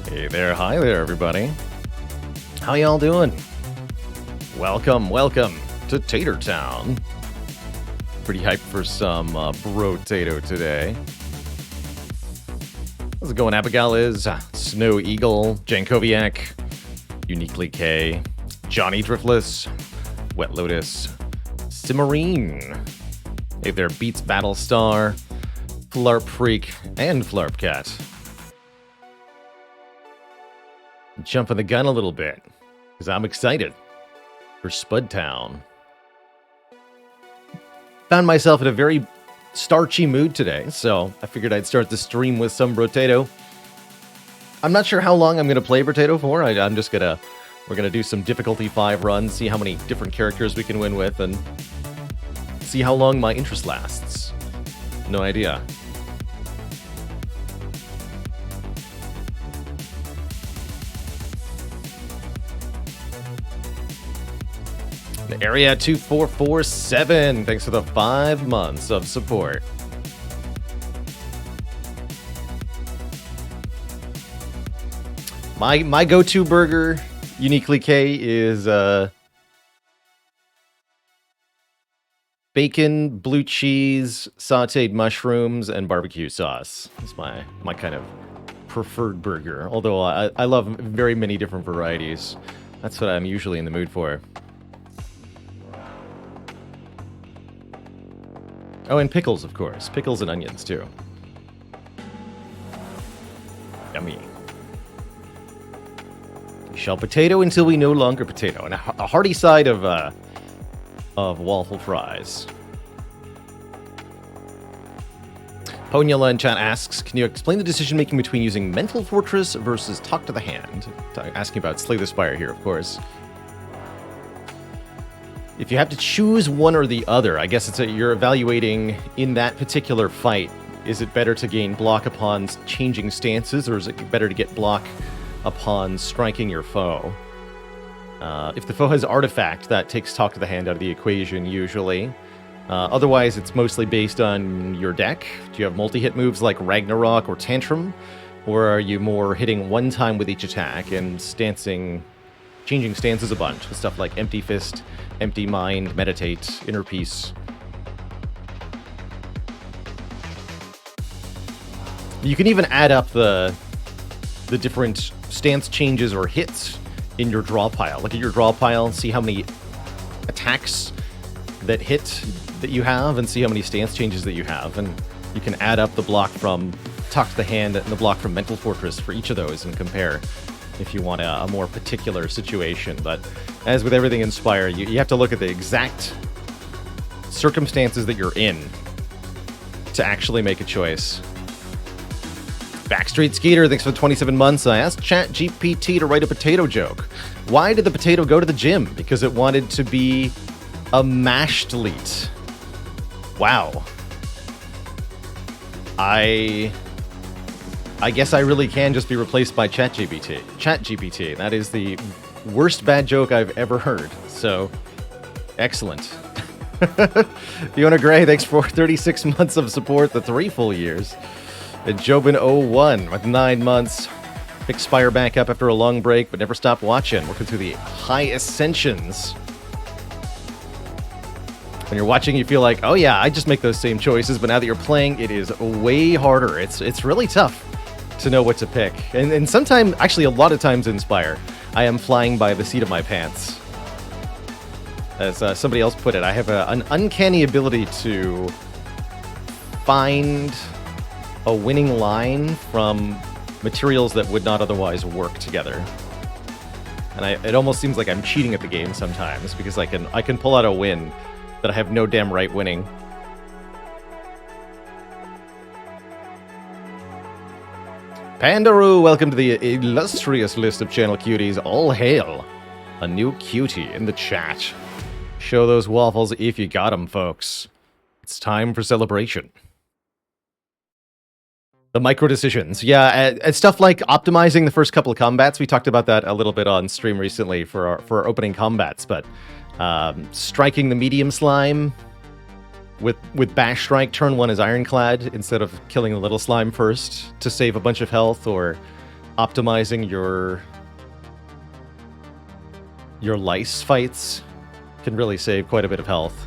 Hey there, hi there, everybody. How y'all doing? Welcome to Tater Town. Pretty hyped for some Brotato today. How's it going, Abigail? Snow Eagle, Jankoviak, Uniquely K, Johnny Driftless, Wet Lotus, Cimarine. Hey there, Beats Battlestar, Flarp Freak, and Flarp Cat. Jumping the gun a little bit, because I'm excited for Spud Town. Found myself in a very starchy mood today, so I figured I'd start the stream with some Brotato. I'm not sure how long I'm going to play Brotato for. We're going to do some difficulty 5 runs, see how many different characters we can win with, and see how long my interest lasts. No idea. Area 2447, thanks for the 5 months of support. My go-to burger, Uniquely K, is bacon, blue cheese, sauteed mushrooms, and barbecue sauce. It's my kind of preferred burger, although I love very many different varieties. That's what I'm usually in the mood for. Oh, and pickles, of course. Pickles and onions, too. Yummy. We shall potato until we no longer potato. And a hearty side of waffle fries. Ponyola in chat asks, can you explain the decision-making between using Mental Fortress versus Talk to the Hand? Asking about Slay the Spire here, of course. If you have to choose one or the other, I guess it's you're evaluating in that particular fight. Is it better to gain block upon changing stances, or is it better to get block upon striking your foe? If the foe has artifact, that takes Talk to the Hand out of the equation, usually. Otherwise, it's mostly based on your deck. Do you have multi-hit moves like Ragnarok or Tantrum? Or are you more hitting one time with each attack and changing stances a bunch with stuff like Empty Fist, Empty Mind, Meditate, Inner Peace. You can even add up the different stance changes or hits in your draw pile. Look at your draw pile, see how many attacks that hit that you have, and see how many stance changes that you have. And you can add up the block from Talk to the Hand and the block from Mental Fortress for each of those and compare if you want a more particular situation. But as with everything in Spire, you have to look at the exact circumstances that you're in to actually make a choice. Backstreet Skeeter, thanks for the 27 months. I asked ChatGPT to write a potato joke. Why did the potato go to the gym? Because it wanted to be a mashthlete. Wow. I guess I really can just be replaced by ChatGPT. That is the worst bad joke I've ever heard. So, excellent. Fiona Gray, thanks for 36 months of support, the 3 full years. And Jobin01 with 9 months. Pick Spire back up after a long break, but never stopped watching. Working through the high ascensions. When you're watching, you feel like, oh yeah, I just make those same choices, but now that you're playing, it is way harder. It's really tough to know what to pick. And sometimes, actually a lot of times in Spire, I am flying by the seat of my pants. As somebody else put it, I have an uncanny ability to find a winning line from materials that would not otherwise work together. And it almost seems like I'm cheating at the game sometimes, because I can pull out a win that I have no damn right winning. Pandaroo, welcome to the illustrious list of channel cuties. All hail. A new cutie in the chat. Show those waffles if you got them, folks. It's time for celebration. The micro decisions. Yeah, and stuff like optimizing the first couple of combats. We talked about that a little bit on stream recently for our opening combats, but striking the medium slime with Bash Strike, turn 1 as Ironclad instead of killing the little slime first to save a bunch of health, or optimizing your lice fights can really save quite a bit of health.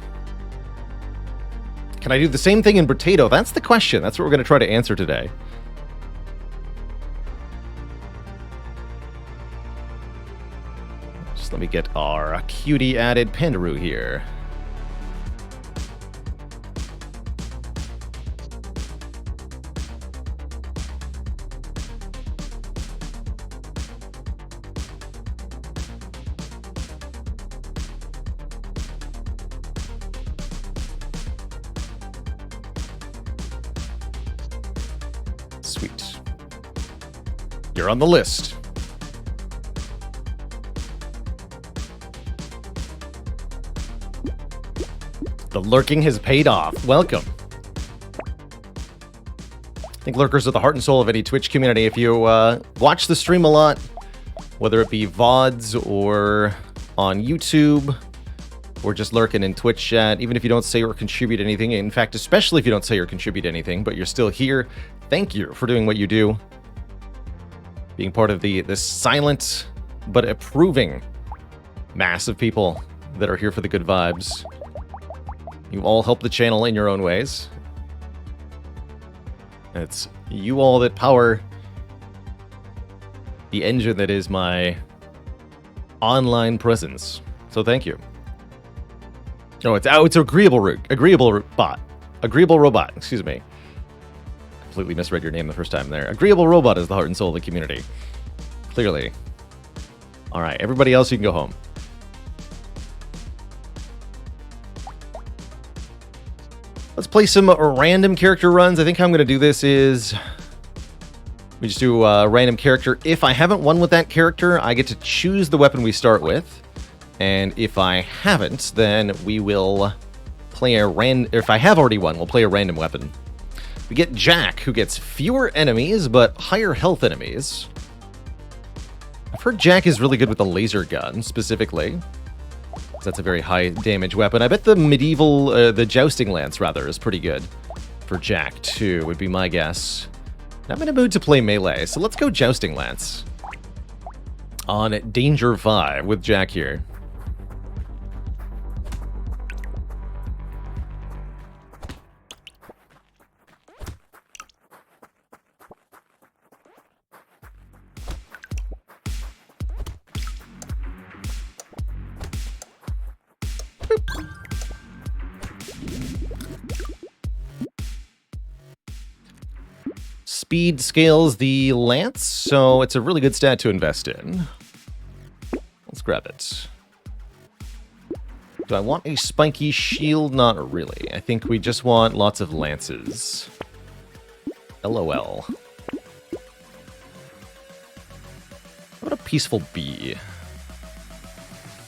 Can I do the same thing in Brotato? That's the question. That's what we're going to try to answer today. Just let me get our cutie added Pandaroo here. Sweet. You're on the list. The lurking has paid off. Welcome. I think lurkers are the heart and soul of any Twitch community. If you watch the stream a lot, whether it be VODs or on YouTube, or just lurking in Twitch chat, even if you don't say or contribute anything, in fact, especially if you don't say or contribute anything, but you're still here, thank you for doing what you do. Being part of this silent but approving mass of people that are here for the good vibes. You all help the channel in your own ways. It's you all that power the engine that is my online presence. So thank you. No, it's agreeable robot. Excuse me. Completely misread your name the first time there. Agreeable Robot is the heart and soul of the community. Clearly. All right, everybody else, you can go home. Let's play some random character runs. I think how I'm going to do this is we just do a random character. If I haven't won with that character, I get to choose the weapon we start with. And if I haven't, then we will play a if I have already won, we'll play a random weapon. We get Jack, who gets fewer enemies, but higher health enemies. I've heard Jack is really good with the laser gun, specifically. That's a very high damage weapon. I bet the the jousting lance, rather, is pretty good for Jack, too, would be my guess. I'm in a mood to play melee, so let's go jousting lance. On Danger 5 with Jack here. Speed scales the lance, so it's a really good stat to invest in. Let's grab it. Do I want a spiky shield? Not really. I think we just want lots of lances. LOL. What a peaceful bee.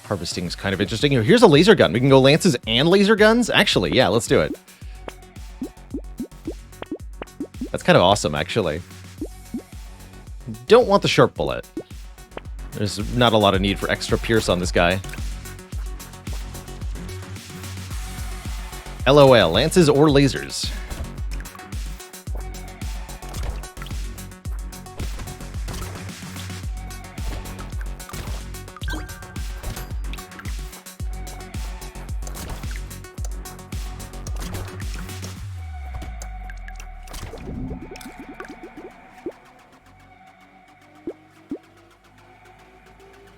Harvesting's kind of interesting. Here's a laser gun. We can go lances and laser guns? Actually, yeah, let's do it. That's kind of awesome, actually. Don't want the sharp bullet. There's not a lot of need for extra pierce on this guy. LOL, lances or lasers?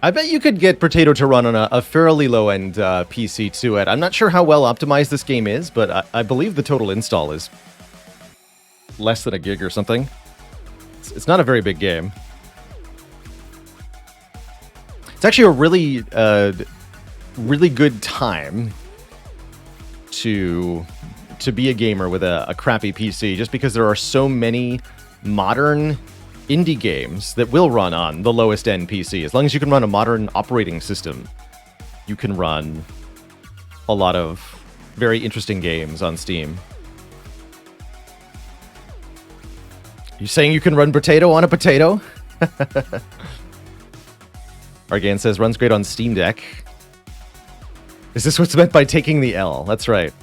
I bet you could get Brotato to run on a fairly low-end PC to it. I'm not sure how well optimized this game is, but I believe the total install is less than a gig or something. It's not a very big game. It's actually a really good time to be a gamer with a crappy PC, just because there are so many modern indie games that will run on the lowest end PC. As long as you can run a modern operating system, you can run a lot of very interesting games on Steam. You saying you can run Brotato on a potato? Argan says runs great on Steam Deck. Is this what's meant by taking the L? That's right.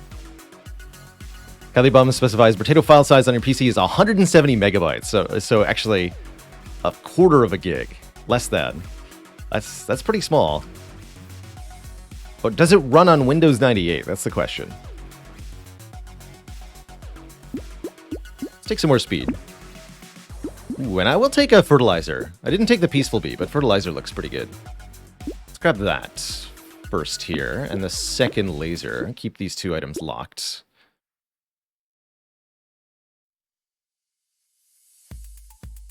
Kelly Bum specifies Brotato file size on your PC is 170 megabytes. So actually, a quarter of a gig. Less than. That's pretty small. But does it run on Windows 98? That's the question. Let's take some more speed. Ooh, and I will take a fertilizer. I didn't take the peaceful bee, but fertilizer looks pretty good. Let's grab that first here, and the second laser. Keep these two items locked.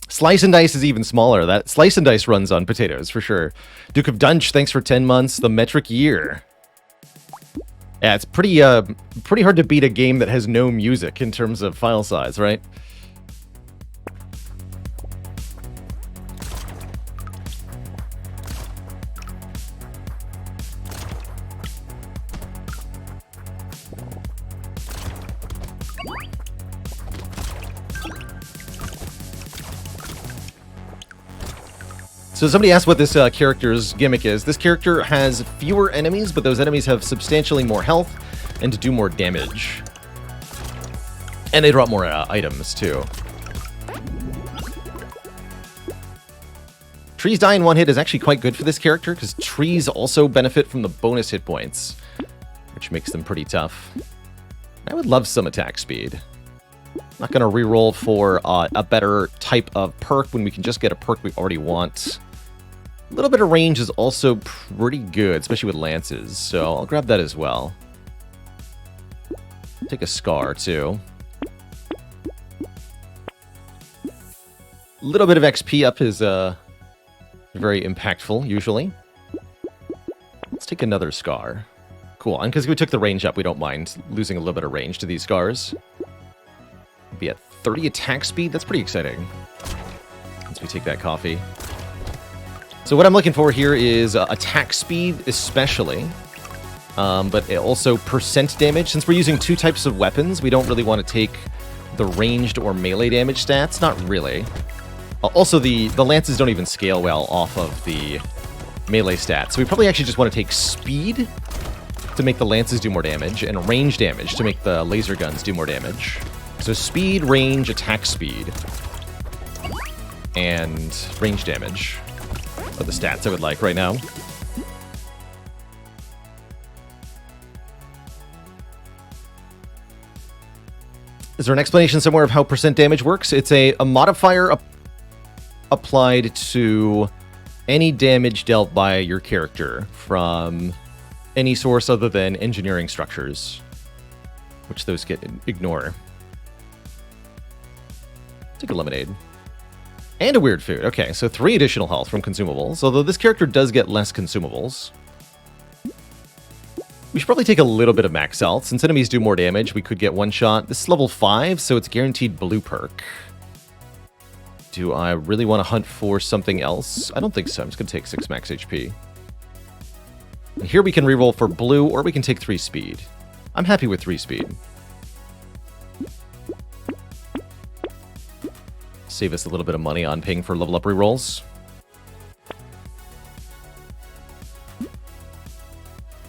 Slice and Dice is even smaller. That Slice and Dice runs on potatoes, for sure. Duke of Dunch, thanks for 10 months. The metric year. Yeah, it's pretty hard to beat a game that has no music in terms of file size, right? So somebody asked what this character's gimmick is. This character has fewer enemies, but those enemies have substantially more health and do more damage. And they drop more items, too. Trees die in one hit is actually quite good for this character, because trees also benefit from the bonus hit points, which makes them pretty tough. I would love some attack speed. Not going to reroll for a better type of perk when we can just get a perk we already want. A little bit of range is also pretty good, especially with lances, so I'll grab that as well. Take a scar, too. A little bit of XP up is very impactful, usually. Let's take another scar. Cool, and because we took the range up, we don't mind losing a little bit of range to these scars. Be at 30 attack speed, that's pretty exciting. Once we take that coffee. So what I'm looking for here is attack speed, especially, but also percent damage. Since we're using two types of weapons, we don't really want to take the ranged or melee damage stats. Not really. Also, the lances don't even scale well off of the melee stats. So we probably actually just want to take speed to make the lances do more damage, and range damage to make the laser guns do more damage. So speed, range, attack speed, and range damage. Are the stats I would like right now. Is there an explanation somewhere of how percent damage works? It's a modifier applied to any damage dealt by your character from any source other than engineering structures, which those ignore. Take a lemonade. And a weird food. Okay, so 3 additional health from consumables, although this character does get less consumables. We should probably take a little bit of max health. Since enemies do more damage, we could get one shot. This is level 5, so it's guaranteed blue perk. Do I really want to hunt for something else? I don't think so. I'm just going to take 6 max HP. And here we can reroll for blue, or we can take 3 speed. I'm happy with 3 speed. Save us a little bit of money on paying for level up rerolls.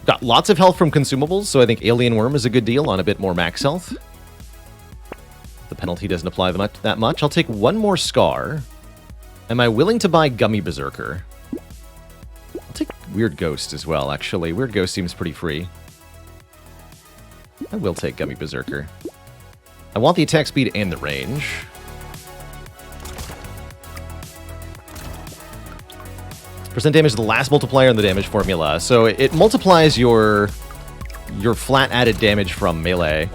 Got lots of health from consumables, so I think Alien Worm is a good deal on a bit more max health. The penalty doesn't apply that much. I'll take 1 more scar. Am I willing to buy Gummy Berserker? I'll take Weird Ghost as well, actually. Weird Ghost seems pretty free. I will take Gummy Berserker. I want the attack speed and the range. Percent damage is the last multiplier in the damage formula. So it multiplies your flat added damage from melee.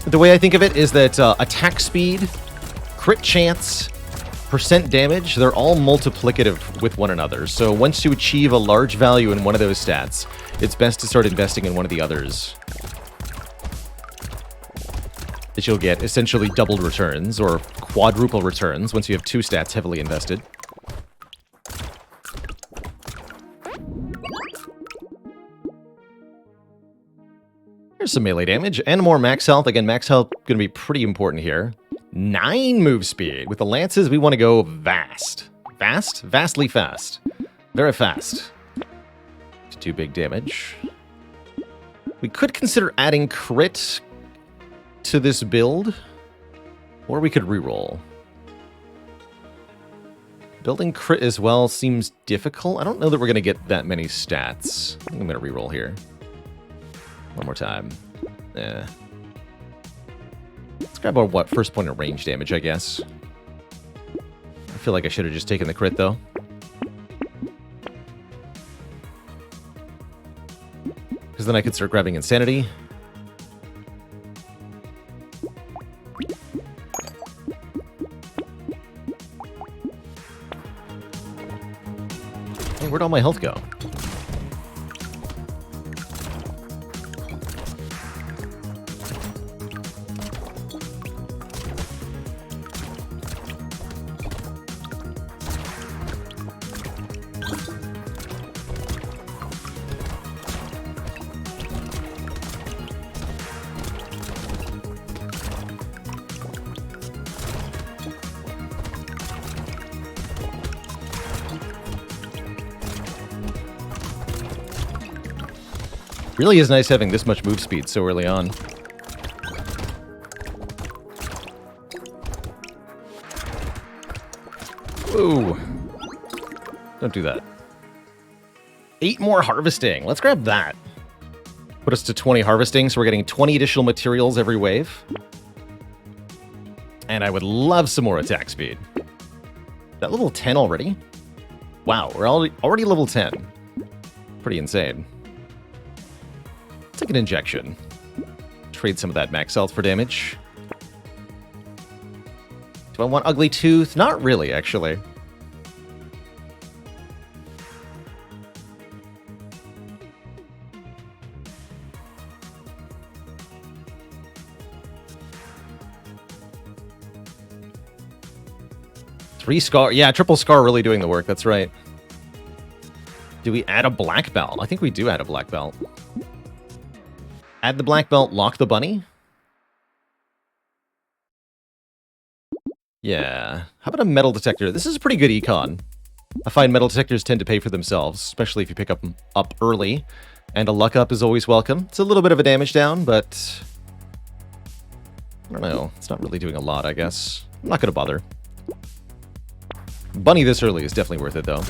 The way I think of it is that attack speed, crit chance, percent damage, they're all multiplicative with one another. So once you achieve a large value in one of those stats, it's best to start investing in one of the others. That you'll get essentially doubled returns, or quadruple returns, once you have 2 stats heavily invested. Here's some melee damage, and more max health. Again, max health going to be pretty important here. 9 move speed. With the lances, we want to go vast. Vast? Vastly fast. Very fast. 2 big damage. We could consider adding crit to this build. Or we could reroll. Building crit as well seems difficult. I don't know that we're going to get that many stats. I think I'm going to reroll here. One more time. Yeah. Let's grab our, first point of range damage, I guess. I feel like I should have just taken the crit, though. Because then I could start grabbing Insanity. Hey, where'd all my health go? Really is nice having this much move speed so early on. Ooh. Don't do that. 8 more harvesting. Let's grab that. Put us to 20 harvesting, so we're getting 20 additional materials every wave. And I would love some more attack speed. That level 10 already? Wow, we're already level 10. Pretty insane. Take an injection. Trade some of that max health for damage. Do I want Ugly Tooth? Not really, actually. Three Scar. Yeah, triple Scar really doing the work. That's right. Do we add a black belt? I think we do add a black belt. Add the black belt, lock the bunny? Yeah. How about a metal detector? This is a pretty good econ. I find metal detectors tend to pay for themselves, especially if you pick them up early. And a luck up is always welcome. It's a little bit of a damage down, but... I don't know. It's not really doing a lot, I guess. I'm not going to bother. Bunny this early is definitely worth it, though.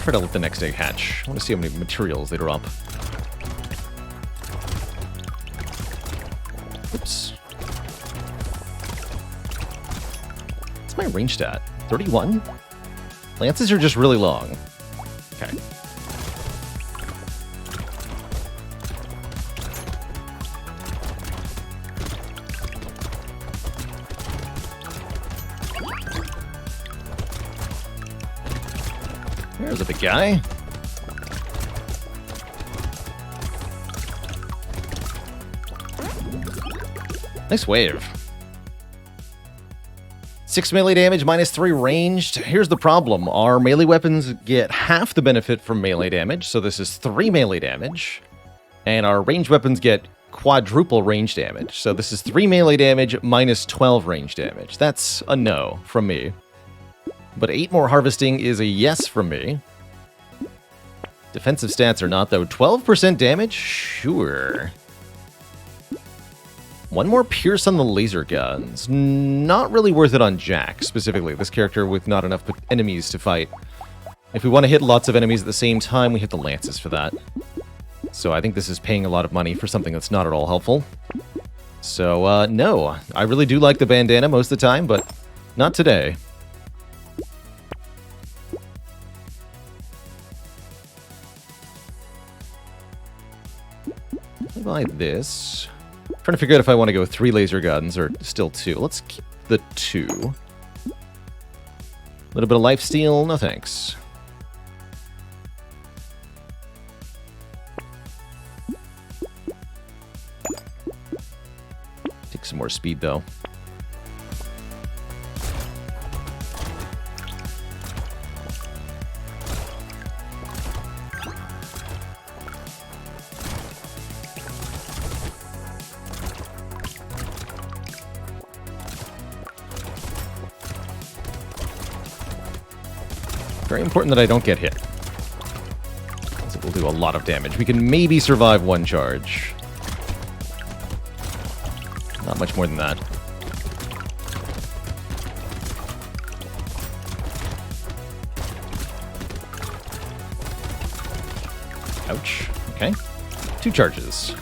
Try to let the next egg hatch. I want to see how many materials they drop. Oops. What's my range stat? 31? Lances are just really long. Okay. There's a big guy. Nice wave. 6 melee damage, -3 ranged. Here's the problem. Our melee weapons get half the benefit from melee damage, so this is 3 melee damage. And our ranged weapons get quadruple range damage, so this is 3 melee damage -12 range damage. That's a no from me. But 8 more harvesting is a yes from me. Defensive stats are not, though. 12% damage? Sure. 1 more pierce on the laser guns. Not really worth it on Jack, specifically. This character with not enough enemies to fight. If we want to hit lots of enemies at the same time, we hit the lances for that. So I think this is paying a lot of money for something that's not at all helpful. So, no. I really do like the bandana most of the time, but not today. Buy this. I'm trying to figure out if I want to go 3 laser guns or still 2. Let's keep the 2. A little bit of lifesteal, no thanks. Take some more speed though. Very important that I don't get hit. It will do a lot of damage. We can maybe survive one charge. Not much more than that. Ouch. Okay. 2 charges.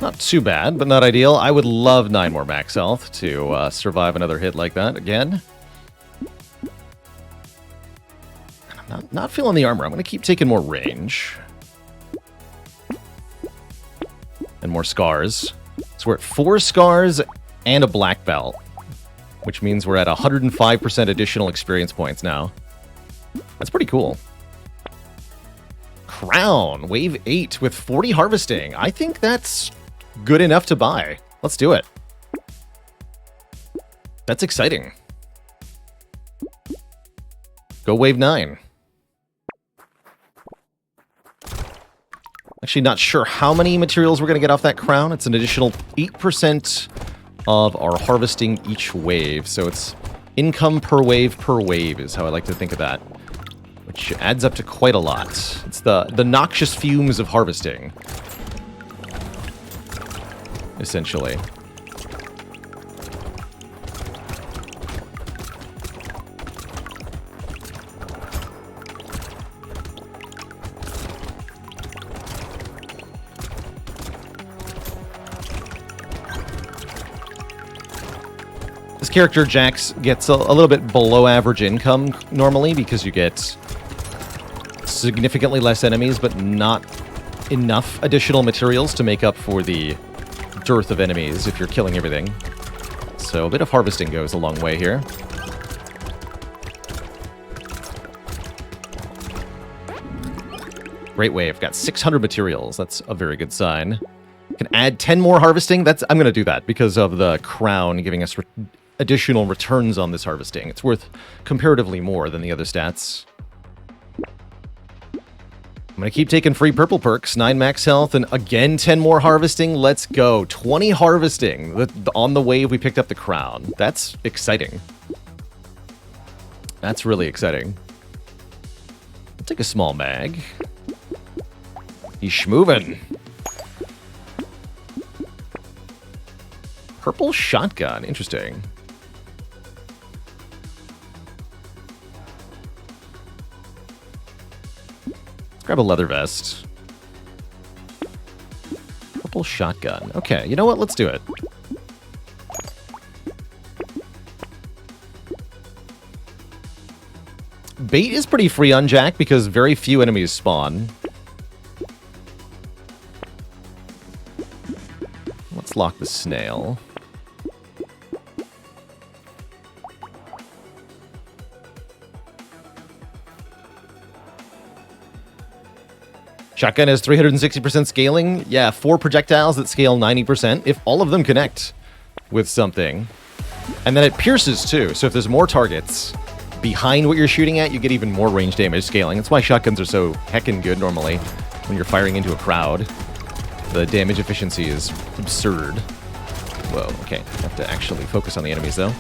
Not too bad, but not ideal. I would love 9 more max health to survive another hit like that again. I'm not feeling the armor. I'm going to keep taking more range. And more scars. So we're at 4 scars and a black belt. Which means we're at 105% additional experience points now. That's pretty cool. Crown, wave 8 with 40 harvesting. I think that's good enough to buy. Let's do it. That's exciting. Go wave 9. Actually, not sure how many materials we're going to get off that crown. It's an additional 8% of our harvesting each wave. So it's income per wave is how I like to think of that. Which adds up to quite a lot. It's the noxious fumes of harvesting. Essentially. This character, Jax, gets a little bit below average income normally because you get significantly less enemies, but not enough additional materials to make up for the dearth of enemies if you're killing everything. So a bit of harvesting goes a long way here. Great wave. Got 600 materials. That's a very good sign. Can add 10 more harvesting. I'm going to do that because of the crown giving us additional returns on this harvesting. It's worth comparatively more than the other stats. I'm going to keep taking free purple perks, 9 max health, and again 10 more harvesting. Let's go. 20 harvesting on the wave we picked up the crown. That's exciting. That's really exciting. I'll take a small mag. He's schmoovin'. Purple shotgun. Interesting. Grab a leather vest. Purple shotgun. Okay, you know what? Let's do it. Bait is pretty free on Jack because very few enemies spawn. Let's lock the snail. Shotgun has 360% scaling. Yeah, 4 projectiles that scale 90% if all of them connect with something. And then it pierces too, so if there's more targets behind what you're shooting at, you get even more range damage scaling. That's why shotguns are so heckin' good normally when you're firing into a crowd. The damage efficiency is absurd. Whoa, okay. I have to actually focus on the enemies though.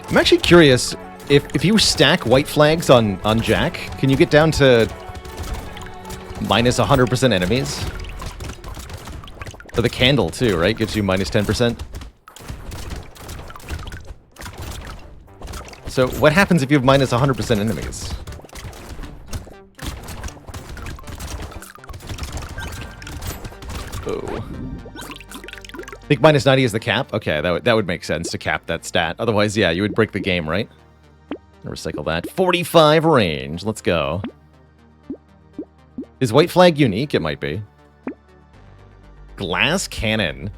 I'm actually curious, if you stack white flags on Jack, can you get down to minus 100% enemies? For the candle too, right? Gives you minus 10%. So what happens if you have minus 100% enemies? Oh. I think minus 90 is the cap? Okay, that would make sense to cap that stat. Otherwise, yeah, you would break the game, right? Recycle that. 45 range. Let's go. Is white flag unique? It might be. Glass cannon.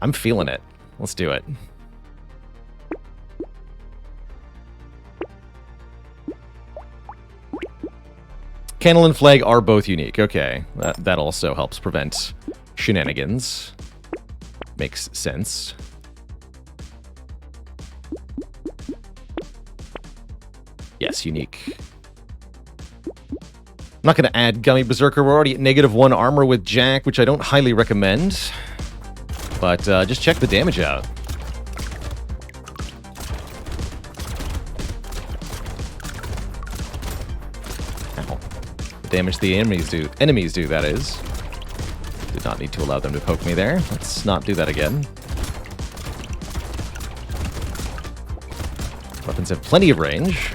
I'm feeling it. Let's do it. Candle and flag are both unique. Okay, that also helps prevent shenanigans. Makes sense. Yes, unique. I'm not going to add Gummy Berserker. We're already at -1 armor with Jack, which I don't highly recommend. But just check the damage out. Ow. The damage the enemies do, that is. Did not need to allow them to poke me there. Let's not do that again. Weapons have plenty of range.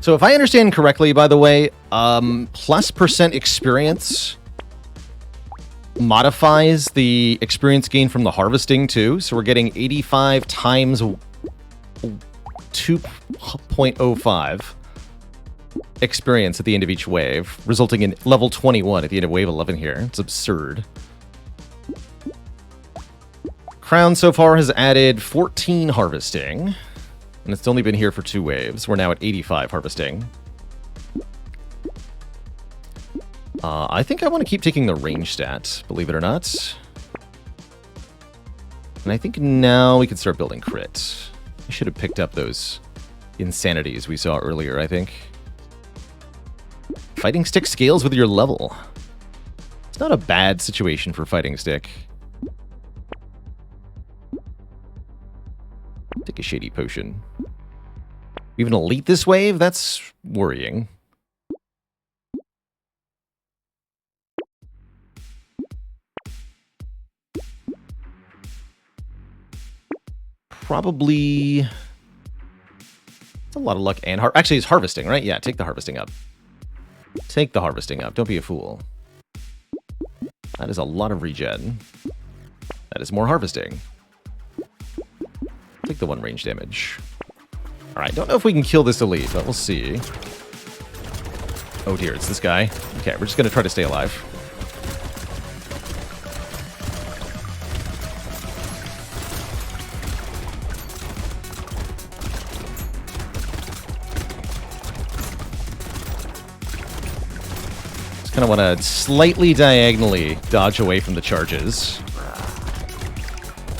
So if I understand correctly, by the way, +% experience modifies the experience gain from the harvesting too. So we're getting 85 times 2.05 experience at the end of each wave, resulting in level 21 at the end of wave 11 here. It's absurd. Crown so far has added 14 harvesting. And it's only been here for 2 waves. We're now at 85 harvesting. I think I want to keep taking the range stat, believe it or not. And I think now we can start building crit. I should have picked up those insanities we saw earlier, I think. Fighting stick scales with your level. It's not a bad situation for fighting stick. Take a shady potion. Even elite this wave? That's worrying. Probably... It's a lot of luck and... Actually, it's harvesting, right? Yeah, take the harvesting up. Take the harvesting up. Don't be a fool. That is a lot of regen. That is more harvesting. Take the 1 range damage. Alright, don't know if we can kill this elite, but we'll see. Oh dear, it's this guy. Okay, we're just going to try to stay alive. Just kind of want to slightly diagonally dodge away from the charges.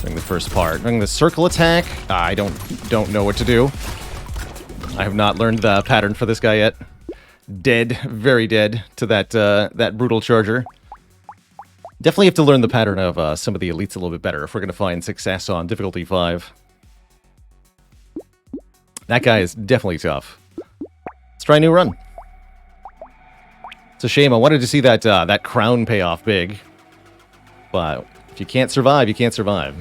Doing the first part. Doing the circle attack. I don't know what to do. I have not learned the pattern for this guy yet. Dead, very dead to that brutal charger. Definitely have to learn the pattern of some of the elites a little bit better if we're going to find success on difficulty 5. That guy is definitely tough. Let's try a new run. It's a shame. I wanted to see that crown pay off big. But if you can't survive, you can't survive.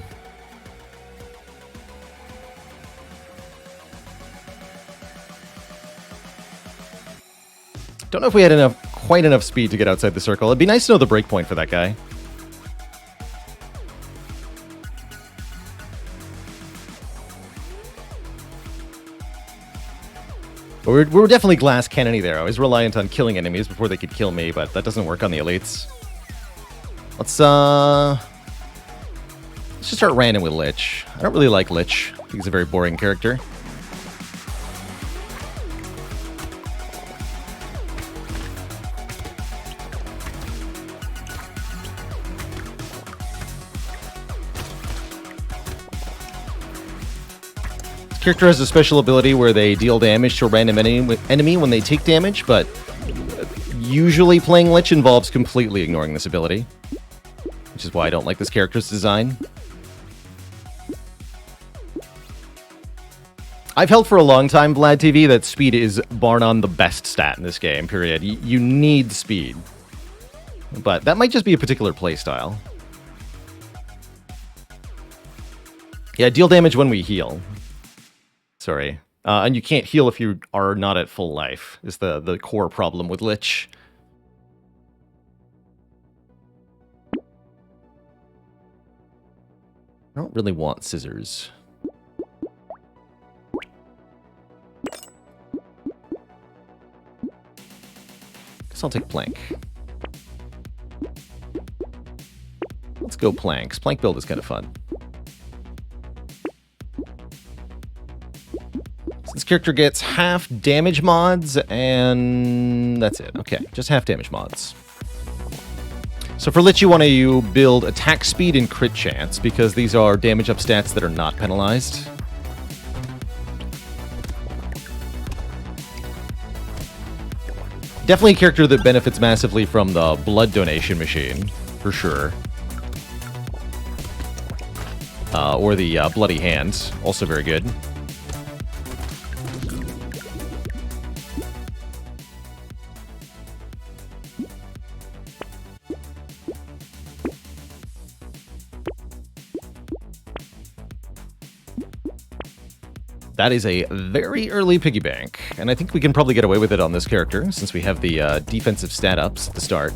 Don't know if we had quite enough speed to get outside the circle. It'd be nice to know the breakpoint for that guy. But we're definitely glass cannony there. I was reliant on killing enemies before they could kill me, but that doesn't work on the elites. Let's just start random with Lich. I don't really like Lich. I think he's a very boring character. Character has a special ability where they deal damage to a random enemy when they take damage, but usually playing Lich involves completely ignoring this ability, which is why I don't like this character's design. I've held for a long time, Vlad TV, that speed is bar none the best stat in this game, period. You need speed. But that might just be a particular playstyle. Yeah, deal damage when we heal. Sorry. And you can't heal if you are not at full life, is the core problem with Lich. I don't really want scissors. Guess I'll take plank. Let's go planks. Plank build is kind of fun. This character gets half damage mods, and that's it. Okay, just half damage mods. So for Lich, you want to build attack speed and crit chance, because these are damage up stats that are not penalized. Definitely a character that benefits massively from the blood donation machine, for sure. Or the bloody hands, also very good. That is a very early piggy bank, and I think we can probably get away with it on this character, since we have the defensive stat ups at the start.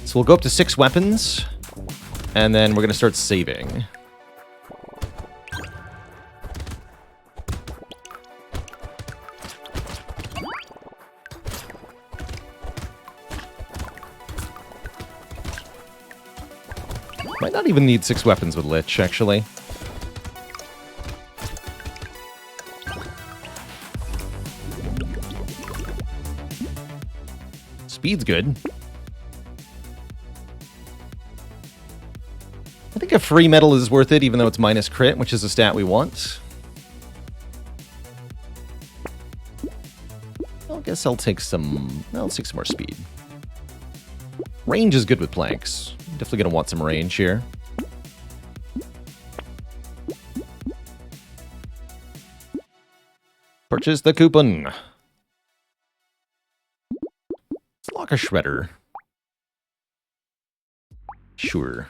So we'll go up to 6 weapons, and then we're going to start saving. Might not even need 6 weapons with Lich, actually. Speed's good. I think a free metal is worth it, even though it's minus crit, which is a stat we want. I guess I'll take some... Let's take some more speed. Range is good with planks. Definitely going to want some range here. Purchase the coupon. Let's lock a shredder. Sure.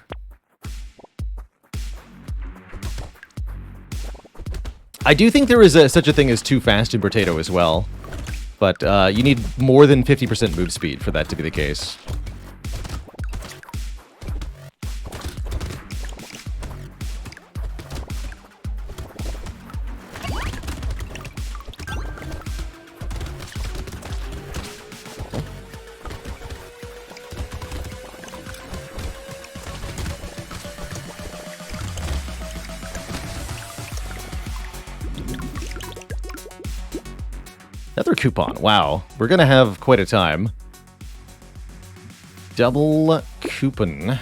I do think there is such a thing as too fast in Brotato as well. But you need more than 50% move speed for that to be the case. Another coupon. Wow. We're going to have quite a time. Double coupon.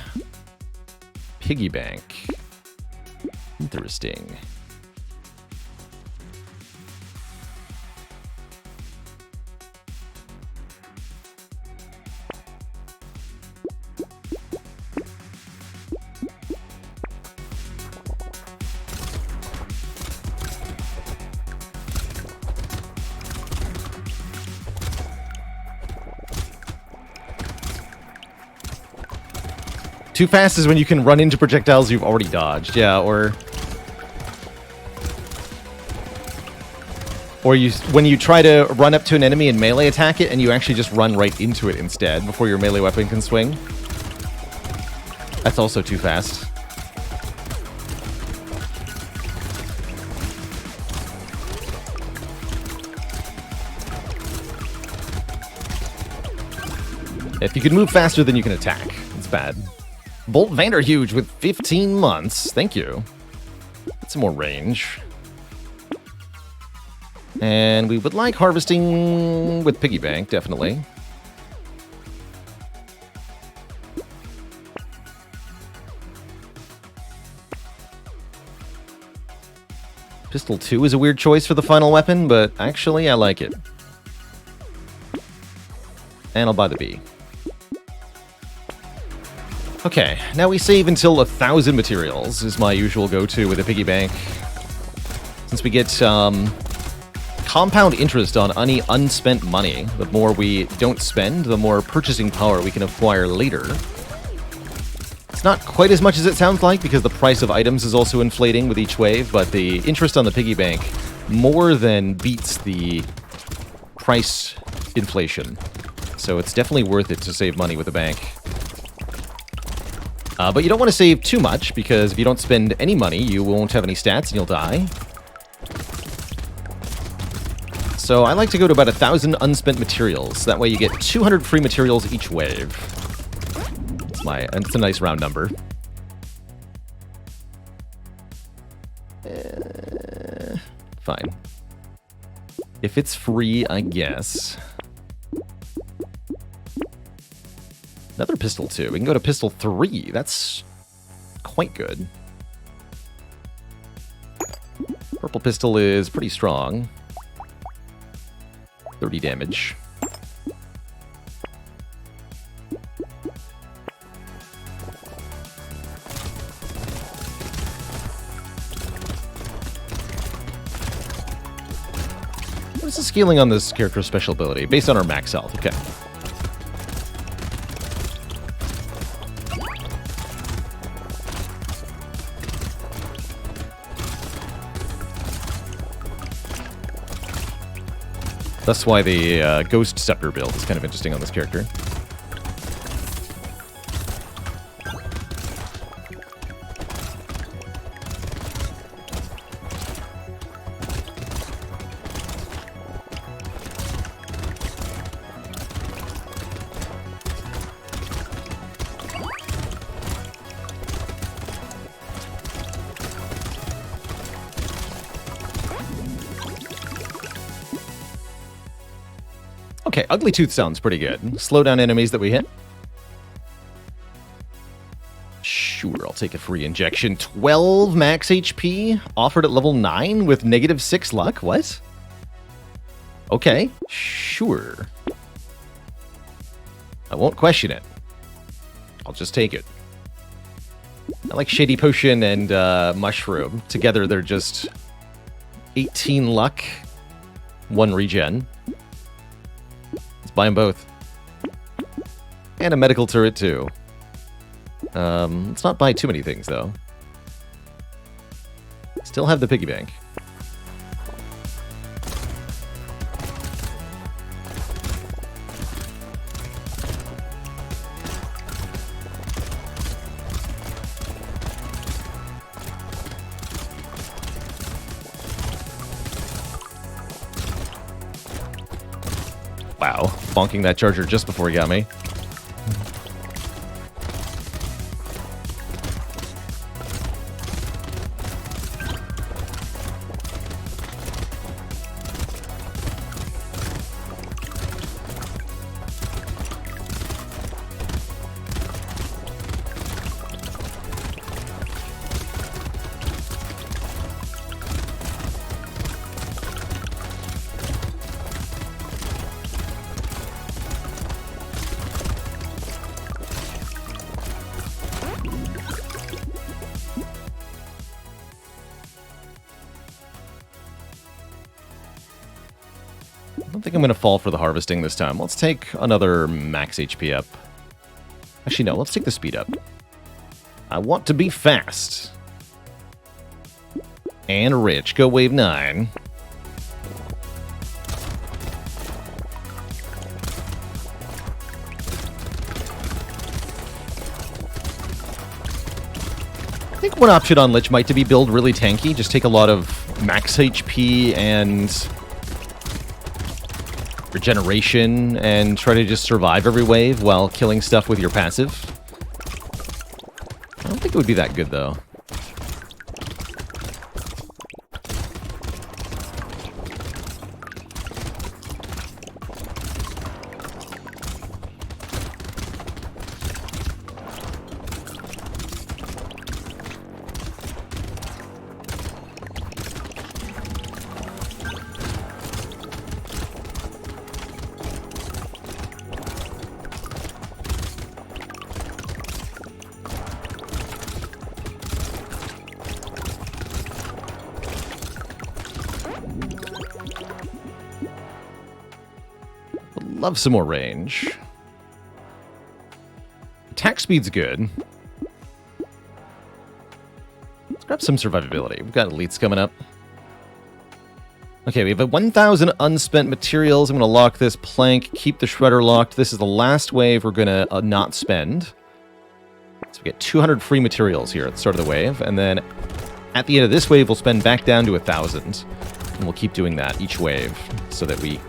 Piggy bank. Interesting. Too fast is when you can run into projectiles you've already dodged, yeah, or when you try to run up to an enemy and melee attack it, and you actually just run right into it instead before your melee weapon can swing. That's also too fast. If you can move faster than you can attack, it's bad. Bolt Vanderhuge with 15 months. Thank you. Get some more range. And we would like harvesting with Piggy Bank, definitely. Pistol 2 is a weird choice for the final weapon, but actually I like it. And I'll buy the B. Okay, now we save until 1,000 materials, is my usual go-to with a piggy bank. Since we get compound interest on any unspent money. The more we don't spend, the more purchasing power we can acquire later. It's not quite as much as it sounds like because the price of items is also inflating with each wave, but the interest on the piggy bank more than beats the price inflation. So it's definitely worth it to save money with the bank. But you don't want to save too much, because if you don't spend any money, you won't have any stats and you'll die. So I like to go to about 1,000 unspent materials. That way you get 200 free materials each wave. It's a nice round number. Fine. If it's free, I guess. Another pistol 2. We can go to pistol 3. That's quite good. Purple pistol is pretty strong. 30 damage. What is the scaling on this character's special ability? Based on our max health. Okay. That's why the Ghost Scepter build is kind of interesting on this character. Okay, Ugly Tooth sounds pretty good. Slow down enemies that we hit. Sure, I'll take a free injection. 12 max HP, offered at level 9 with -6 luck. What? Okay, sure. I won't question it. I'll just take it. I like Shady Potion and Mushroom. Together, they're just 18 luck, 1 regen. Buy them both. And a medical turret, too. Let's not buy too many things, though. Still have the piggy bank. Wow, bonking that charger just before he got me. I don't think I'm going to fall for the harvesting this time. Let's take another max HP up. Actually, no, let's take the speed up. I want to be fast. And rich. Go wave 9. I think one option on Lich might to be build really tanky. Just take a lot of max HP and regeneration and try to just survive every wave while killing stuff with your passive. I don't think it would be that good, though. love some more range. Attack speed's good. Let's grab some survivability. We've got elites coming up. Okay, we have 1,000 unspent materials. I'm going to lock this plank, keep the shredder locked. This is the last wave we're going to not spend. So we get 200 free materials here at the start of the wave, and then at the end of this wave, we'll spend back down to 1,000. And we'll keep doing that each wave so that we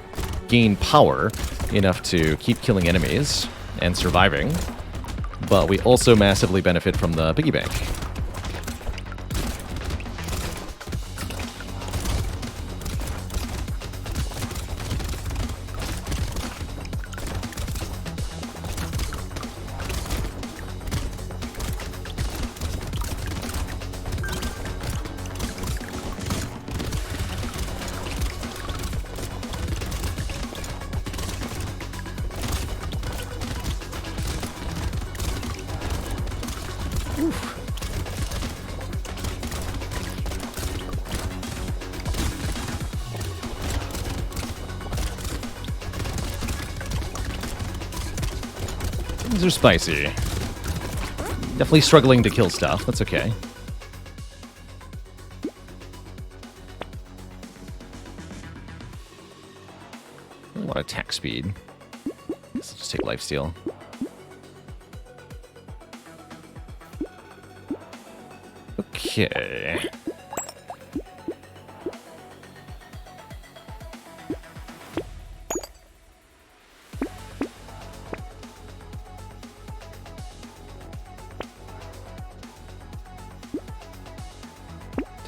gain power enough to keep killing enemies and surviving. But we also massively benefit from the piggy bank. These are spicy. Definitely struggling to kill stuff. That's okay. A lot of attack speed. Let's just take lifesteal. Okay.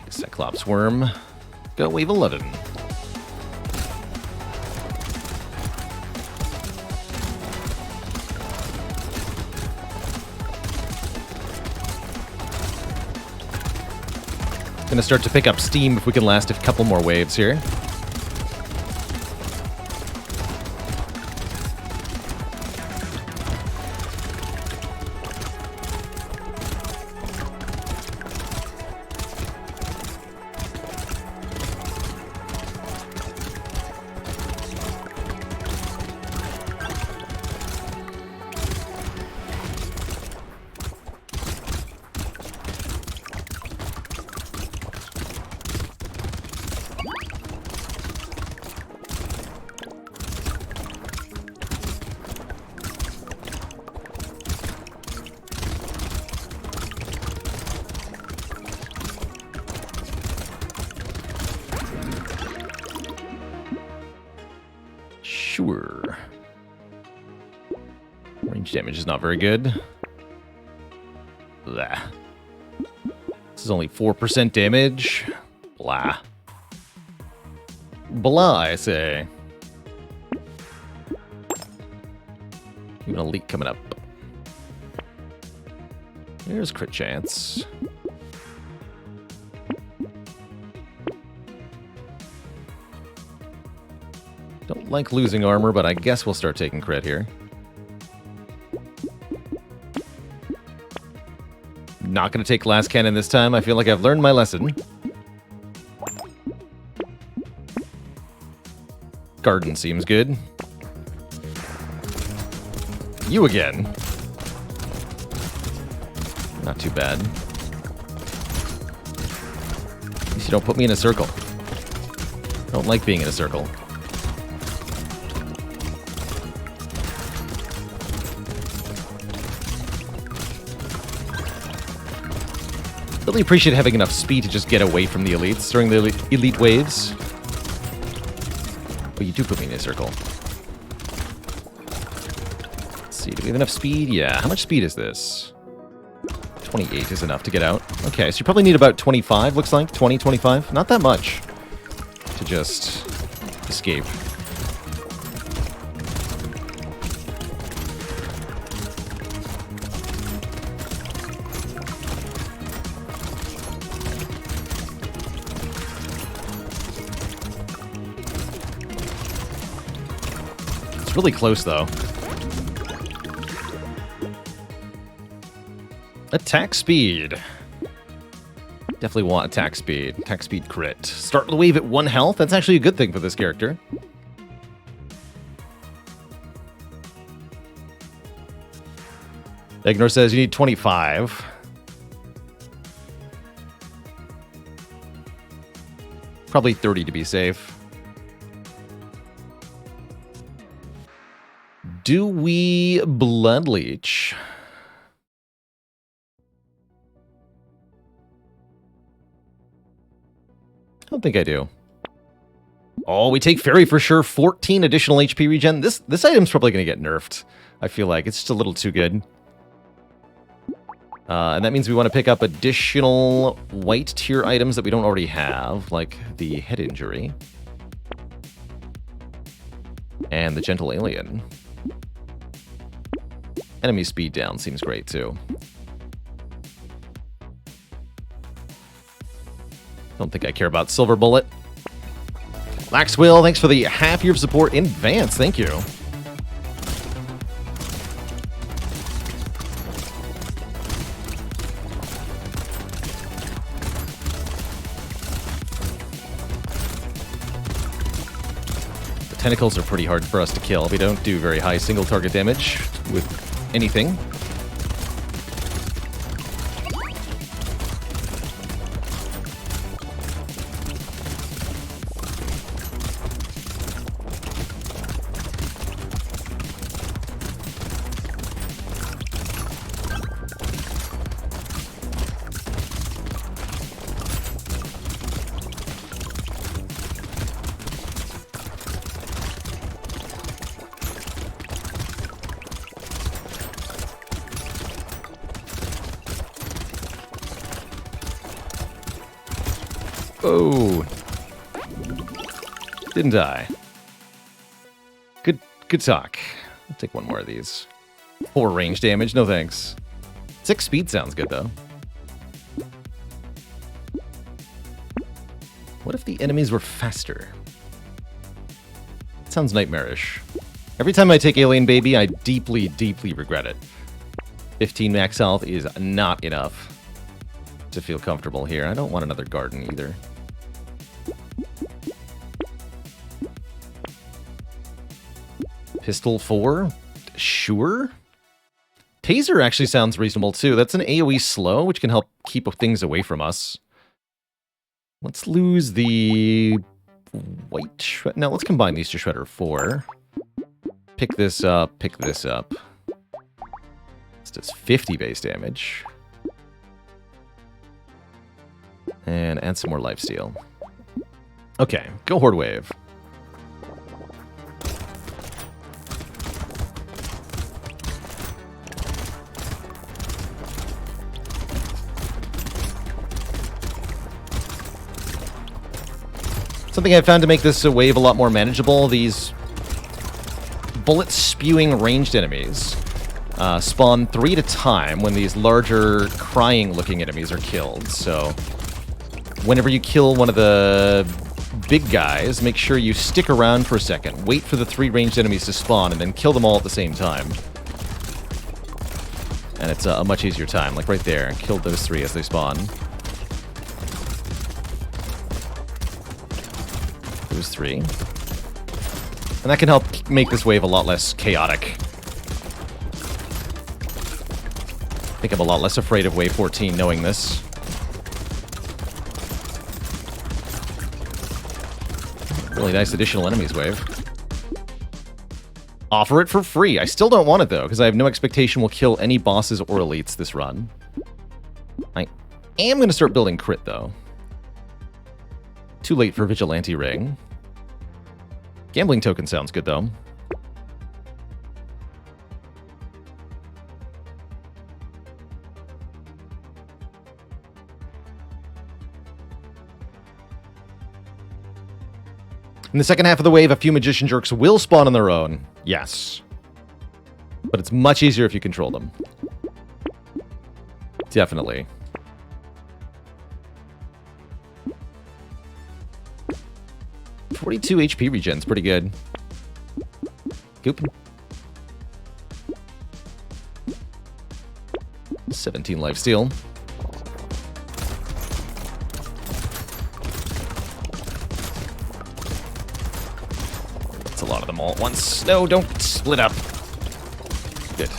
Cyclops worm. Go wave 11. Gonna start to pick up steam if we can last a couple more waves here. Sure. Range damage is not very good. Blah. This is only 4% damage. Blah. Blah, I say. Even a leak coming up. There's crit chance. Don't like losing armor, but I guess we'll start taking crit here. Not going to take last cannon this time. I feel like I've learned my lesson. Garden seems good. You again. Not too bad. At least you don't put me in a circle. Don't like being in a circle. Really appreciate having enough speed to just get away from the elites during the elite waves. But you do put me in a circle. Let's see, do we have enough speed? Yeah, how much speed is this? 28 is enough to get out. Okay, so you probably need about 25, looks like. 20, 25. Not that much to just escape. Really close, though. Attack speed. Definitely want attack speed. Attack speed crit. Start the wave at 1 health. That's actually a good thing for this character. Ignor says you need 25. Probably 30 to be safe. Do we Blood Leech? I don't think I do. Oh, we take Fairy for sure. 14 additional HP regen. This item's probably going to get nerfed. I feel like it's just a little too good. And that means we want to pick up additional white tier items that we don't already have, like the head injury. And the gentle alien. Enemy speed down seems great too. Don't think I care about Silver Bullet. Laxwill, thanks for the half year of support in advance. Thank you. The tentacles are pretty hard for us to kill. We don't do very high single target damage with anything. Oh, didn't die. Good talk. I'll take one more of these. 4 range damage, no thanks. 6 speed sounds good though. What if the enemies were faster? It sounds nightmarish. Every time I take Alien Baby, I deeply, deeply regret it. 15 max health is not enough to feel comfortable here. I don't want another garden either. Pistol 4? Sure. Taser actually sounds reasonable too. That's an AoE slow, which can help keep things away from us. Let's lose the white shredder. No, let's combine these to Shredder 4. Pick this up, pick this up. This does 50 base damage. And add some more lifesteal. Okay, go Horde Wave. Something I've found to make this wave a lot more manageable, these bullet-spewing ranged enemies spawn 3 at a time when these larger, crying-looking enemies are killed. So whenever you kill one of the big guys, make sure you stick around for a second, wait for the 3 ranged enemies to spawn, and then kill them all at the same time. And it's a much easier time, like right there. Killed those 3 as they spawn. Those 3. And that can help make this wave a lot less chaotic. I think I'm a lot less afraid of wave 14 knowing this. Really nice additional enemies wave. Offer it for free. I still don't want it though, because I have no expectation we'll kill any bosses or elites this run. I am going to start building crit though. Too late for Vigilante Ring. Gambling token sounds good, though. In the second half of the wave, a few Magician Jerks will spawn on their own. Yes. But it's much easier if you control them. Definitely. .42 HP regen's pretty good. Goop. 17 lifesteal. That's a lot of them all at once. No, don't split up. Good.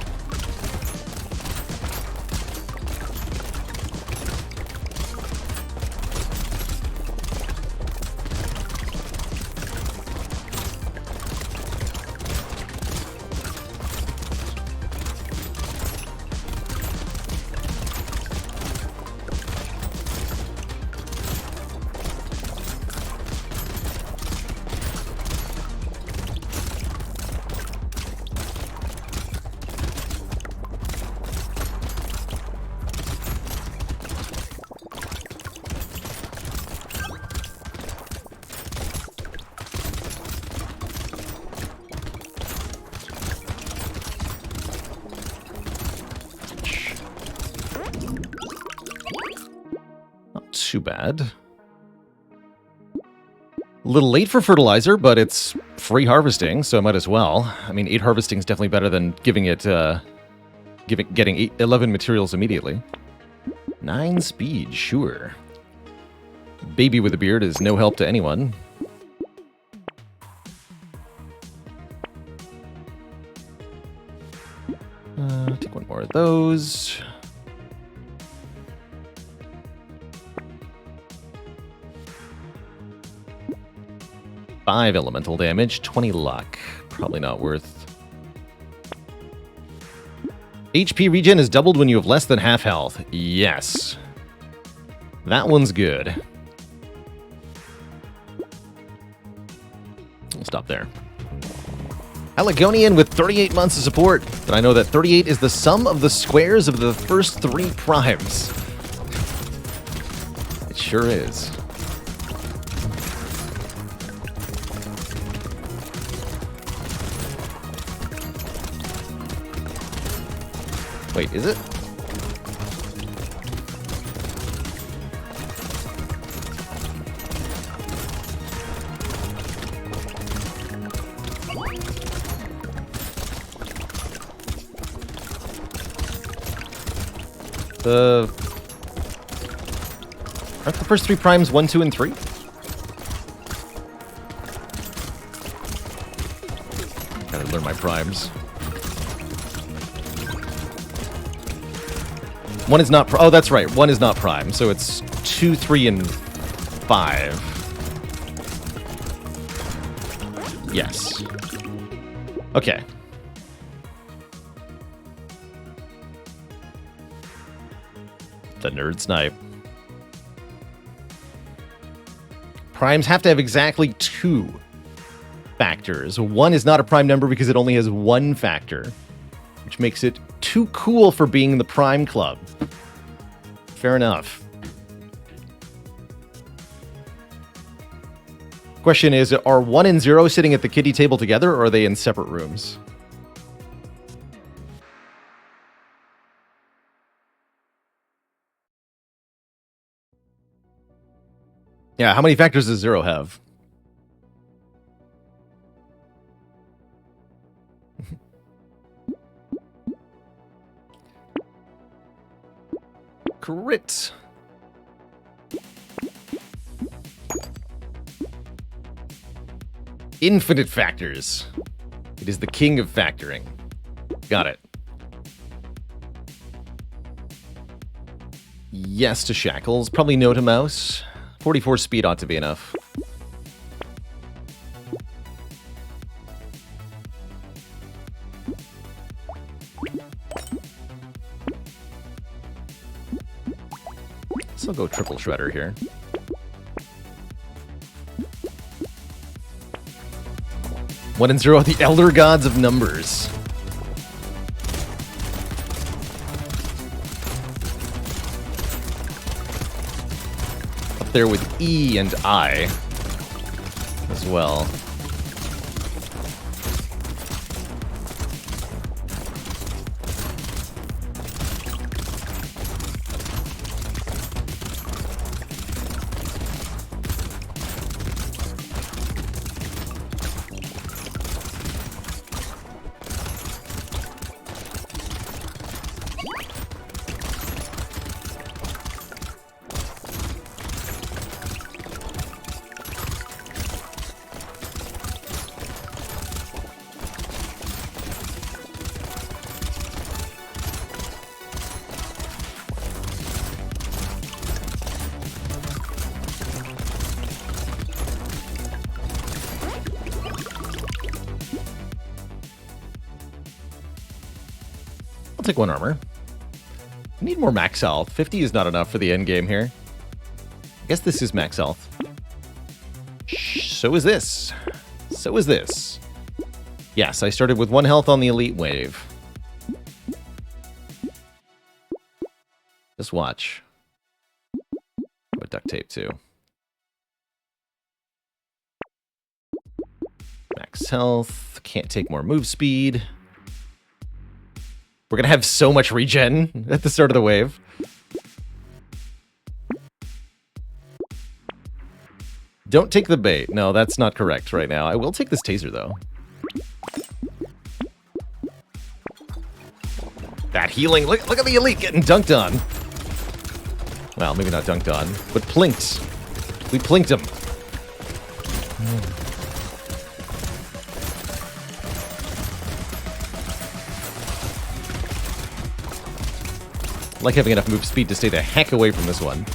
too bad. A little late for fertilizer, but it's free harvesting, so I might as well. I mean, 8 harvesting is definitely better than giving it, getting 11 materials immediately. 9 speed, sure. Baby with a beard is no help to anyone. Take one more of those. Five elemental damage, 20 luck. Probably not worth. HP regen is doubled when you have less than half health. Yes. That one's good. We'll stop there. Haligonian with 38 months of support, but I know that 38 is the sum of the squares of the first 3 primes. It sure is. Wait, is it? Aren't the first 3 primes 1, 2, and 3? Gotta learn my primes. 1 is not... Oh, that's right. 1 is not prime, so it's 2, 3, and 5. Yes. Okay. The nerd snipe. Primes have to have exactly 2 factors. 1 is not a prime number because it only has 1 factor, which makes it too cool for being the prime club. Fair enough. Question is, are 1 and 0 sitting at the kiddie table together, or are they in separate rooms? Yeah, how many factors does 0 have? Crit. Infinite factors. It is the king of factoring. Got it. Yes to shackles. Probably no to mouse. 44 speed ought to be enough. So I'll go triple shredder here. One and 0, the elder gods of numbers. Up there with E and I as well. Take 1 armor. Need more max health. 50 is not enough for the end game here. I guess this is max health. So is this. So is this. Yes, I started with 1 health on the elite wave. Just watch. With duct tape too. Max health. Can't take more move speed. We're gonna have so much regen at the start of the wave. Don't take the bait. No, that's not correct right now. I will take this taser, though. That healing. Look at the elite getting dunked on. Well, maybe not dunked on, but plinked. We plinked him. I like having enough move speed to stay the heck away from this one.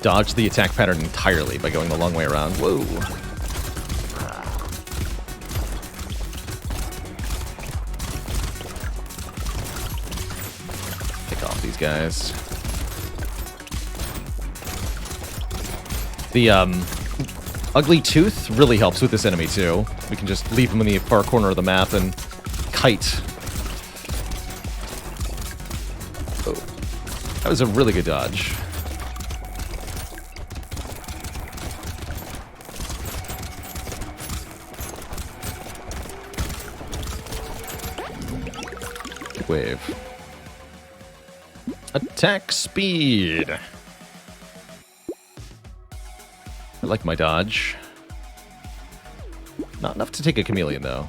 Dodge the attack pattern entirely by going the long way around. Whoa. Pick off these guys. The ugly tooth really helps with this enemy too. We can just leave him in the far corner of the map and kite. Oh, that was a really good dodge. Wave. Attack speed. I like my dodge. Not enough to take a chameleon, though.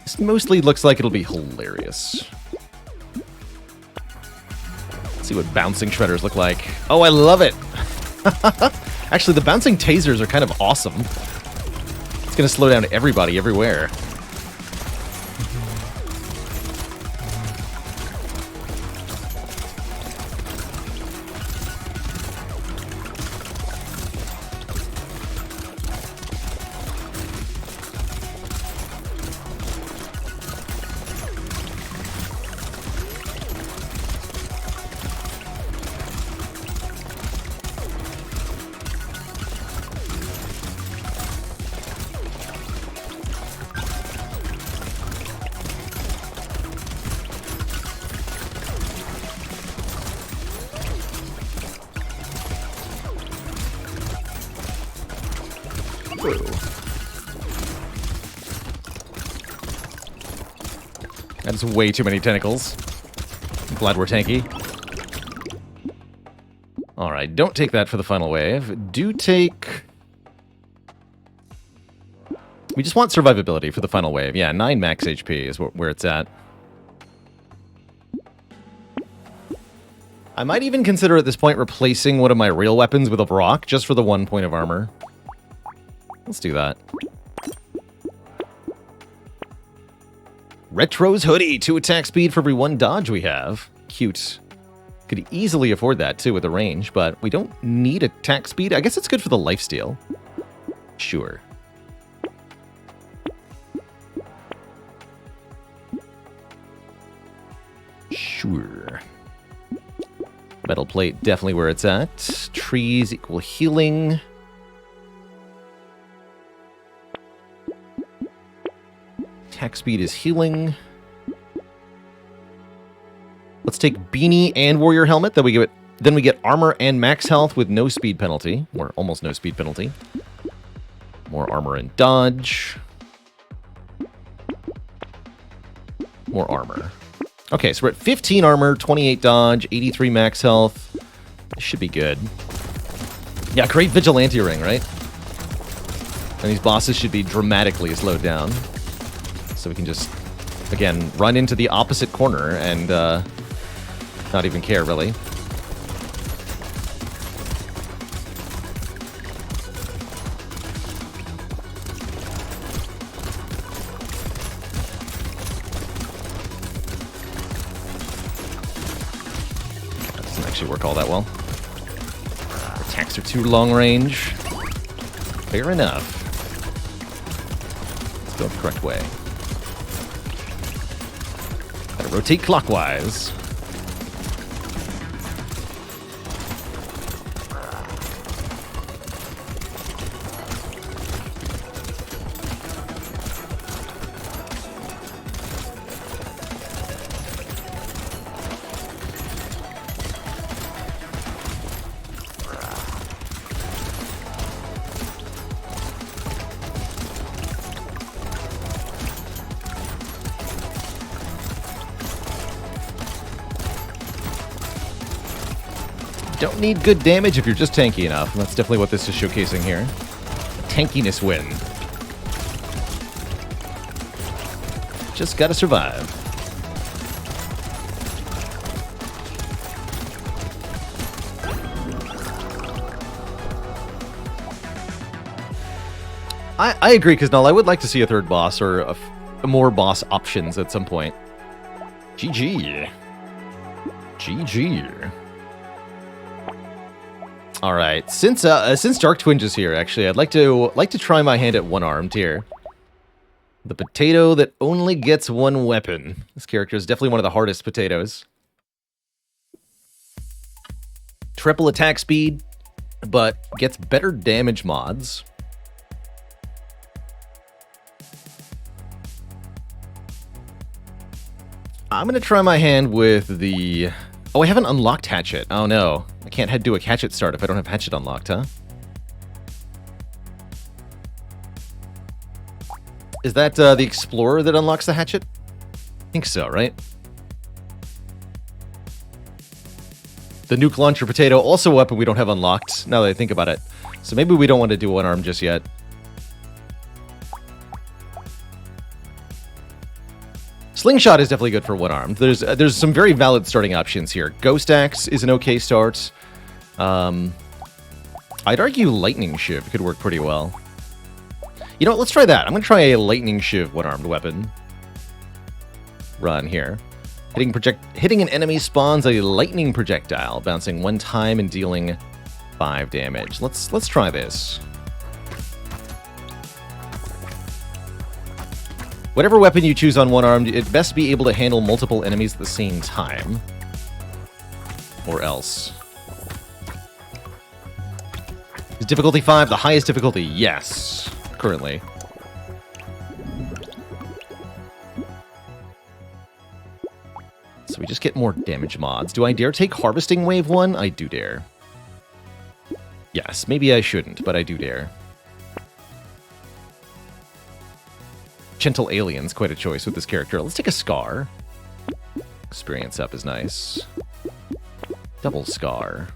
This mostly looks like it'll be hilarious. Let's see what bouncing shredders look like. Oh, I love it! Actually, the bouncing tasers are kind of awesome. It's going to slow down everybody everywhere. That's way too many tentacles. I'm glad we're tanky. Alright, don't take that for the final wave. Do take... We just want survivability for the final wave. Yeah, 9 max HP is where it's at. I might even consider at this point replacing one of my real weapons with a rock just for the 1 point of armor. Let's do that. Retro's hoodie, 2 attack speed for every 1 dodge we have. Cute. Could easily afford that too with the range, but we don't need attack speed. I guess it's good for the lifesteal. Sure. Sure. Metal plate, definitely where it's at. Trees equal healing. Attack speed is healing. Let's take beanie and warrior helmet. Then we get armor and max health with no speed penalty, or almost no speed penalty. More armor and dodge. More armor. Okay, so we're at 15 armor, 28 dodge, 83 max health. This should be good. Yeah, great vigilante ring, right? And these bosses should be dramatically slowed down. So we can just, again, run into the opposite corner and not even care, really. That doesn't actually work all that well. Attacks are too long range. Fair enough. Let's go the correct way. Gotta rotate clockwise. don't need good damage if you're just tanky enough, and that's definitely what this is showcasing here. Tankiness win. Just gotta survive. I agree, Kiznal. I would like to see a third boss or more boss options at some point. GG. GG. All right. Since Dark Twinge is here, actually, I'd like to try my hand at one-armed here. The potato that only gets one weapon. This character is definitely one of the hardest potatoes. Triple attack speed, but gets better damage mods. I'm going to try my hand with the... Oh, I haven't unlocked Hatchet. Oh, no. I can't head to a Hatchet start if I don't have Hatchet unlocked, huh? Is that the Explorer that unlocks the Hatchet? I think so, right? The Nuke Launcher Potato, also a weapon we don't have unlocked, now that I think about it. So maybe we don't want to do one arm just yet. Slingshot is definitely good for one-armed. There's some very valid starting options here. Ghost Axe is an okay start. I'd argue Lightning Shiv could work pretty well. You know what, let's try that. I'm going to try a Lightning Shiv one-armed weapon. Run here. Hitting an enemy spawns a lightning projectile, bouncing one time and dealing 5 damage. Let's try this. Whatever weapon you choose on one-armed, it best be able to handle multiple enemies at the same time. Or else. Is difficulty 5 the highest difficulty? Yes. Currently. So we just get more damage mods. Do I dare take Harvesting Wave 1? I do dare. Yes, maybe I shouldn't, but I do dare. Gentle Alien's quite a choice with this character. Let's take a Scar. Experience up is nice. Double Scar.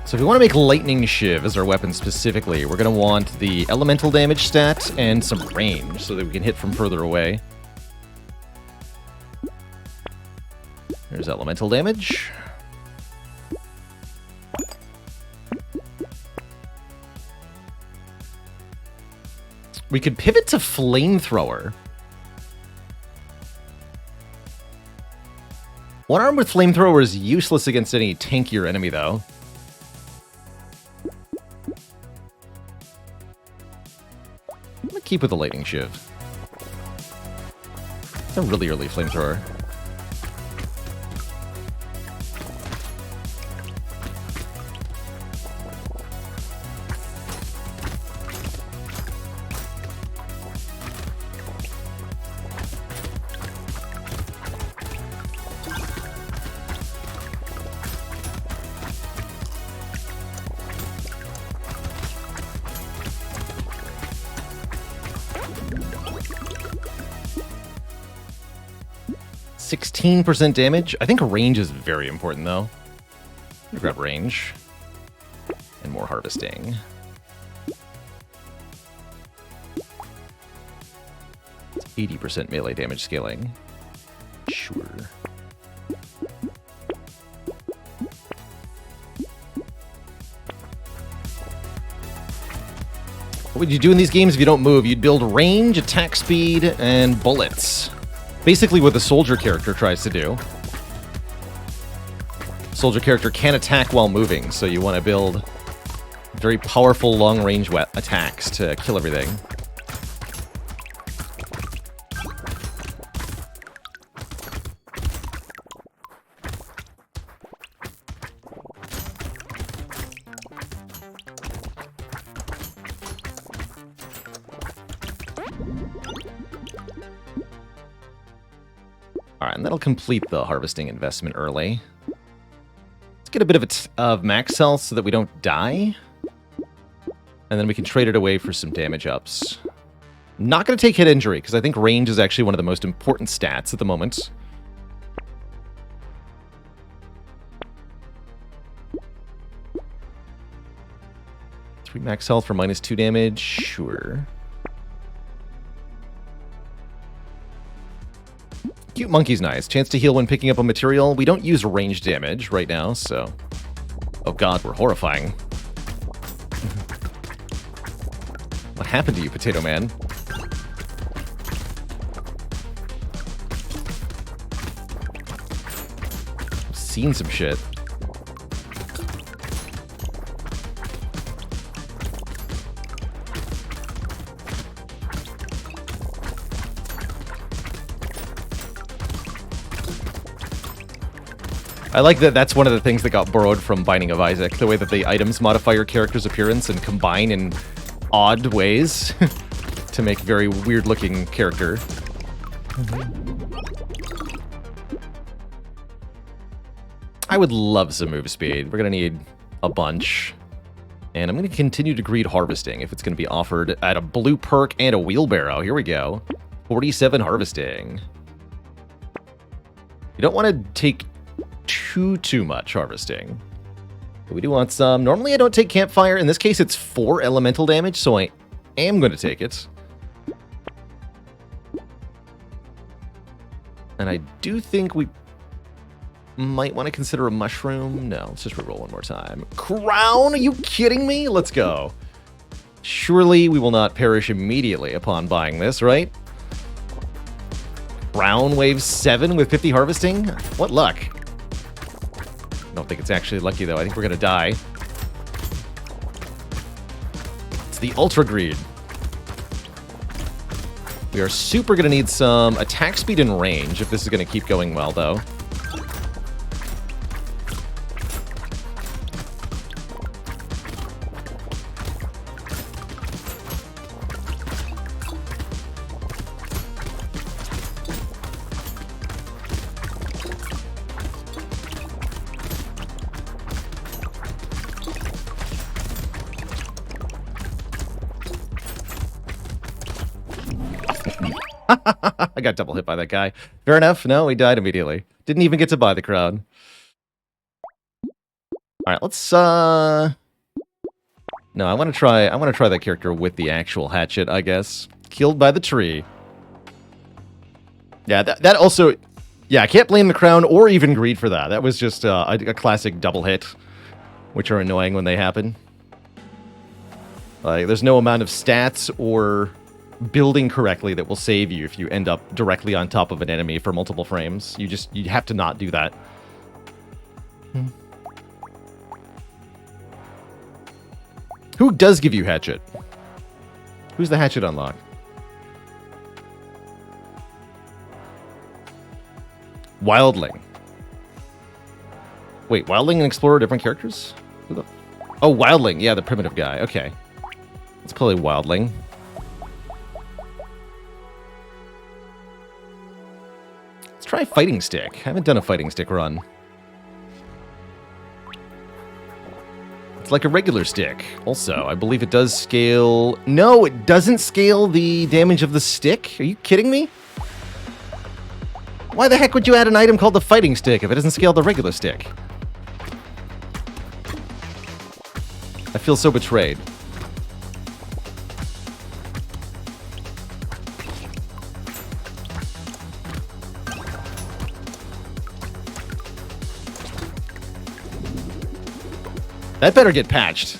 So if we want to make Lightning Shiv as our weapon specifically, we're going to want the elemental damage stat and some range so that we can hit from further away. There's elemental damage. We could pivot to Flamethrower. One arm with Flamethrower is useless against any tankier enemy, though. Keep with the Lightning Shiv. It's a really early Flamethrower. %, damage. I think range is very important, though. Grab range. And more harvesting. It's 80% melee damage scaling. Sure. What would you do in these games if you don't move? You'd build range, attack speed, and bullets. Basically what the soldier character tries to do. Soldier character can attack while moving, so you want to build very powerful long-range attacks to kill everything. All right, and that'll complete the harvesting investment early. Let's get a bit of max health so that we don't die. And then we can trade it away for some damage ups. Not going to take hit injury, because I think range is actually one of the most important stats at the moment. Max health for -2 damage, sure. Cute monkey's nice. Chance to heal when picking up a material. We don't use range damage right now, so... Oh god, we're horrifying. What happened to you, Potato Man? I've seen some shit. I like that that's one of the things that got borrowed from Binding of Isaac, the way that the items modify your character's appearance and combine in odd ways to make very weird-looking character. I would love some move speed. We're going to need a bunch. And I'm going to continue to greed harvesting if it's going to be offered at a blue perk and a wheelbarrow. Here we go. 47 harvesting. You don't want to take too much harvesting. But we do want some. Normally I don't take campfire. In this case it's 4 elemental damage, so I am going to take it. And I do think we might want to consider a mushroom. No, let's just reroll one more time. Crown? Are you kidding me? Let's go. Surely we will not perish immediately upon buying this, right? Crown wave 7 with 50 harvesting? What luck. I don't think it's actually lucky, though. I think we're going to die. It's the Ultra Greed. We are super going to need some attack speed and range if this is going to keep going well, though. I got double hit by that guy. Fair enough. No, he died immediately. Didn't even get to buy the crown. Alright, let's No, I wanna try that character with the actual hatchet, I guess. Killed by the tree. Yeah, that also... Yeah, I can't blame the crown or even greed for that. That was just a classic double hit, which are annoying when they happen. Like, there's no amount of stats or building correctly that will save you if you end up directly on top of an enemy for multiple frames. You have to not do that. Who does give you hatchet? Who's the hatchet unlock? Wildling. Wait, Wildling and Explorer are different characters? Oh, Wildling. Yeah, the primitive guy. Okay. Let's play Wildling. Let's try Fighting Stick. I haven't done a Fighting Stick run. It's like a regular stick. Also, I believe it does scale... No, it doesn't scale the damage of the stick? Are you kidding me? Why the heck would you add an item called the Fighting Stick if it doesn't scale the regular stick? I feel so betrayed. That better get patched.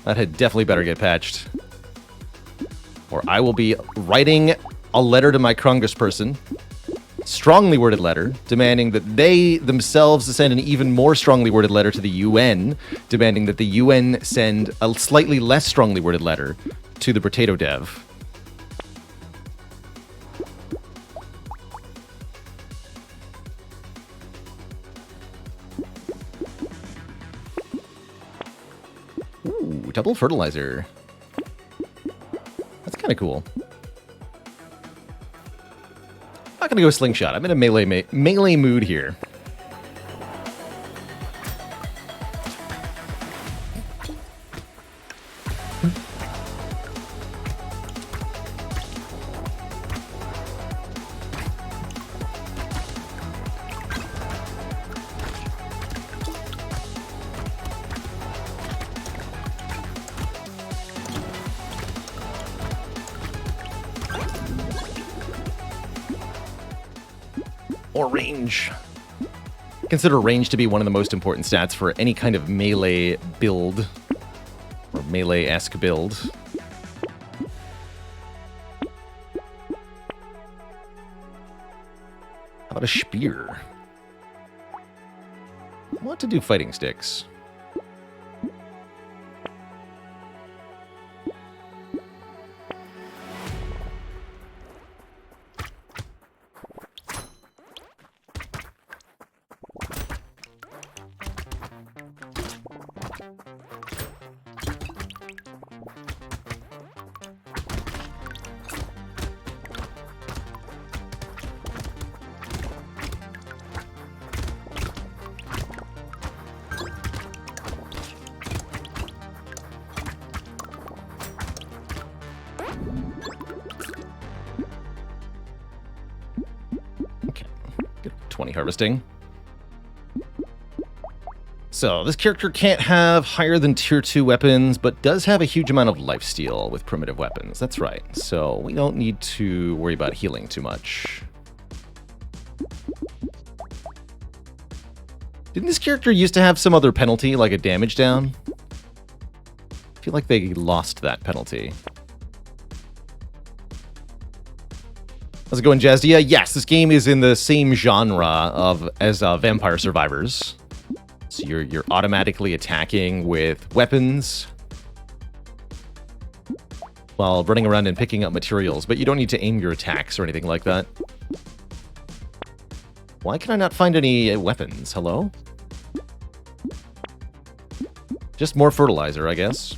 That had definitely better get patched. Or I will be writing a letter to my congressperson, strongly worded letter, demanding that they themselves send an even more strongly worded letter to the UN, demanding that the UN send a slightly less strongly worded letter to the Brotato dev. Ooh, double fertilizer. That's kind of cool. going to go slingshot. I'm in a melee mood here. Or range. Consider range to be one of the most important stats for any kind of melee build, or melee-esque build. How about a spear? I want to do fighting sticks. Okay, get 20 harvesting. So, this character can't have higher than tier 2 weapons, but does have a huge amount of lifesteal with primitive weapons. That's right. So, we don't need to worry about healing too much. Didn't this character used to have some other penalty, like a damage down? I feel like they lost that penalty. How's it going, Jazdia? Yes, this game is in the same genre as Vampire Survivors. So you're automatically attacking with weapons while running around and picking up materials, but you don't need to aim your attacks or anything like that. Why can I not find any weapons? Hello? Just more fertilizer, I guess.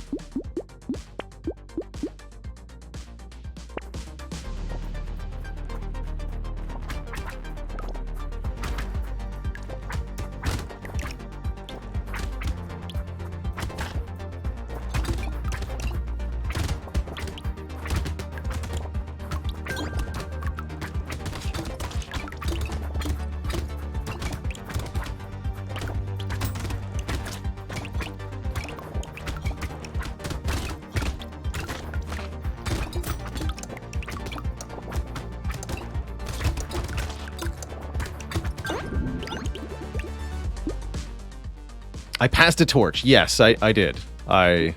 I passed a torch. Yes, I did. I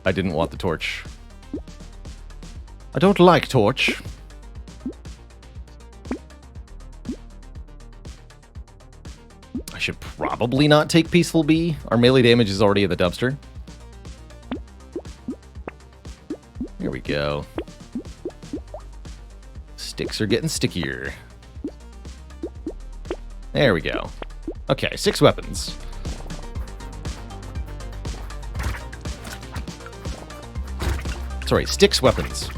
didn't want the torch. I don't like torch. I should probably not take Peaceful Bee. Our melee damage is already at the dumpster. Here we go. Sticks are getting stickier. There we go. Okay, 6 weapons. Sorry, sticks weapons.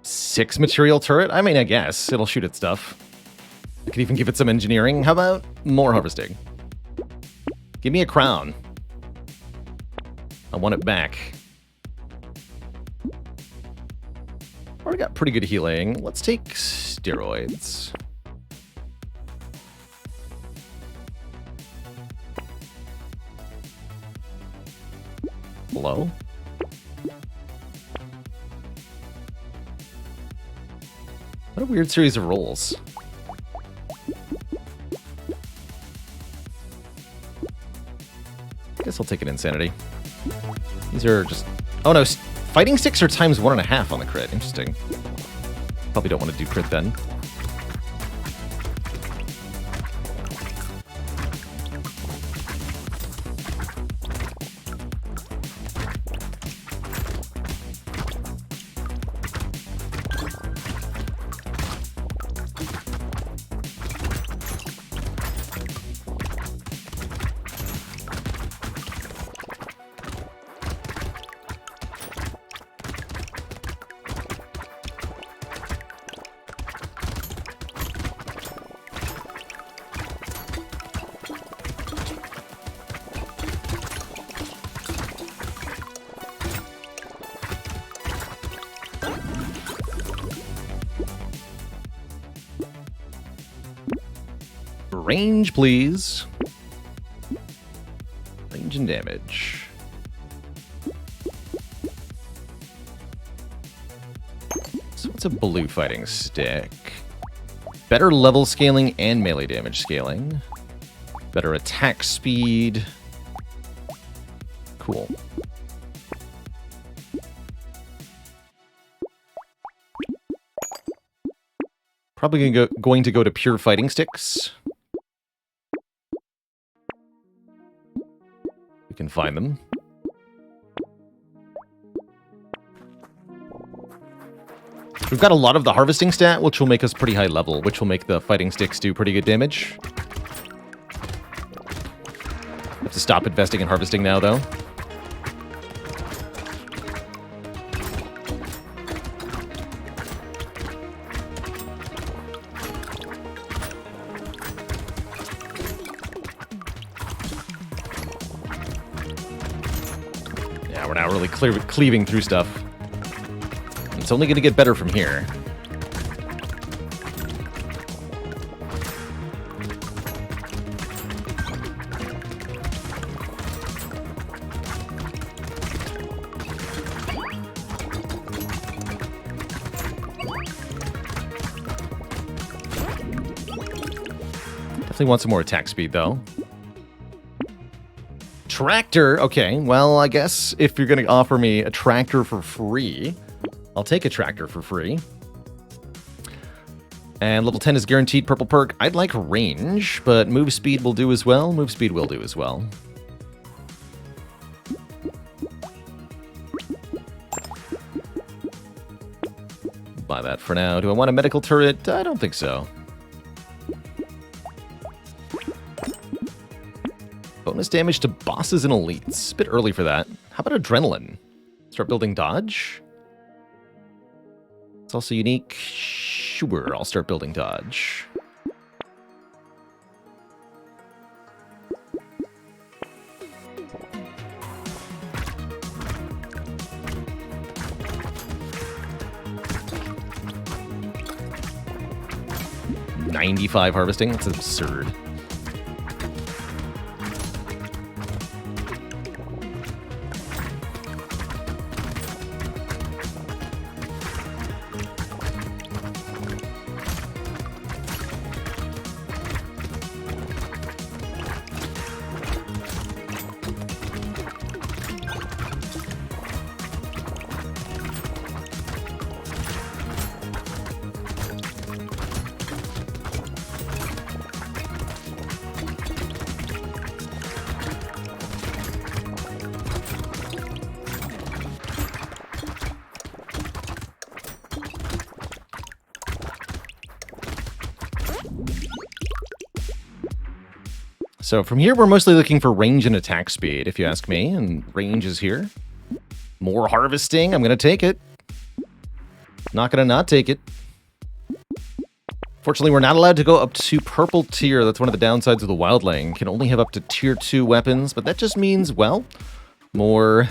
Six material turret? I mean, I guess. It'll shoot at stuff. I could even give it some engineering. How about more harvesting? Give me a crown. I want it back. Already got pretty good healing. Let's take steroids. Hello? What a weird series of rolls. Guess I'll take an insanity. These are just... Oh no, fighting sticks are times 1.5 on the crit. Interesting. Probably don't want to do crit then. Range, please. Range and damage. So what's a blue fighting stick? Better level scaling and melee damage scaling. Better attack speed. Cool. Probably going to go to pure fighting sticks. We can find them. We've got a lot of the harvesting stat, which will make us pretty high level, which will make the fighting sticks do pretty good damage. Have to stop investing in harvesting now, though. We're now really cleaving through stuff. It's only going to get better from here. Definitely want some more attack speed, though. Tractor. Okay, well, I guess if you're going to offer me a tractor for free, I'll take a tractor for free. And level 10 is guaranteed purple perk. I'd like range, but move speed will do as well. Move speed will do as well. Buy that for now. Do I want a medical turret? I don't think so. Bonus damage to bosses and elites. A bit early for that. How about adrenaline? Start building dodge? It's also unique. Sure, I'll start building dodge. $95 harvesting? That's absurd. So from here, we're mostly looking for range and attack speed, if you ask me, and range is here. More harvesting, I'm going to take it. Not going to not take it. Fortunately, we're not allowed to go up to purple tier. That's one of the downsides of the wildling. Can only have up to tier 2 weapons, but that just means, well, more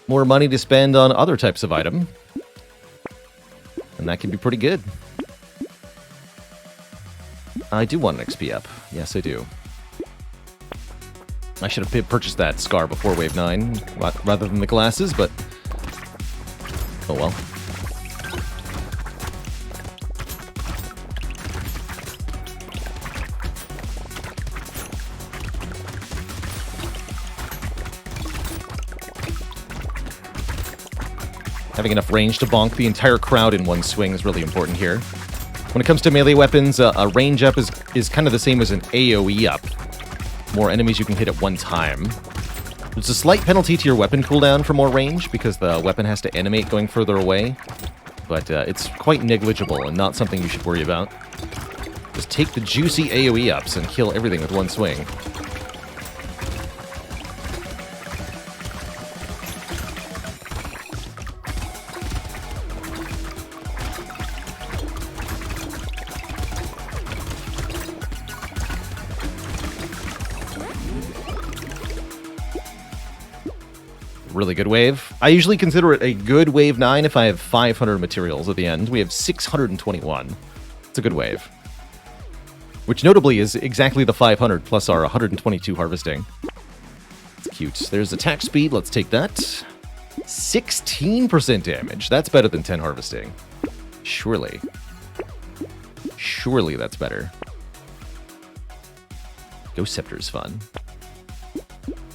money to spend on other types of item. And that can be pretty good. I do want an XP up. Yes, I do. I should have purchased that scar before Wave 9 rather than the glasses, but oh well. Having enough range to bonk the entire crowd in one swing is really important here. When it comes to melee weapons, a range up is kind of the same as an AoE up. More enemies you can hit at one time. There's a slight penalty to your weapon cooldown for more range, because the weapon has to animate going further away. But it's quite negligible and not something you should worry about. Just take the juicy AoE ups and kill everything with one swing. Really good wave. I usually consider it a good wave 9 if I have 500 materials at the end. We have 621. It's a good wave. Which notably is exactly the 500 plus our 122 harvesting. It's cute. There's attack speed. Let's take that. 16% damage. That's better than 10 harvesting. Surely. Surely that's better. Ghost Scepter's fun.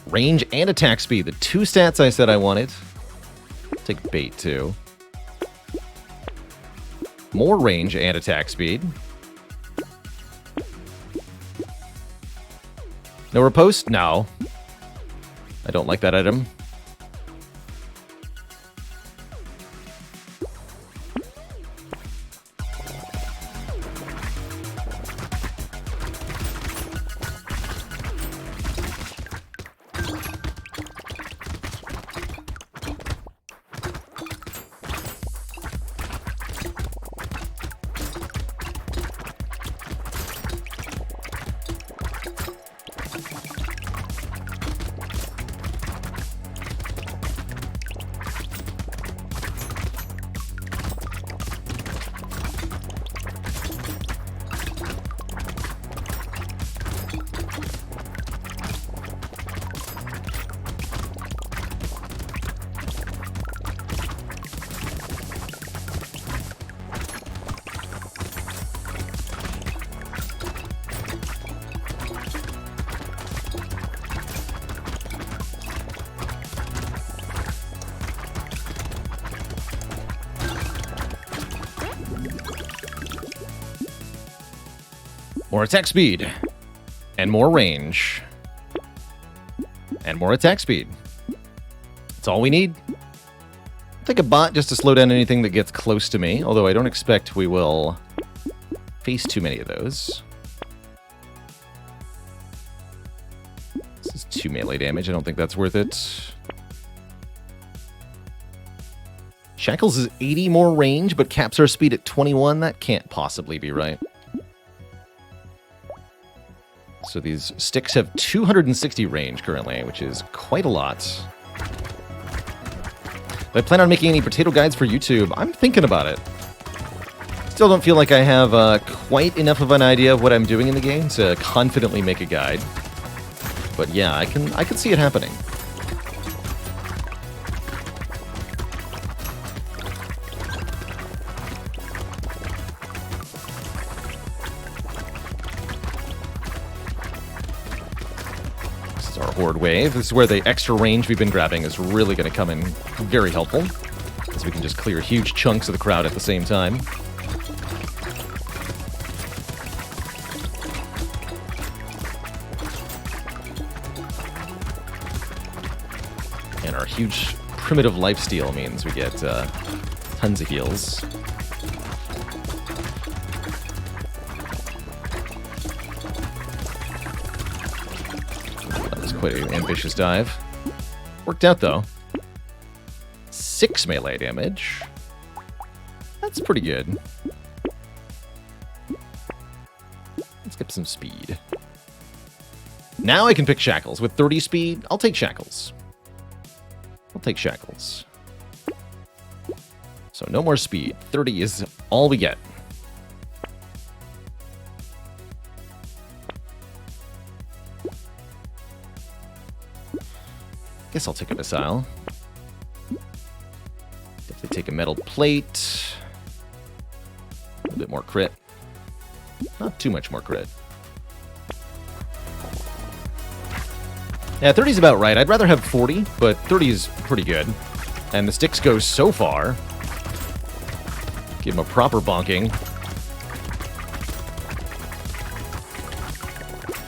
Range and attack speed, the two stats I said I wanted. Take bait, too. More range and attack speed. No riposte? No. I don't like that item. More attack speed. And more range. And more attack speed. That's all we need. I'll take a bot just to slow down anything that gets close to me, although I don't expect we will face too many of those. This is 2 melee damage. I don't think that's worth it. Shackles is 80 more range, but caps our speed at 21. That can't possibly be right. So these sticks have 260 range currently, which is quite a lot. Do I plan on making any potato guides for YouTube? I'm thinking about it. Still don't feel like I have quite enough of an idea of what I'm doing in the game to confidently make a guide. But yeah, I can see it happening. Horde wave. This is where the extra range we've been grabbing is really going to come in very helpful, as we can just clear huge chunks of the crowd at the same time. And our huge primitive lifesteal means we get tons of heals. Quite an ambitious dive. Worked out, though. 6 melee damage. That's pretty good. Let's get some speed. Now I can pick Shackles. With 30 speed, I'll take Shackles. I'll take Shackles. So no more speed. 30 is all we get. Guess I'll take a missile. Definitely take a metal plate. A little bit more crit. Not too much more crit. Yeah, 30's about right. I'd rather have 40, but 30 is pretty good. And the sticks go so far. Give him a proper bonking.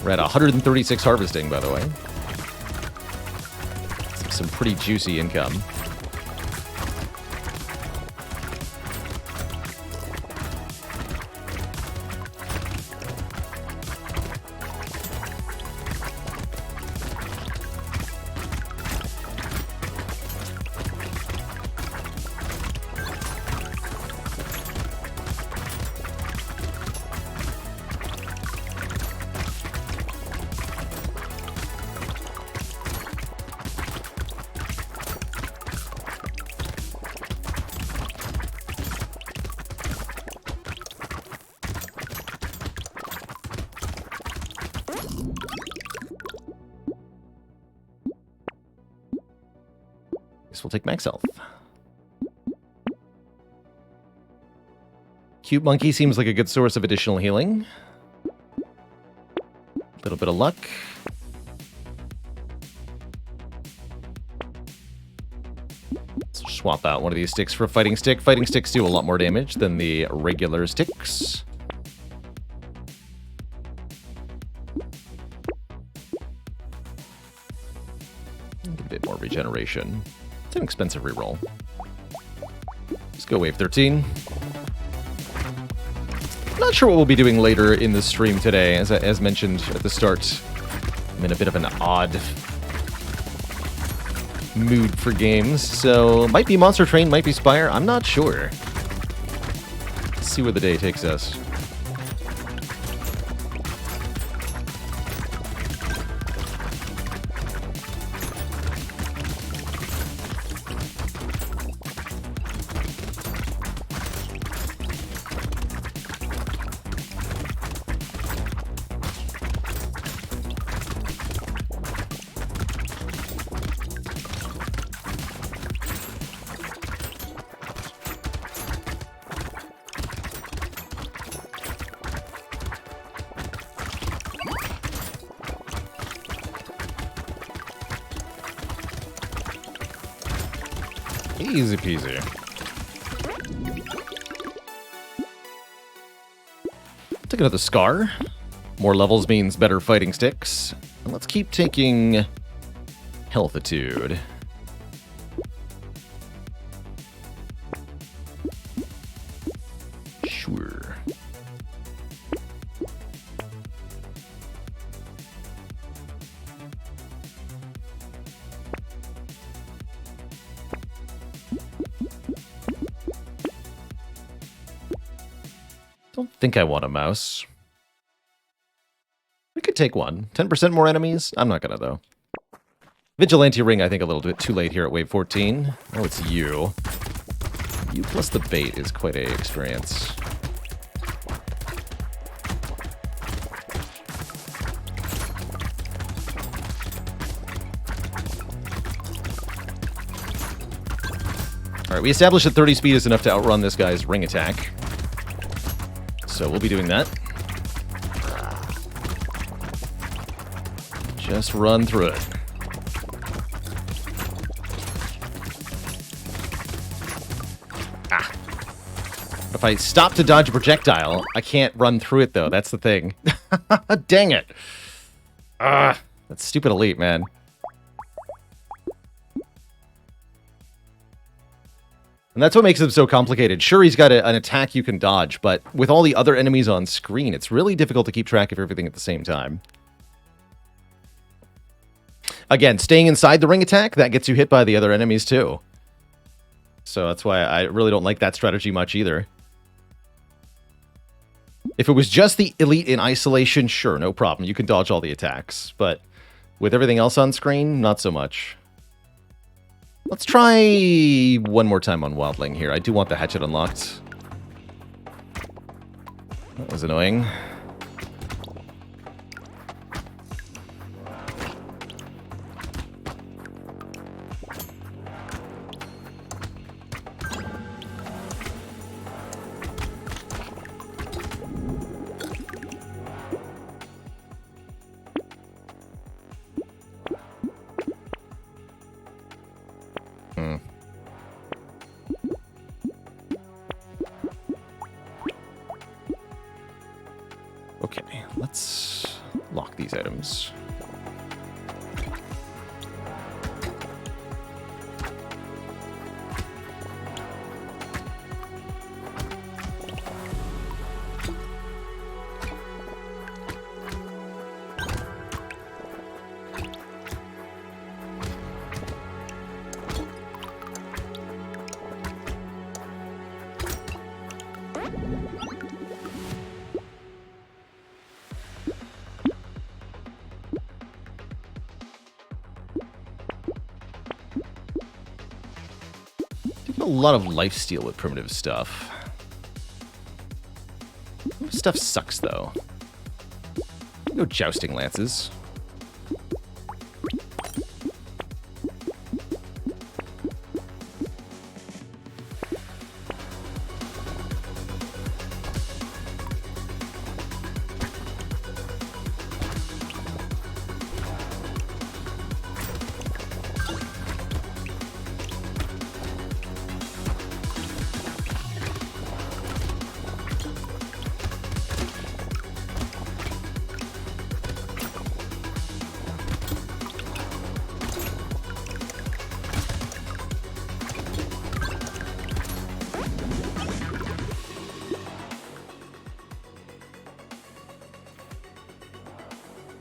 We're at 136 harvesting, by the way. Some pretty juicy income. We'll take max health. Cute monkey seems like a good source of additional healing. A little bit of luck. Let's swap out one of these sticks for a fighting stick. Fighting sticks do a lot more damage than the regular sticks. A bit more regeneration. An expensive reroll. Let's go wave 13. Not sure what we'll be doing later in the stream today. As mentioned at the start, I'm in a bit of an odd mood for games. So, might be Monster Train, might be Spire. I'm not sure. Let's see where the day takes us. Easy peasy. Take another scar. More levels means better fighting sticks. And let's keep taking healthitude. Sure. Don't think I want a mouse. We could take one. 10% more enemies? I'm not gonna, though. Vigilante ring, I think, a little bit too late here at wave 14. Oh, it's you. You plus the bait is quite a experience. Alright, we established that 30 speed is enough to outrun this guy's ring attack. So we'll be doing that. Just run through it. Ah. If I stop to dodge a projectile, I can't run through it, though. That's the thing. Dang it. Ah, that's stupid elite, man. And that's what makes him so complicated. Sure, he's got an attack you can dodge, but with all the other enemies on screen, it's really difficult to keep track of everything at the same time. Again, staying inside the ring attack, that gets you hit by the other enemies too. So that's why I really don't like that strategy much either. If it was just the elite in isolation, sure, no problem. You can dodge all the attacks. But with everything else on screen, not so much. Let's try one more time on Wildling here. I do want the hatchet unlocked. That was annoying. Let's lock these items. A lot of lifesteal with primitive stuff. Stuff sucks, though. No jousting lances.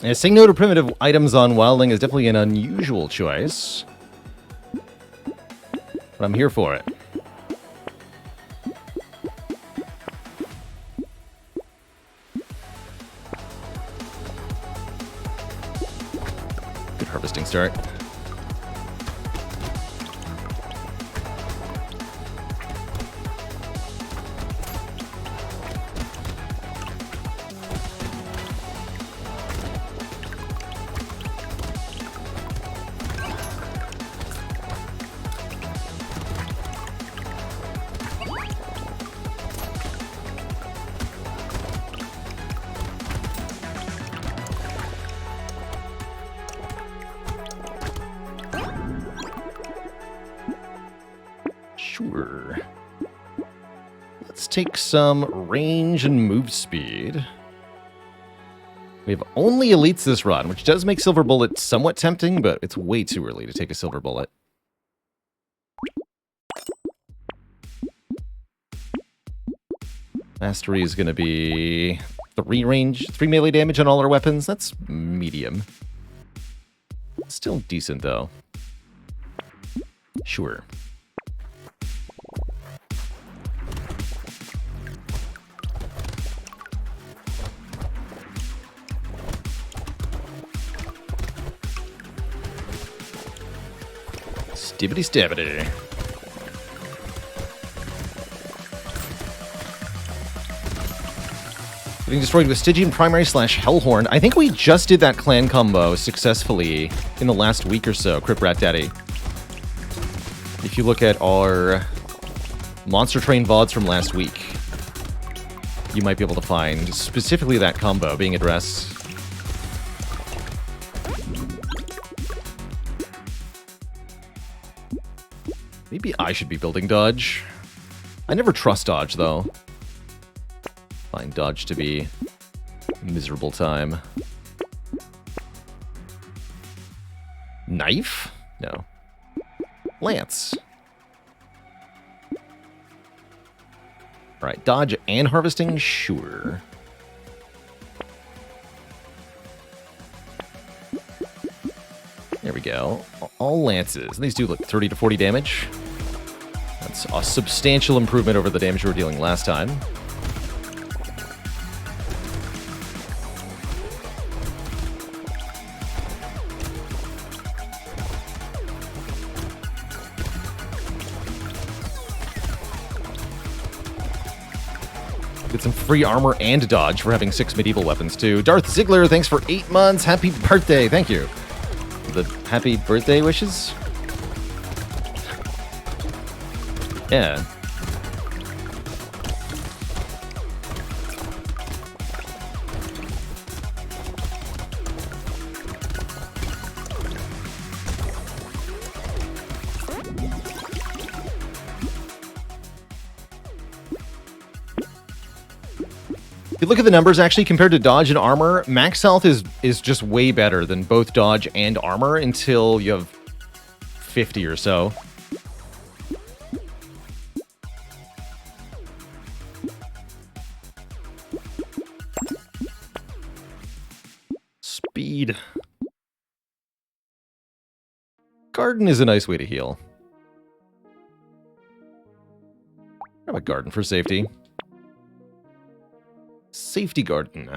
And saying no to primitive items on Wildling is definitely an unusual choice. But I'm here for it. Good harvesting start. Sure. Let's take some range and move speed. We have only elites this run, which does make Silver Bullet somewhat tempting, but it's way too early to take a Silver Bullet. Mastery is going to be 3 melee damage on all our weapons. That's medium. Still decent, though. Sure. Stibbity stabbity. Getting destroyed with Stygian Primary / Hellhorn. I think we just did that clan combo successfully in the last week or so, Crip Rat Daddy. If you look at our Monster Train VODs from last week, you might be able to find specifically that combo being addressed. Maybe I should be building dodge. I never trust dodge, though. Find dodge to be a miserable time. Knife? No. Lance. Alright, dodge and harvesting? Sure. There we go. All lances. These do like 30 to 40 damage. That's a substantial improvement over the damage we were dealing last time. Get some free armor and dodge for having 6 medieval weapons, too. Darth Ziggler, thanks for 8 months. Happy birthday. Thank you. The happy birthday wishes? Yeah. you look at the numbers, actually, compared to dodge and armor, max health is just way better than both dodge and armor until you have 50 or so. Speed. Garden is a nice way to heal. Grab a garden for safety. Safety garden.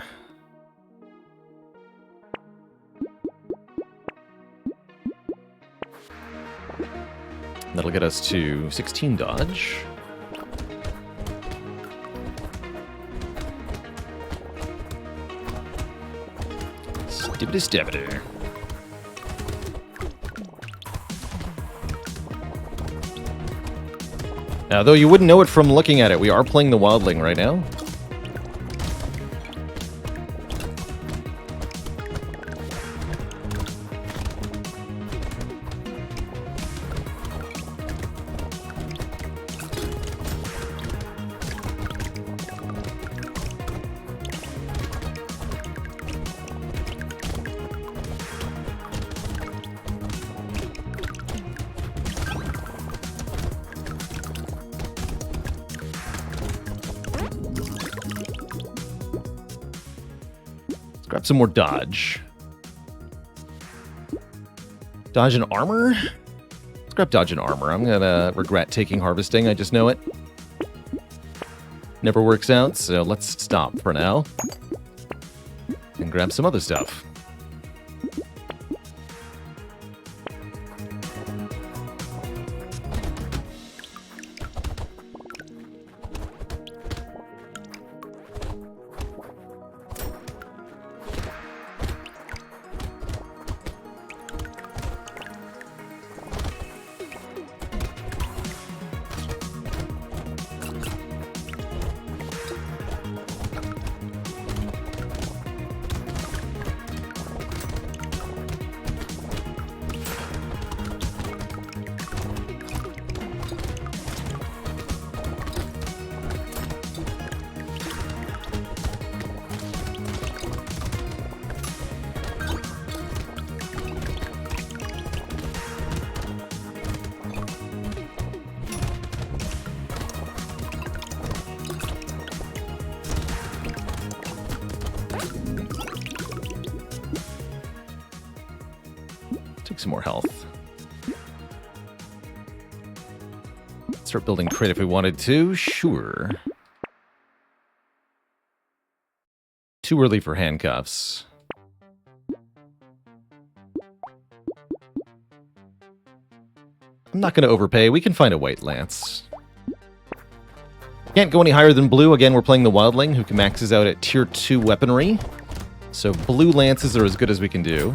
That'll get us to 16 dodge. Stibbity-stabbity. Now, though you wouldn't know it from looking at it, we are playing the Wildling right now. Grab some more dodge. Dodge and armor? Let's grab dodge and armor. I'm gonna regret taking harvesting, I just know it. Never works out, so let's stop for now. And grab some other stuff. Take some more health. Start building crit if we wanted to. Sure. Too early for handcuffs. I'm not going to overpay. We can find a white lance. Can't go any higher than blue. Again, we're playing the Wildling, who maxes out at tier 2 weaponry. So blue lances are as good as we can do.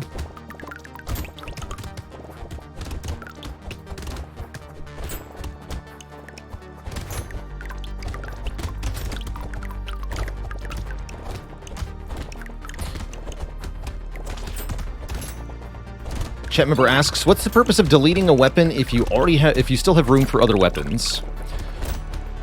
Chat member asks, what's the purpose of deleting a weapon if you still have room for other weapons?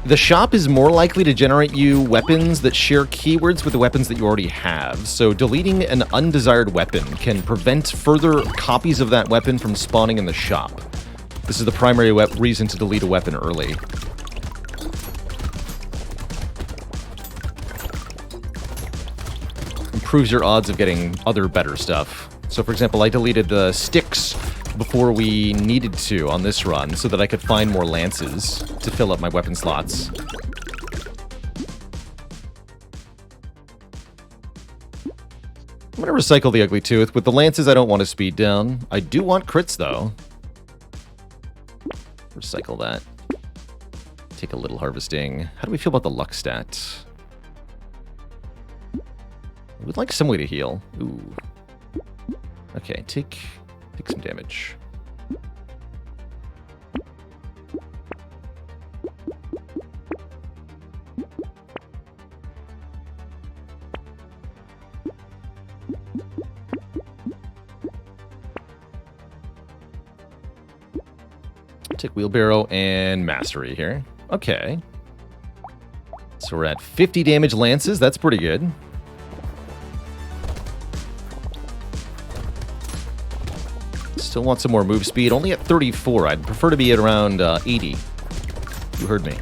The shop is more likely to generate you weapons that share keywords with the weapons that you already have. So deleting an undesired weapon can prevent further copies of that weapon from spawning in the shop. This is the primary reason to delete a weapon early. Improves your odds of getting other better stuff. So, for example, I deleted the sticks before we needed to on this run so that I could find more lances to fill up my weapon slots. I'm going to recycle the Ugly Tooth. With the lances, I don't want to speed down. I do want crits, though. Recycle that. Take a little harvesting. How do we feel about the luck stat? I would like some way to heal. Ooh. Okay, take some damage. Take wheelbarrow and mastery here. Okay. So we're at 50 damage lances. That's pretty good. Still want some more move speed. Only at 34. I'd prefer to be at around 80. You heard me.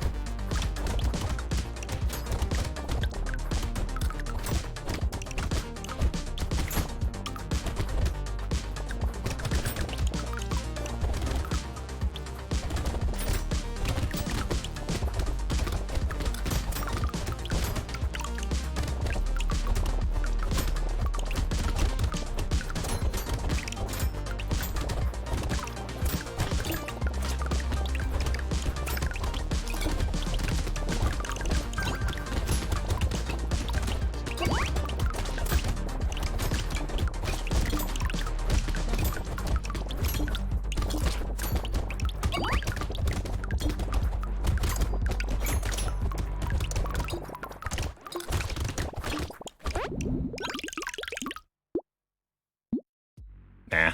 Nah.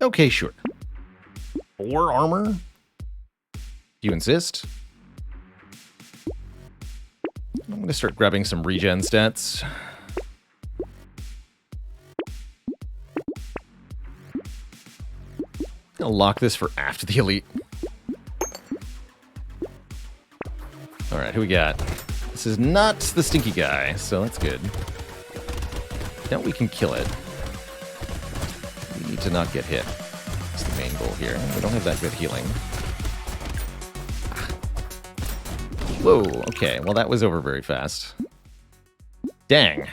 Okay, sure. 4 armor? Do you insist? I'm going to start grabbing some regen stats. I'll lock this for after the elite. Alright, who we got? This is not the stinky guy, so that's good. Now we can kill it. We need to not get hit. That's the main goal here. We don't have that good healing. Whoa, okay. Well, that was over very fast. Dang.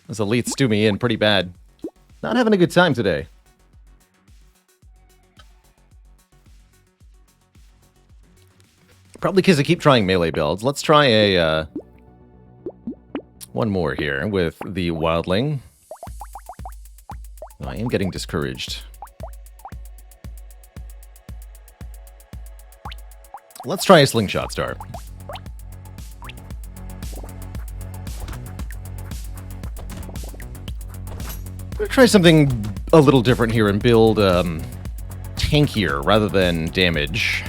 Those elites stew me in pretty bad. Not having a good time today. Probably because I keep trying melee builds. Let's try a one more here with the wildling. Oh, I am getting discouraged. Let's try a slingshot start. I'm gonna try something a little different here and build tankier rather than damage.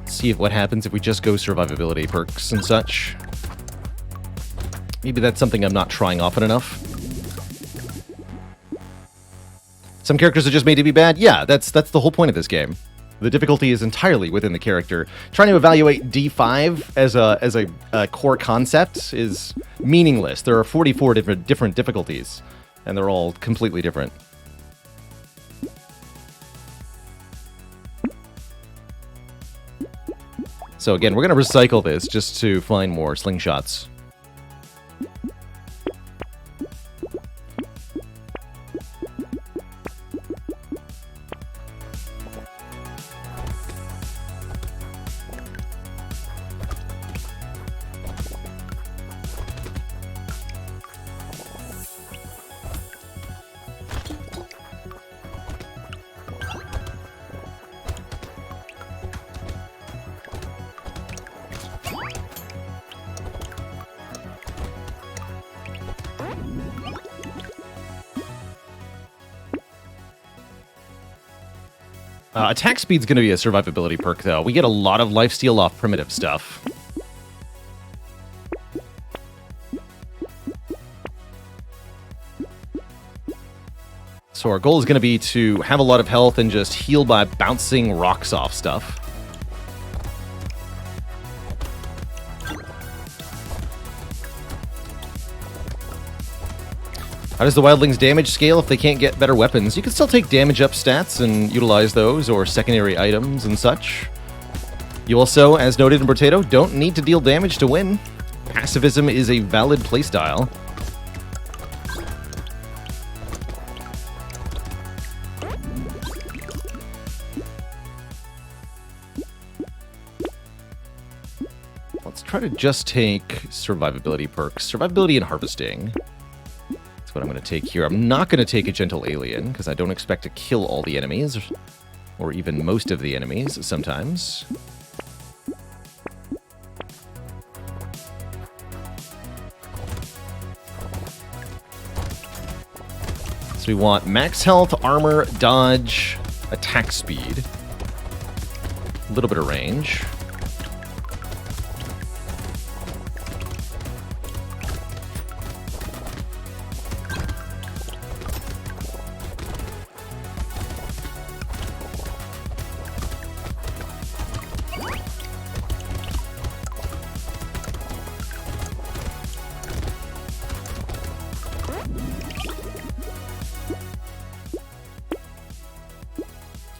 See what happens if we just go survivability perks and such. Maybe that's something I'm not trying often enough. Some characters are just made to be bad. Yeah, that's the whole point of this game. The difficulty is entirely within the character. Trying to evaluate D5 as a core concept is meaningless. There are 44 different difficulties, and they're all completely different. So again, we're going to recycle this just to find more slingshots. Attack speed's going to be a survivability perk, though. We get a lot of lifesteal off primitive stuff. So our goal is going to be to have a lot of health and just heal by bouncing rocks off stuff. How does the wildling's damage scale if they can't get better weapons? You can still take damage up stats and utilize those, or secondary items and such. You also, as noted in Brotato, don't need to deal damage to win. Pacifism is a valid playstyle. Let's try to just take survivability perks. Survivability and harvesting. What I'm going to take here. I'm not going to take a gentle alien because I don't expect to kill all the enemies or even most of the enemies sometimes. So we want max health, armor, dodge, attack speed, a little bit of range.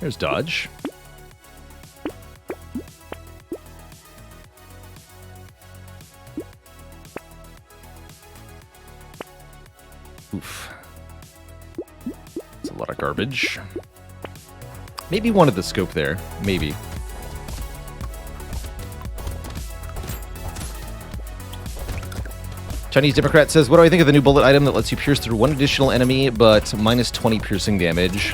There's dodge. Oof. That's a lot of garbage. Maybe wanted the scope there. Maybe. Chinese Democrat says, what do I think of the new bullet item that lets you pierce through one additional enemy, but minus 20 piercing damage?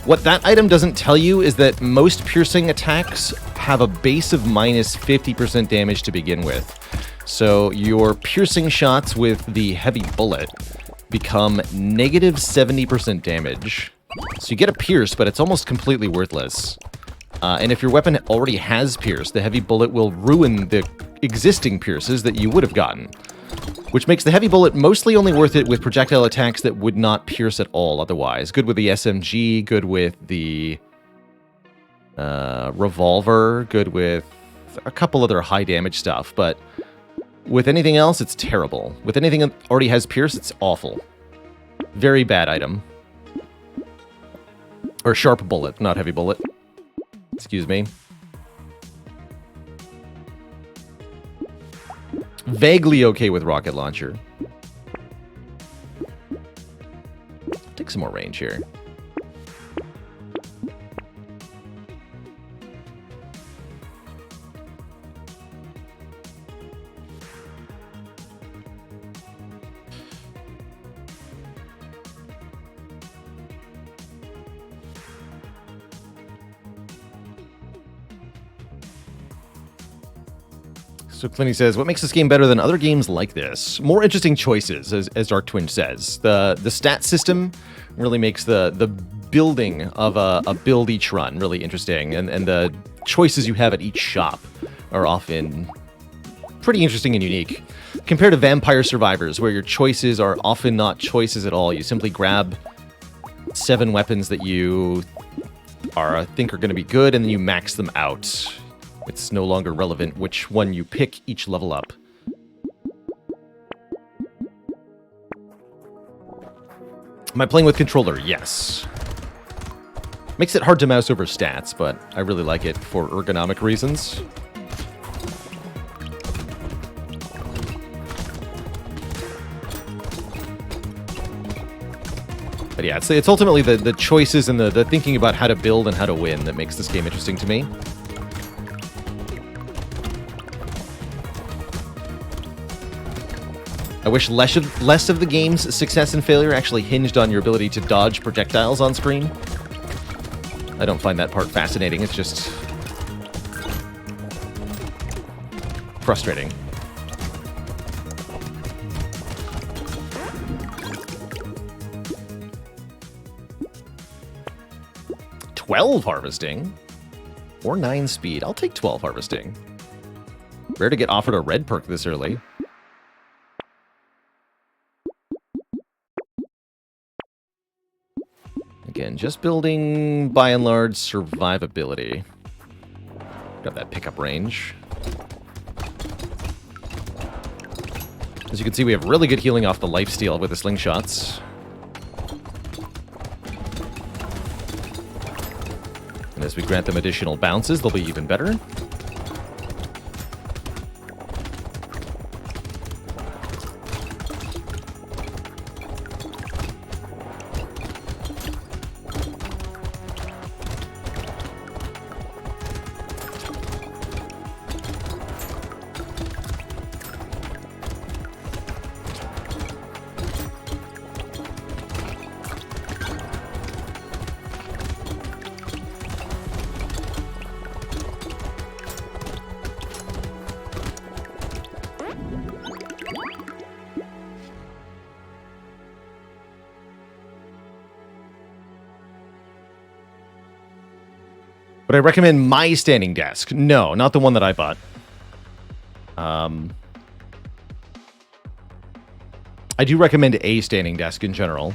What that item doesn't tell you is that most piercing attacks have a base of minus 50% damage to begin with. So your piercing shots with the heavy bullet become negative 70% damage. So you get a pierce, but it's almost completely worthless. And if your weapon already has pierce, the heavy bullet will ruin the existing pierces that you would have gotten. Which makes the heavy bullet mostly only worth it with projectile attacks that would not pierce at all otherwise. Good with the SMG, good with the revolver, good with a couple other high damage stuff, but with anything else, it's terrible. With anything that already has pierce, it's awful. Very bad item. Or sharp bullet, not heavy bullet. Excuse me. Vaguely okay with rocket launcher. Take some more range here. So Clinty says, what makes this game better than other games like this? More interesting choices, as Dark Twinge says. The stat system really makes the building of a build each run really interesting, and the choices you have at each shop are often pretty interesting and unique. Compared to Vampire Survivors, where your choices are often not choices at all. You simply grab 7 weapons that you think are going to be good, and then you max them out. It's no longer relevant which one you pick each level up. Am I playing with controller? Yes. Makes it hard to mouse over stats, but I really like it for ergonomic reasons. But yeah, it's ultimately the choices and the thinking about how to build and how to win that makes this game interesting to me. I wish less of the game's success and failure actually hinged on your ability to dodge projectiles on screen. I don't find that part fascinating, it's just frustrating. "12 harvesting or 9 speed. I'll take 12 harvesting. Rare to get offered a red perk this early. Again, just building, by and large, survivability. Got that pickup range. As you can see, we have really good healing off the lifesteal with the slingshots. And as we grant them additional bounces, they'll be even better. Would I recommend my standing desk? No, not the one that I bought. I do recommend a standing desk in general.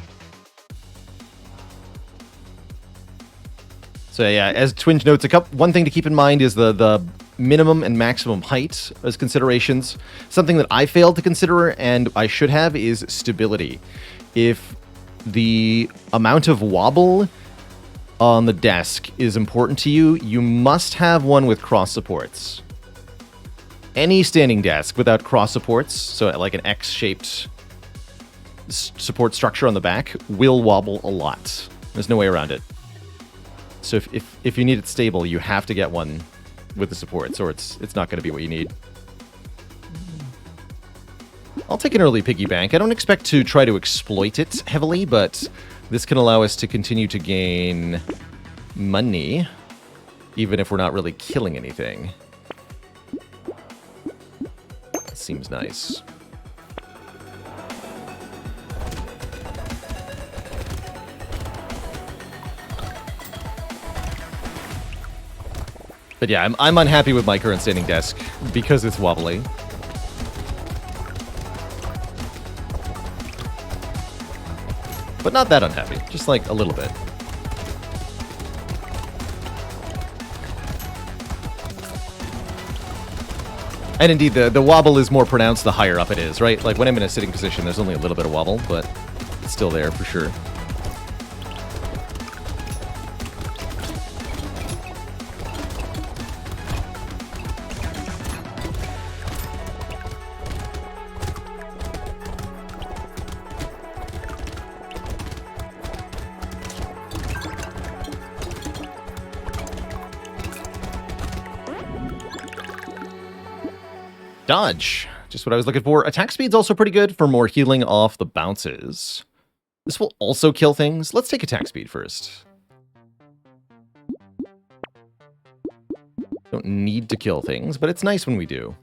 So yeah, as Twinge notes, one thing to keep in mind is the minimum and maximum height as considerations. Something that I failed to consider, and I should have, is stability. If the amount of wobble on the desk is important to you, you must have one with cross supports. Any standing desk without cross supports, so like an X-shaped support structure on the back, will wobble a lot. There's no way around it. So if you need it stable, you have to get one with the supports, or it's not going to be what you need. I'll take an early piggy bank. I don't expect to try to exploit it heavily, but this can allow us to continue to gain money, even if we're not really killing anything. Seems nice. But yeah, I'm unhappy with my current standing desk because it's wobbly. But not that unhappy, just like a little bit. And indeed, the wobble is more pronounced the higher up it is, right? Like when I'm in a sitting position, there's only a little bit of wobble, but it's still there for sure. Dodge. Just what I was looking for. Attack speed's also pretty good for more healing off the bounces. This will also kill things. Let's take attack speed first. Don't need to kill things, but it's nice when we do.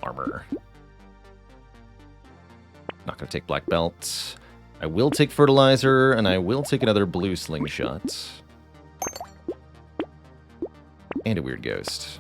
Armor. Not going to take black belt. I will take fertilizer, and I will take another blue slingshot. And a weird ghost.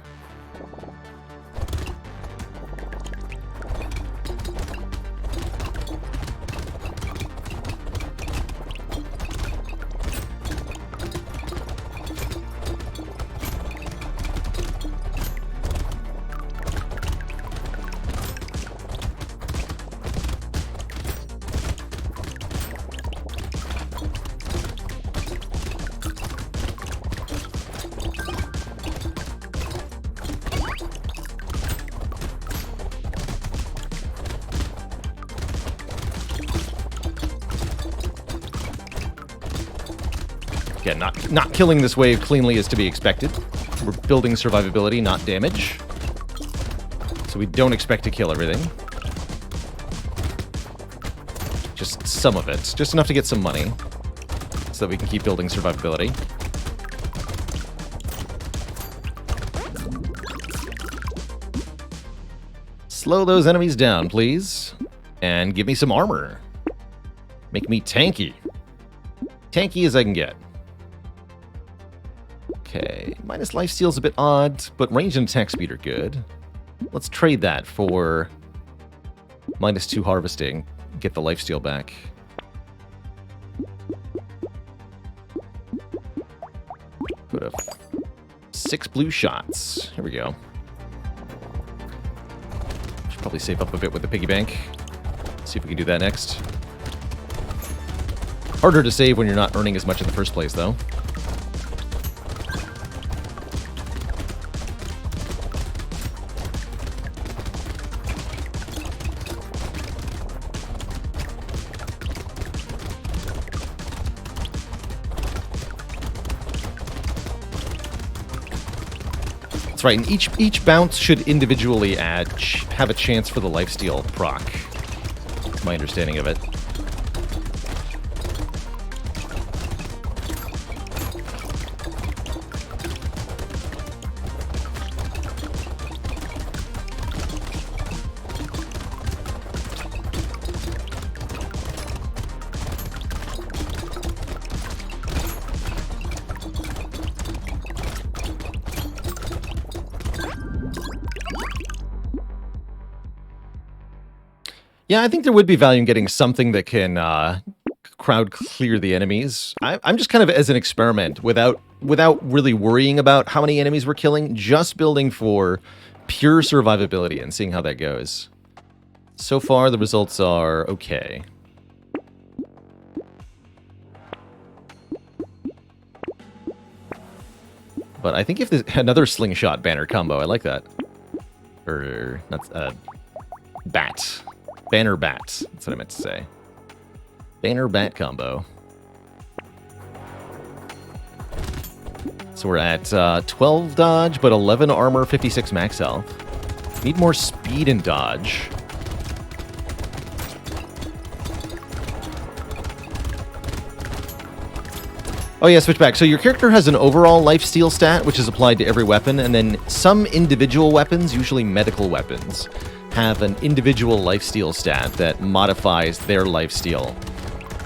Again, not killing this wave cleanly is to be expected. We're building survivability, not damage. So we don't expect to kill everything. Just some of it. Just enough to get some money. So that we can keep building survivability. Slow those enemies down, please. And give me some armor. Make me tanky. Tanky as I can get. Okay, minus lifesteal's a bit odd, but range and attack speed are good. Let's trade that for -2 harvesting. Get the lifesteal back. Put a 6 blue shots. Here we go. Should probably save up a bit with the piggy bank. See if we can do that next. Harder to save when you're not earning as much in the first place, though. That's right, and each bounce should individually have a chance for the lifesteal proc. That's my understanding of it. Yeah, I think there would be value in getting something that can crowd clear the enemies. I'm just kind of as an experiment, without really worrying about how many enemies we're killing, just building for pure survivability and seeing how that goes. So far, the results are okay. But I think if there's another slingshot banner combo, I like that. Or, that's, bat. Banner bat. That's what I meant to say. Banner bat combo. So we're at 12 dodge, but 11 armor, 56 max health. Need more speed and dodge. Oh yeah, switchback. So your character has an overall lifesteal stat, which is applied to every weapon, and then some individual weapons, usually medical weapons, have an individual lifesteal stat that modifies their lifesteal.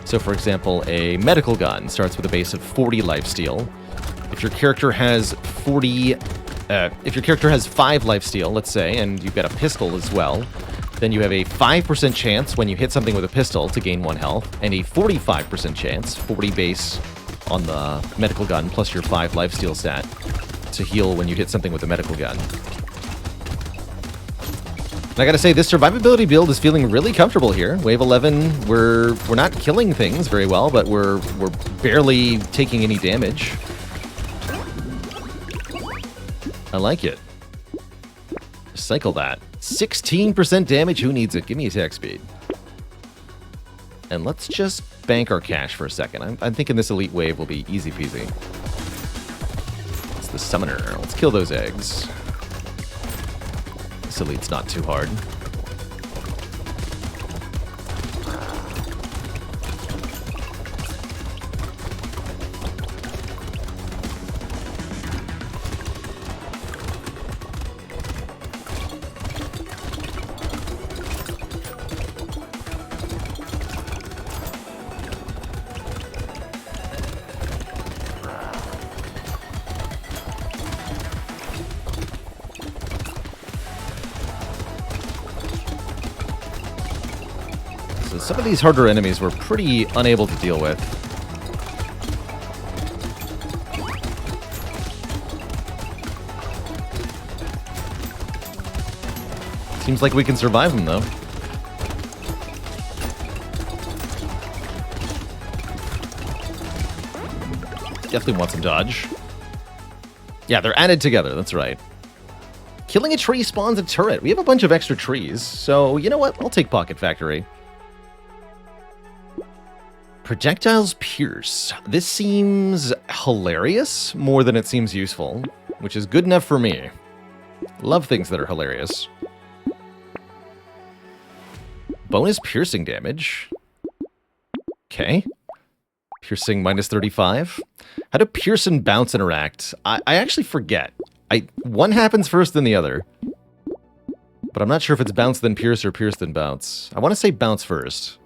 So for example, a medical gun starts with a base of 40 lifesteal. If your character has 5 lifesteal, let's say, and you've got a pistol as well, then you have a 5% chance when you hit something with a pistol to gain 1 health, and a 45% chance, 40 base on the medical gun plus your 5 lifesteal stat, to heal when you hit something with a medical gun. And I gotta say, this survivability build is feeling really comfortable here. Wave 11, we're not killing things very well, but we're barely taking any damage. I like it. Cycle that. 16% damage, who needs it? Give me attack speed. And let's just bank our cash for a second. I'm thinking this elite wave will be easy peasy. It's the summoner. Let's kill those eggs. This elite's not too hard. Some of these harder enemies we're pretty unable to deal with. Seems like we can survive them, though. Definitely want some dodge. Yeah, they're added together, that's right. Killing a tree spawns a turret. We have a bunch of extra trees, so you know what? I'll take Pocket Factory. Projectiles pierce. This seems hilarious more than it seems useful, which is good enough for me. Love things that are hilarious. Bonus piercing damage. Okay. Piercing minus 35. How do pierce and bounce interact? I actually forget. One happens first than the other. But I'm not sure if it's bounce then pierce or pierce then bounce. I want to say bounce first.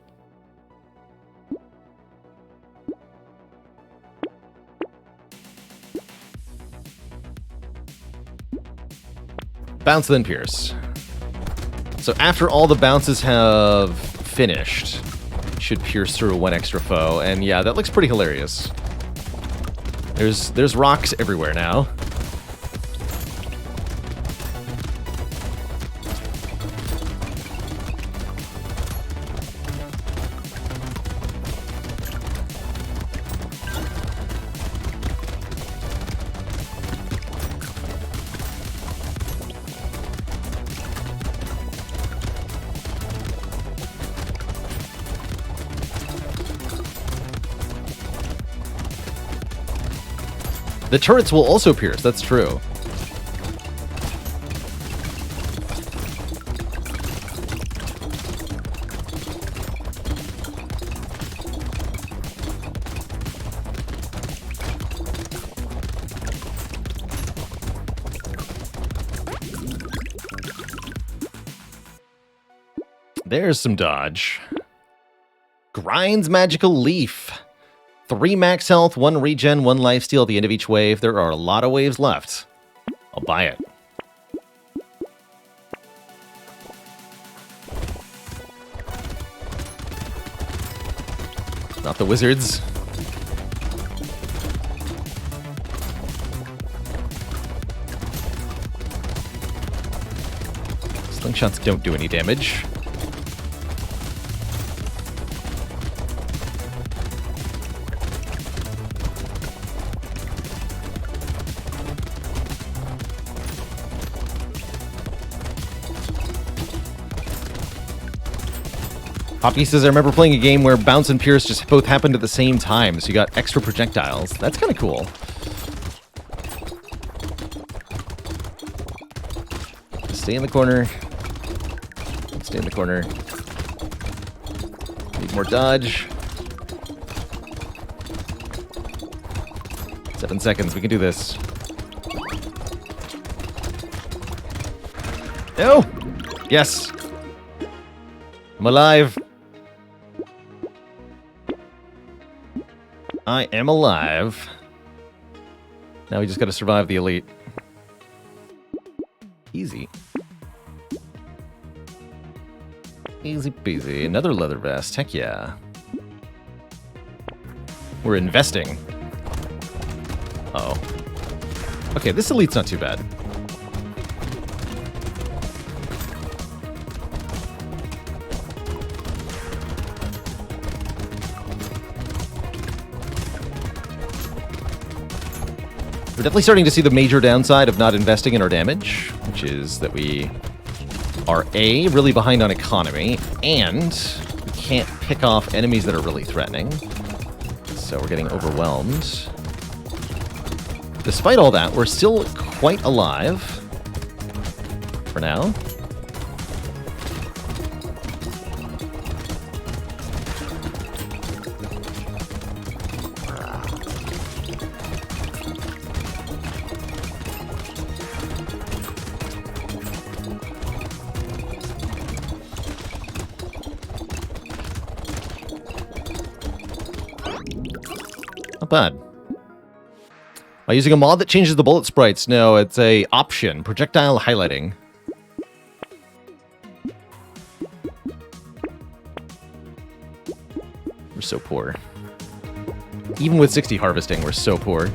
Bounce, then pierce. So after all the bounces have finished, should pierce through one extra foe, and yeah, that looks pretty hilarious. There's rocks everywhere now. The turrets will also pierce, that's true. There's some dodge. Grind's Magical Leaf. 3 max health, 1 regen, 1 lifesteal at the end of each wave. There are a lot of waves left. I'll buy it. Not the wizards. Slingshots don't do any damage. Poppy says, I remember playing a game where Bounce and Pierce just both happened at the same time, so you got extra projectiles. That's kind of cool. Stay in the corner. Stay in the corner. Need more dodge. 7 seconds. We can do this. No! Yes! I'm alive. I am alive. Now we just gotta survive the elite. Easy. Easy peasy. Another leather vest. Heck yeah. We're investing. Uh-oh. Okay, this elite's not too bad. We're definitely starting to see the major downside of not investing in our damage, which is that we are A, really behind on economy, and we can't pick off enemies that are really threatening. So we're getting overwhelmed. Despite all that, we're still quite alive for now. Not bad. Am I using a mod that changes the bullet sprites? No, it's a option. Projectile highlighting. We're so poor. Even with 60 harvesting, we're so poor.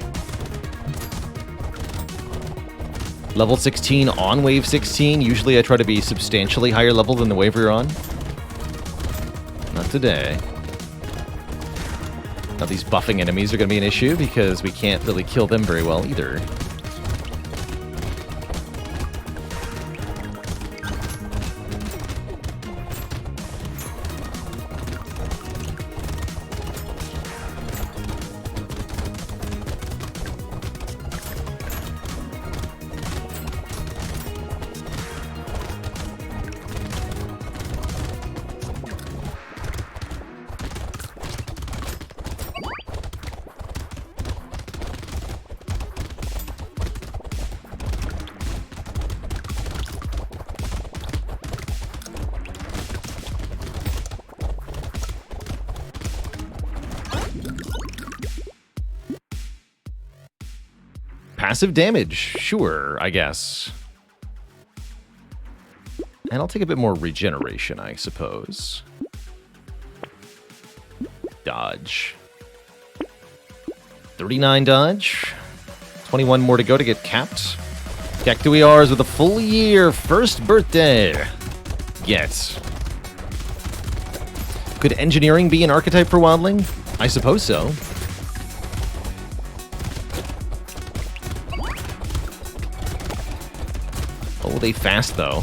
Level 16 on wave 16. Usually I try to be substantially higher level than the wave we're on. Not today. Now these buffing enemies are going to be an issue because we can't really kill them very well either. Passive damage, sure, I guess. And I'll take a bit more regeneration, I suppose. Dodge. 39 dodge. 21 more to go to get capped. Cactuiars with a full year, first birthday. Yes. Could engineering be an archetype for Wildling? I suppose so. Oh, they fast, though.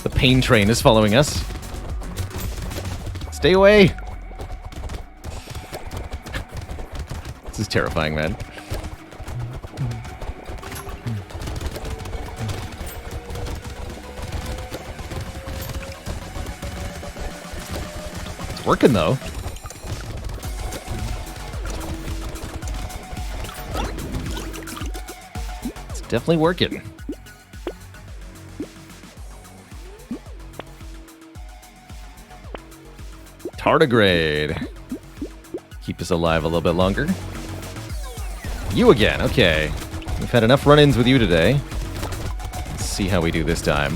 The pain train is following us. Stay away! This is terrifying, man. Working, though. It's definitely working. Tardigrade. Keep us alive a little bit longer. You again, okay. We've had enough run-ins with you today. Let's see how we do this time.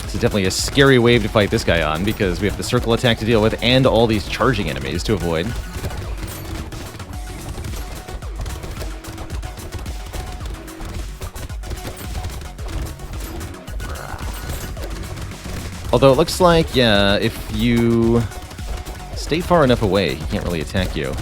This is definitely a scary wave to fight this guy on, because we have the circle attack to deal with and all these charging enemies to avoid. Although it looks like, yeah, if you stay far enough away, he can't really attack you.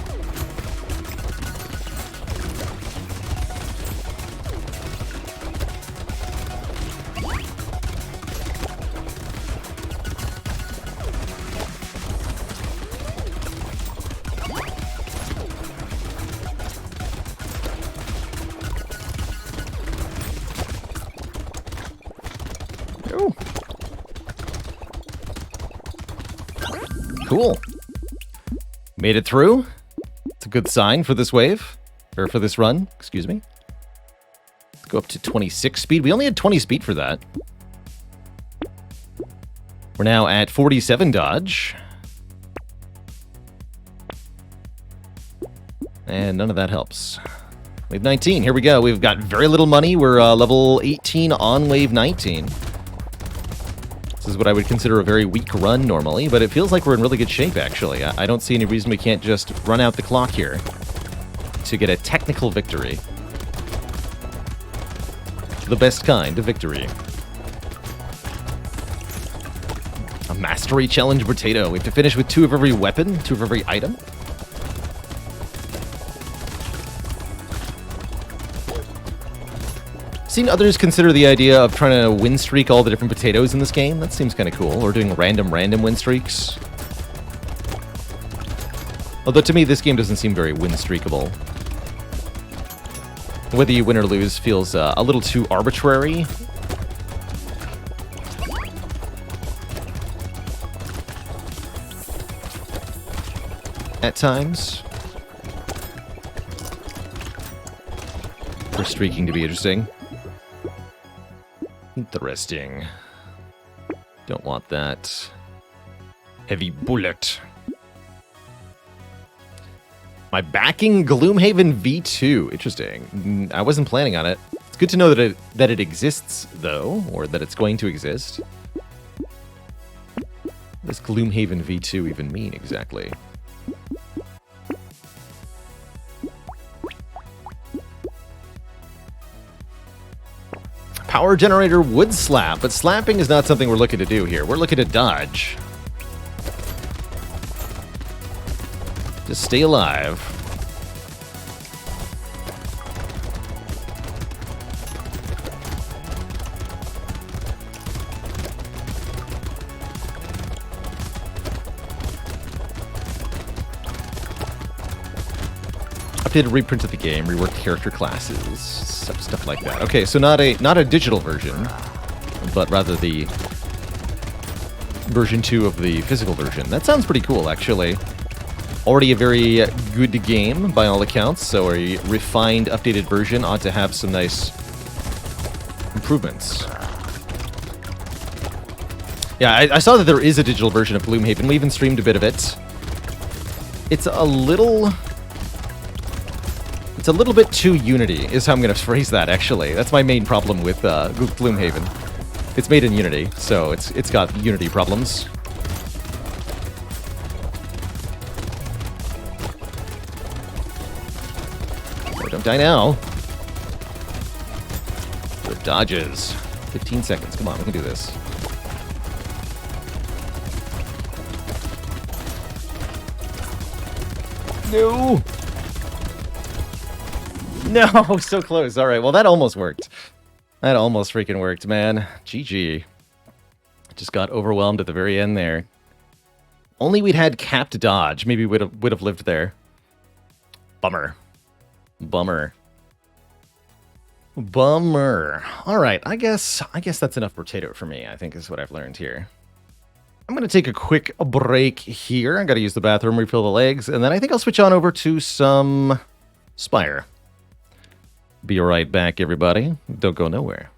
Ooh. Cool. Made it through. It's a good sign for this wave. Or for this run, excuse me. Let's go up to 26 speed. We only had 20 speed for that. We're now at 47 dodge. And none of that helps. Wave 19, here we go. We've got very little money. We're level 18 on wave 19. This is what I would consider a very weak run normally, but it feels like we're in really good shape, actually. I don't see any reason we can't just run out the clock here to get a technical victory. The best kind of victory. A Mastery Challenge Brotato. We have to finish with 2 of every weapon, 2 of every item. Seen others consider the idea of trying to win streak all the different potatoes in this game. That seems kind of cool. Or doing random win streaks. Although to me, this game doesn't seem very win streakable. Whether you win or lose feels a little too arbitrary. At times. For streaking to be interesting. Interesting. Don't want that. Heavy bullet. My backing Gloomhaven V2. Interesting. I wasn't planning on it. It's good to know that it exists, though, or that it's going to exist. What does Gloomhaven V2 even mean, exactly? Power generator would slap, but slapping is not something we're looking to do here. We're looking to dodge. Just stay alive. Updated reprint of the game, reworked character classes, stuff like that. Okay, so not a digital version, but rather the version 2 of the physical version. That sounds pretty cool, actually. Already a very good game, by all accounts, so a refined, updated version ought to have some nice improvements. Yeah, I saw that there is a digital version of Gloomhaven. We even streamed a bit of it. It's a little bit too Unity, is how I'm going to phrase that, actually. That's my main problem with Gloomhaven. It's made in Unity, so it's got Unity problems. Oh, don't die now. Good dodges. 15 seconds. Come on, we can do this. No! No, so close. All right, well, that almost worked. That almost freaking worked, man. GG. Just got overwhelmed at the very end there. Only we'd had capped dodge. Maybe would have lived there. Bummer. Bummer. Bummer. All right, I guess that's enough potato for me, I think is what I've learned here. I'm going to take a quick break here. I got to use the bathroom, refill the legs, and then I think I'll switch on over to some Spire. Be right back, everybody. Don't go nowhere.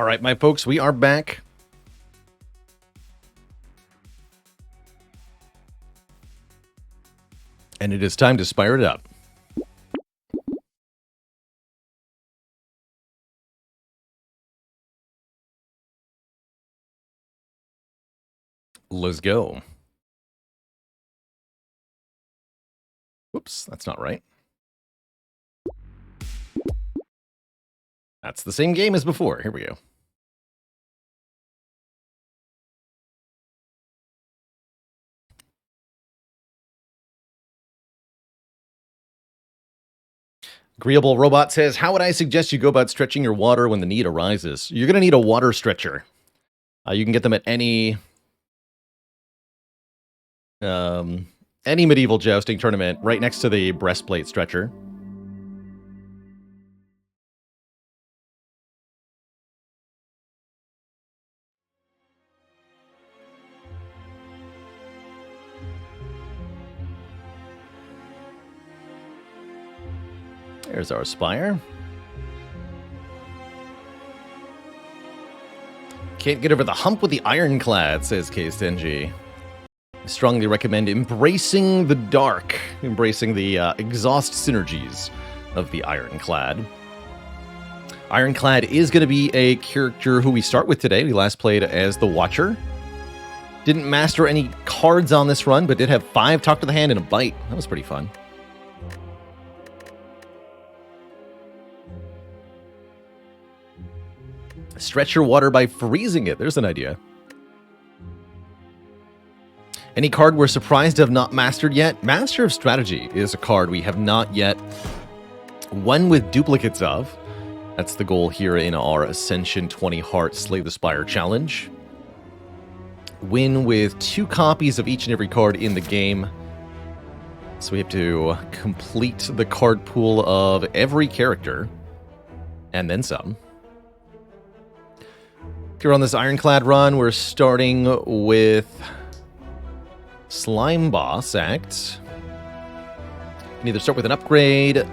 All right, my folks, we are back. And it is time to spire it up. Let's go. Whoops, that's not right. That's the same game as before. Here we go. Agreeable Robot says, how would I suggest you go about stretching your water when the need arises? You're going to need a water stretcher. You can get them at any medieval jousting tournament right next to the breastplate stretcher. There's our Spire. Can't get over the hump with the Ironclad, says K-Stenji. I strongly recommend embracing the dark, embracing the exhaust synergies of the Ironclad. Ironclad is going to be a character who we start with today. We last played as the Watcher. Didn't master any cards on this run, but did have 5 Talk to the Hand and a Bite. That was pretty fun. Stretch your water by freezing it. There's an idea. Any card we're surprised to have not mastered yet? Master of Strategy is a card we have not yet won with duplicates of. That's the goal here in our Ascension 20 Heart Slay the Spire challenge. Win with 2 copies of each and every card in the game. So we have to complete the card pool of every character, and then some. Here on this Ironclad run, we're starting with Slime Boss Act. You can either start with an upgrade,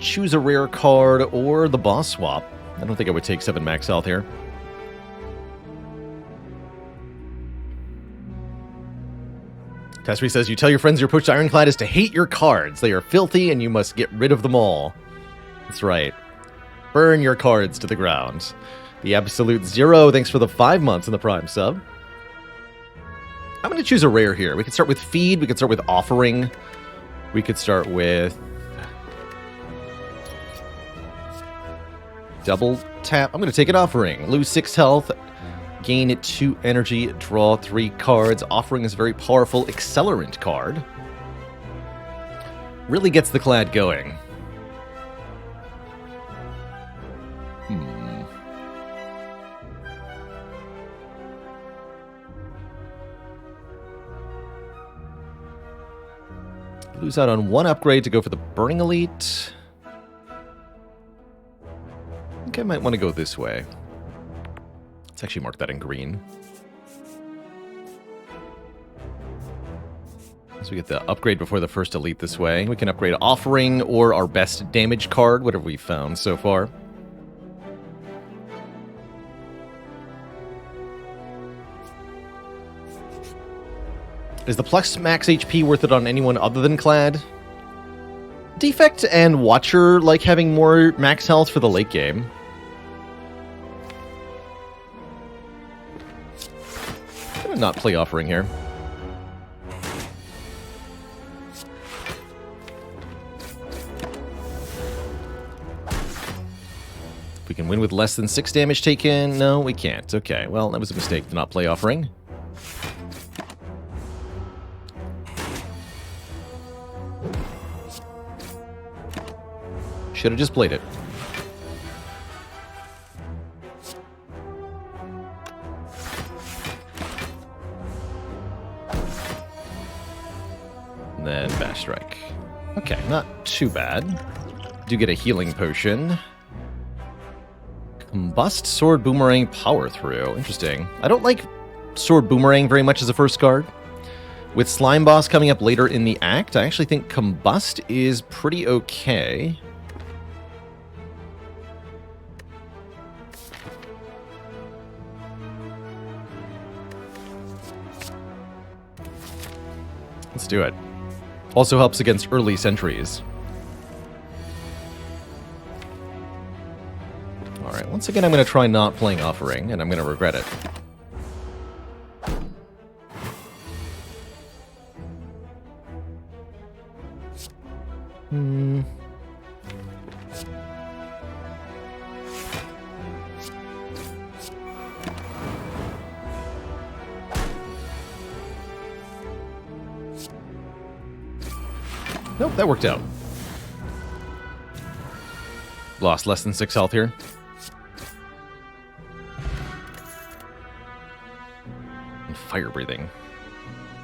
choose a rare card, or the boss swap. I don't think I would take 7 max health here. Tessry says, you tell your friends your approach to Ironclad is to hate your cards. They are filthy and you must get rid of them all. That's right. Burn your cards to the ground. The Absolute Zero, thanks for the 5 months in the Prime sub. I'm going to choose a rare here. We could start with Feed. We could start with Offering. We could start with Double Tap. I'm going to take an Offering. Lose 6 health. Gain 2 energy. Draw 3 cards. Offering is a very powerful accelerant card. Really gets the clad going. Lose out on 1 upgrade to go for the Burning Elite. I think I might want to go this way. Let's actually mark that in green. So we get the upgrade before the first Elite this way. We can upgrade Offering or our best damage card, whatever we've found so far. Is the plus max HP worth it on anyone other than Clad? Defect and Watcher like having more max health for the late game. I'm gonna not play Offering here. We can win with less than 6 damage taken. No, we can't. Okay, well, that was a mistake to not play Offering. Should have just played it. And then Bash Strike. Okay, not too bad. Do get a healing potion. Combust, Sword, Boomerang, Power Through. Interesting. I don't like Sword Boomerang very much as a first card. With Slime Boss coming up later in the act, I actually think Combust is pretty okay. Let's do it. Also helps against early sentries. Alright, once again I'm going to try not playing Offering, and I'm going to regret it. Nope, that worked out. Lost less than 6 health here. And fire breathing.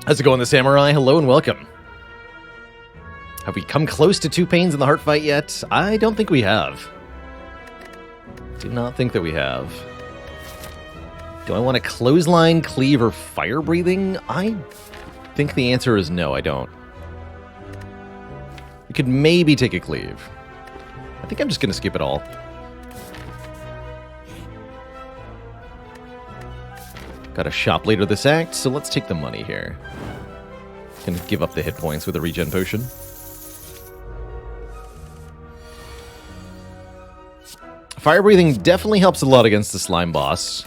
How's it going, the Samurai? Hello and welcome. Have we come close to 2 pains in the heart fight yet? I don't think we have. Do not think that we have. Do I want to clothesline, cleave, or fire breathing? I think the answer is no, I don't. We could maybe take a cleave. I think I'm just going to skip it all. Got a shop later this act, so let's take the money here. Gonna give up the hit points with a regen potion. Fire breathing definitely helps a lot against the slime boss.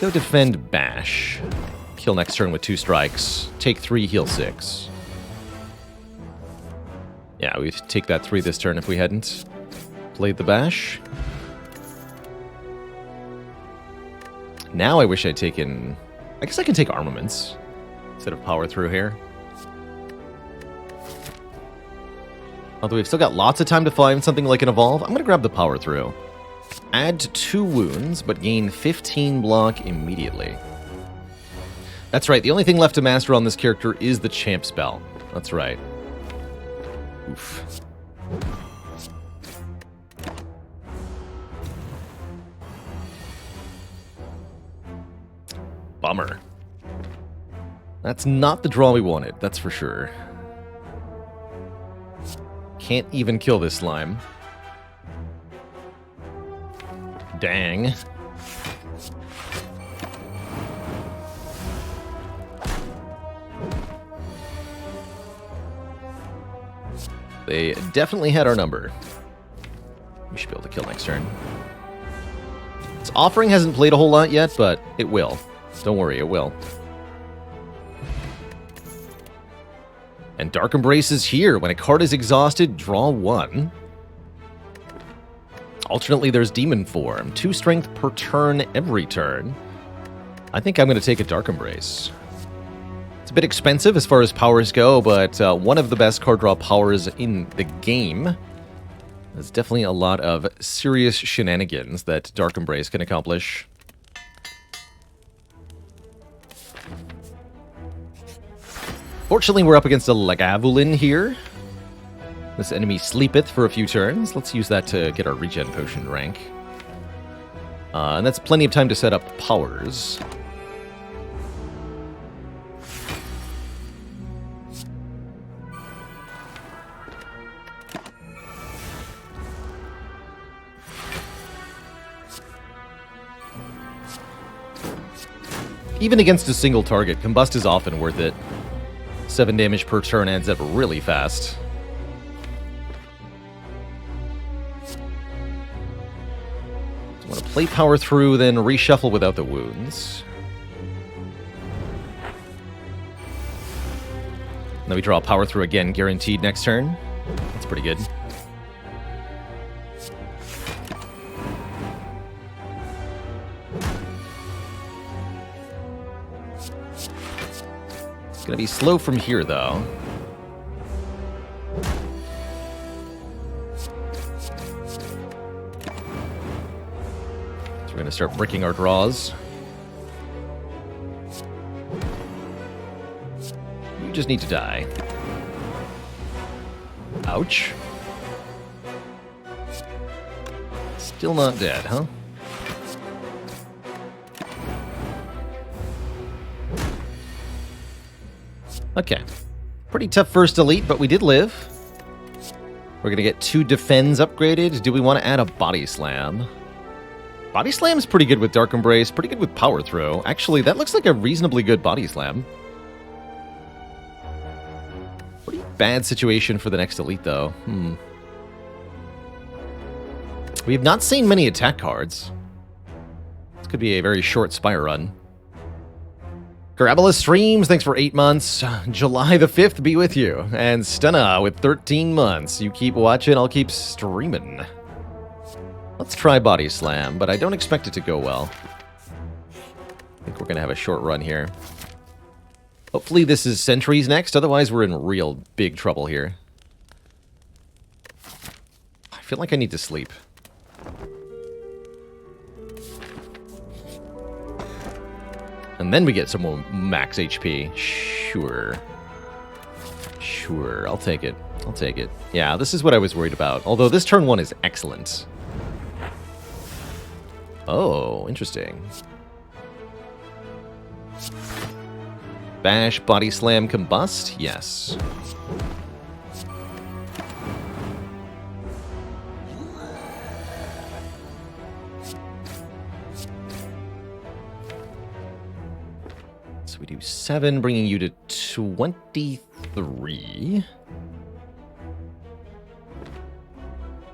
Go defend Bash. Kill next turn with 2 strikes. Take 3, heal 6. Yeah, we'd take that 3 this turn if we hadn't played the Bash. Now I wish I'd taken... I guess I can take Armaments instead of Power Through here. Although we've still got lots of time to find something like an Evolve, I'm going to grab the Power Through. Add 2 wounds, but gain 15 block immediately. That's right, the only thing left to master on this character is the Champ spell. That's right. Oof. Bummer. That's not the draw we wanted, that's for sure. Can't even kill this slime. Dang. They definitely had our number. We should be able to kill next turn. This Offering hasn't played a whole lot yet, but it will. Don't worry, it will. And Dark Embrace is here. When a card is exhausted, draw 1. Alternately, there's Demon Form. 2 strength per turn every turn. I think I'm going to take a Dark Embrace. It's a bit expensive as far as powers go, but one of the best card draw powers in the game. There's definitely a lot of serious shenanigans that Dark Embrace can accomplish. Fortunately, we're up against a Lagavulin here. This enemy sleepeth for a few turns. Let's use that to get our regen potion rank. And that's plenty of time to set up powers. Even against a single target, Combust is often worth it. 7 damage per turn adds up really fast. I want to play Power Through, then reshuffle without the wounds. Then we draw Power Through again, guaranteed next turn. That's pretty good. It's going to be slow from here, though. We're going to start breaking our draws. You just need to die. Ouch. Still not dead, huh? Okay. Pretty tough first elite, but we did live. We're going to get 2 defends upgraded. Do we want to add a body slam? Body Slam's pretty good with Dark Embrace, pretty good with Power Throw. Actually, that looks like a reasonably good Body Slam. Pretty bad situation for the next Elite, though. We have not seen many attack cards. This could be a very short Spire run. Carabola Streams, thanks for 8 months. July the 5th be with you. And Stunna with 13 months. You keep watching, I'll keep streaming. Let's try Body Slam, but I don't expect it to go well. I think we're going to have a short run here. Hopefully this is Sentries next, otherwise we're in real big trouble here. I feel like I need to sleep. And then we get some more max HP. Sure. Sure, I'll take it. I'll take it. Yeah, this is what I was worried about. Although this turn 1 is excellent. Oh, interesting. Bash, Body Slam, Combust? Yes. So we do 7, bringing you to 23.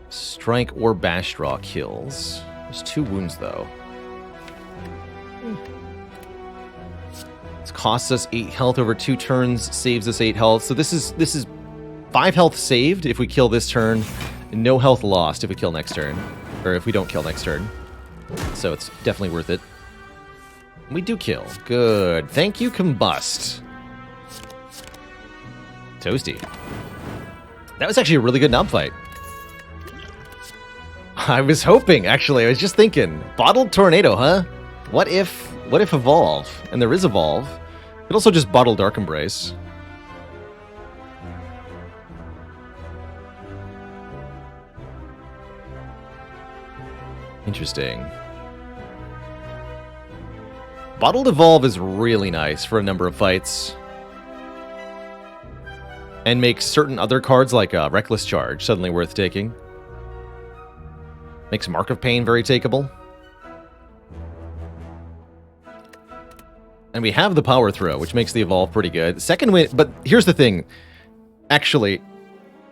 Strike or Bash Draw kills. There's 2 wounds, though. This costs us 8 health over 2 turns, saves us 8 health. So this is 5 health saved if we kill this turn, and no health lost if we kill next turn. Or if we don't kill next turn. So it's definitely worth it. We do kill. Good. Thank you, Combust. Toasty. That was actually a really good knob fight. I was hoping, actually. I was just thinking. Bottled Tornado, huh? What if Evolve? And there is Evolve. It also just Bottle Dark Embrace. Interesting. Bottled Evolve is really nice for a number of fights. And makes certain other cards like Reckless Charge suddenly worth taking. Makes Mark of Pain very takeable. And we have the Power Throw, which makes the Evolve pretty good. Second win, but here's the thing. Actually,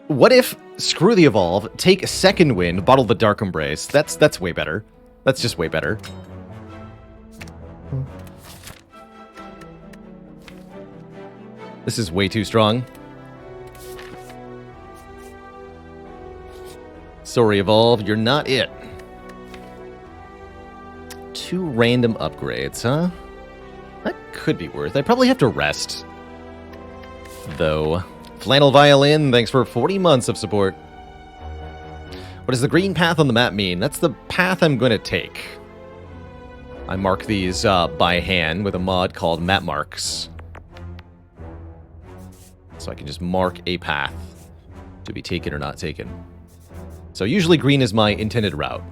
what if, screw the Evolve, take a second wind, bottle the Dark Embrace. That's way better. That's just way better. This is way too strong. Sorry, Evolve, you're not it. 2 random upgrades, huh? That could be worth. I probably have to rest, though. Flannel Violin, thanks for 40 months of support. What does the green path on the map mean? That's the path I'm going to take. I mark these by hand with a mod called Map Marks. So I can just mark a path to be taken or not taken. So usually green is my intended route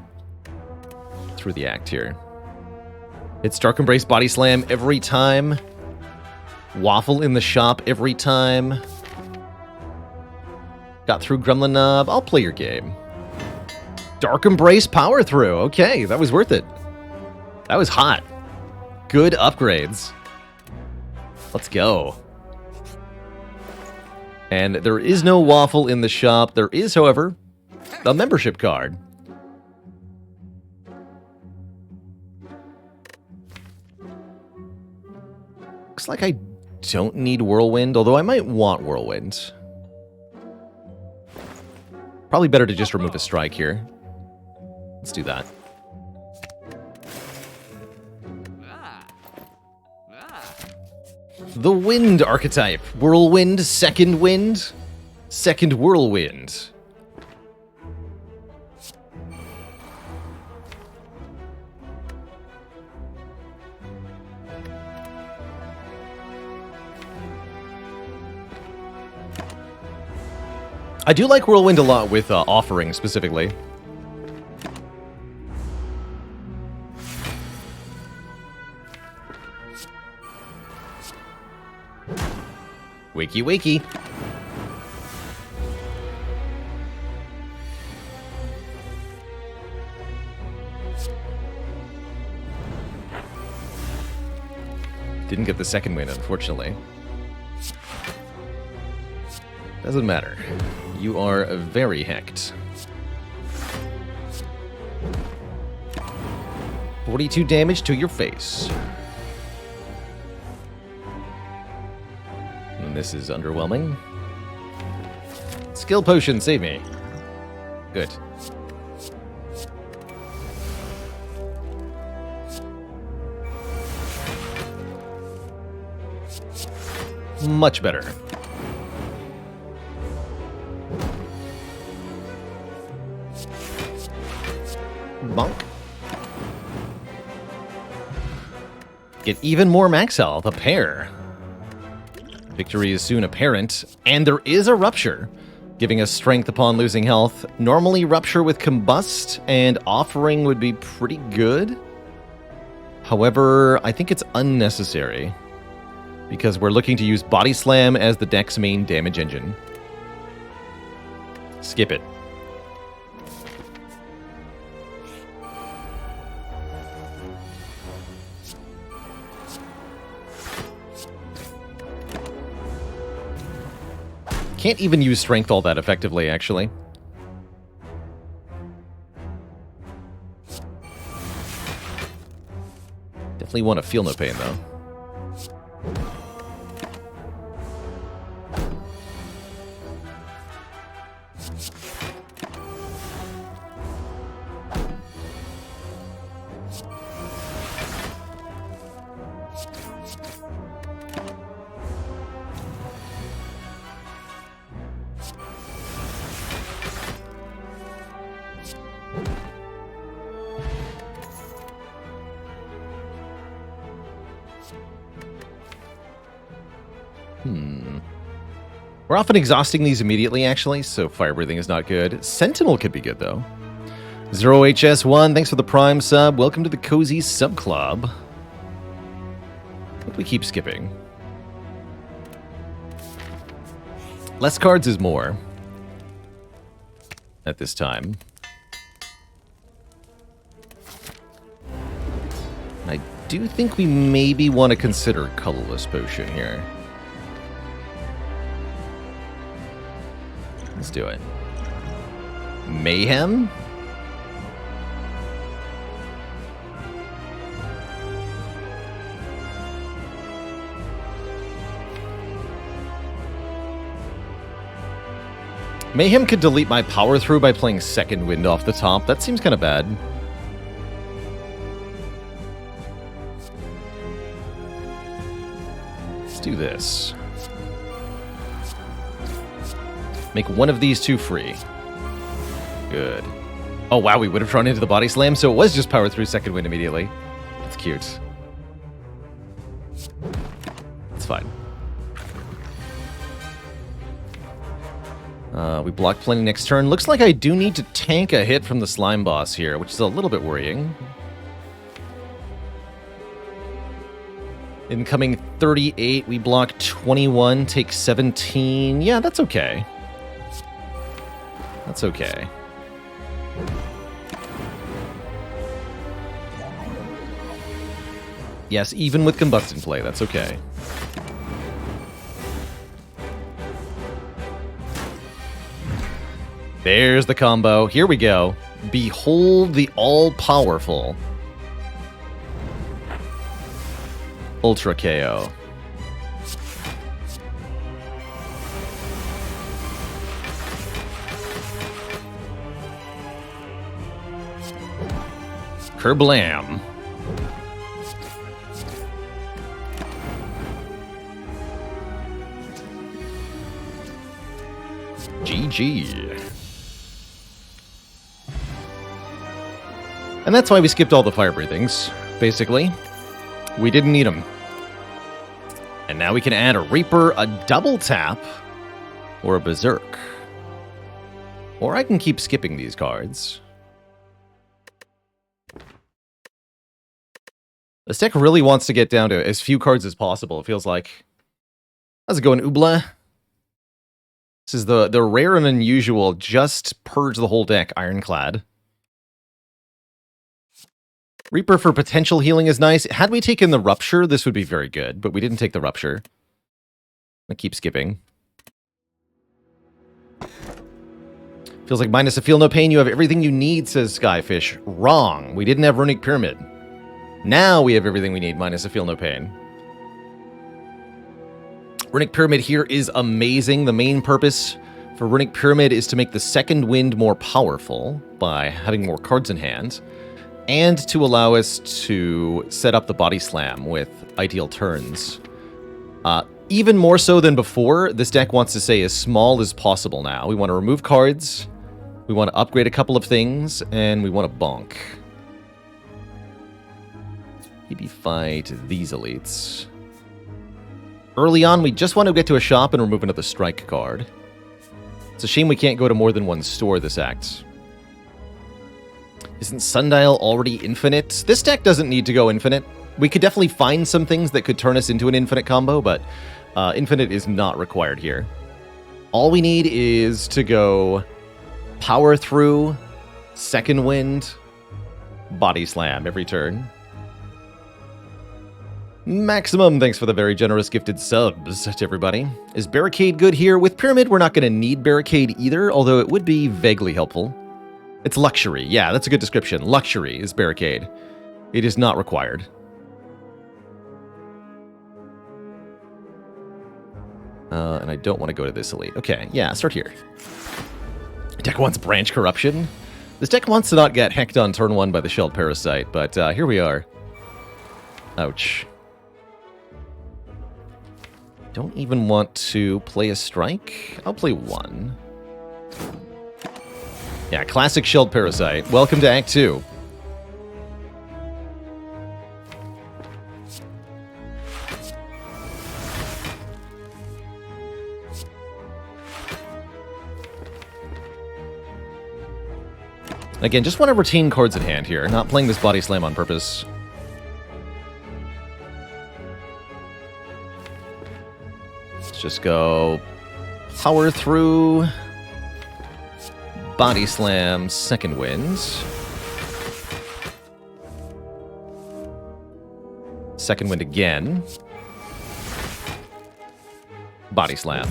through the act here. It's Dark Embrace Body Slam every time. Waffle in the shop every time. Got through Gremlin Knob. I'll play your game. Dark Embrace Power Through. Okay, that was worth it. That was hot. Good upgrades. Let's go. And there is no waffle in the shop. There is, however, a membership card. Looks like I don't need Whirlwind, although I might want Whirlwind. Probably better to just remove a strike here. Let's do that. The Wind archetype. Whirlwind, second wind, second Whirlwind. I do like Whirlwind a lot with Offering, specifically. Wakey, wakey. Didn't get the second win, unfortunately. Doesn't matter. You are very hecked. 42 damage to your face. And this is underwhelming. Skill potion, save me. Good. Much better. Bonk. Get even more max health, a pair. Victory is soon apparent, and there is a rupture, giving us strength upon losing health. Normally rupture with combust and offering would be pretty good. However, I think it's unnecessary, because we're looking to use Body Slam as the deck's main damage engine. Skip it. Can't even use strength all that effectively, actually. Definitely want to feel no pain, though. We're often exhausting these immediately, actually, so fire breathing is not good. Sentinel could be good, though. 0HS1, thanks for the Prime sub. Welcome to the Cozy Sub Club. What do we keep skipping? Less cards is more. At this time. I do think we maybe want to consider Colorless Potion here. Let's do it. Mayhem? Mayhem could delete my power through by playing Second Wind off the top. That seems kind of bad. Let's do this. Make one of these two free. Good. Oh, wow, we would have thrown into the Body Slam, so it was just power through Second Wind immediately. That's cute. It's fine. We block plenty next turn. Looks like I do need to tank a hit from the Slime Boss here, which is a little bit worrying. Incoming 38, we block 21, take 17. Yeah, that's okay. That's okay. Yes, even with Combust in play, that's okay. There's the combo. Here we go. Behold the all-powerful Ultra KO. Kerblam. GG. And that's why we skipped all the fire breathings, basically. We didn't need them. And now we can add a Reaper, a double tap, or a Berserk. Or I can keep skipping these cards. This deck really wants to get down to as few cards as possible, it feels like. How's it going, Ubla? This is the rare and unusual, just purge the whole deck, Ironclad. Reaper for potential healing is nice. Had we taken the Rupture, this would be very good, but we didn't take the Rupture. I keep skipping. Feels like minus a feel no pain. You have everything you need, says Skyfish. Wrong. We didn't have Runic Pyramid. Now we have everything we need, minus a feel no pain. Runic Pyramid here is amazing. The main purpose for Runic Pyramid is to make the second wind more powerful by having more cards in hand, and to allow us to set up the Body Slam with ideal turns. Even more so than before, this deck wants to say as small as possible now. We want to remove cards, we want to upgrade a couple of things, and we want to bonk. Maybe fight these elites. Early on, we just want to get to a shop and remove another strike card. It's a shame we can't go to more than one store this act. Isn't Sundial already infinite? This deck doesn't need to go infinite. We could definitely find some things that could turn us into an infinite combo, but infinite is not required here. All we need is to go Power Through, Second Wind, Body Slam every turn. Maximum, thanks for the very generous gifted subs to everybody. Is Barricade good here? With Pyramid, we're not going to need Barricade either, although it would be vaguely helpful. It's luxury. Yeah, that's a good description. Luxury is Barricade. It is not required. And I don't want to go to this elite. Okay, yeah, start here. Deck wants Branch Corruption. This deck wants to not get hecked on turn 1 by the Shelled Parasite, but here we are. Ouch. Don't even want to play a strike. I'll play 1. Yeah, classic Shelled Parasite. Welcome to Act 2. Again, just want to retain cards in hand here, not playing this Body Slam on purpose. Let's just go Power Through, Body Slam, Second Winds. Second Wind again. Body Slam.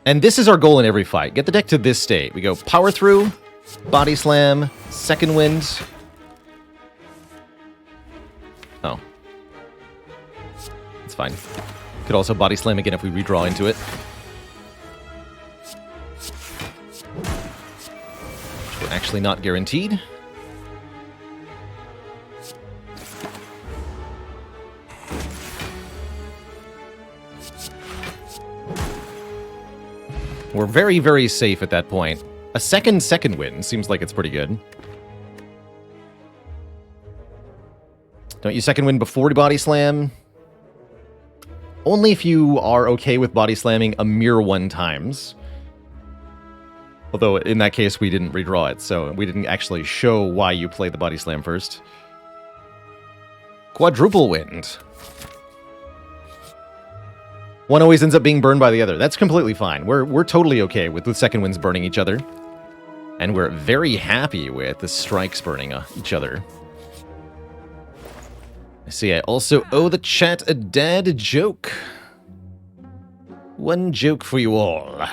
And this is our goal in every fight. Get the deck to this state. We go Power Through, Body Slam, Second Wind. Oh. It's fine. Could also Body Slam again if we redraw into it. Which we're actually not guaranteed. We're very, very safe at that point. A second win seems like it's pretty good. Don't you second win before Body Slam? Only if you are okay with Body Slamming a mere 1 times. Although in that case we didn't redraw it, so we didn't actually show why you play the Body Slam first. Quadruple Wind. One always ends up being burned by the other. That's completely fine. We're totally okay with the second winds burning each other. And we're very happy with the strikes burning each other. I see I also owe the chat a dad joke. One joke for you all.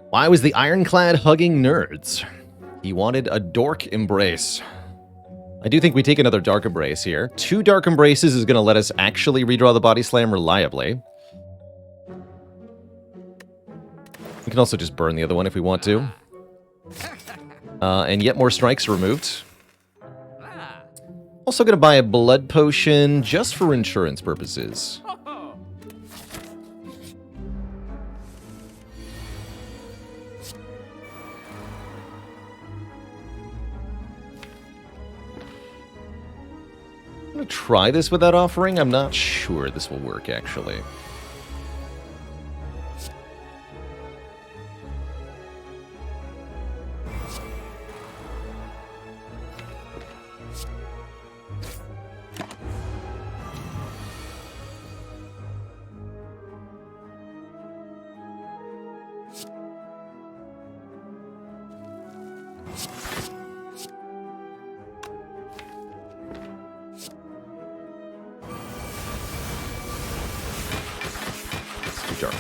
Why was the Ironclad hugging nerds? He wanted a dork embrace. I do think we take another Dark Embrace here. 2 Dark Embraces is going to let us actually redraw the Body Slam reliably. We can also just burn the other one if we want to. And yet more strikes removed. Also going to buy a Blood Potion just for insurance purposes. I'm going to try this without offering. I'm not sure this will work, actually.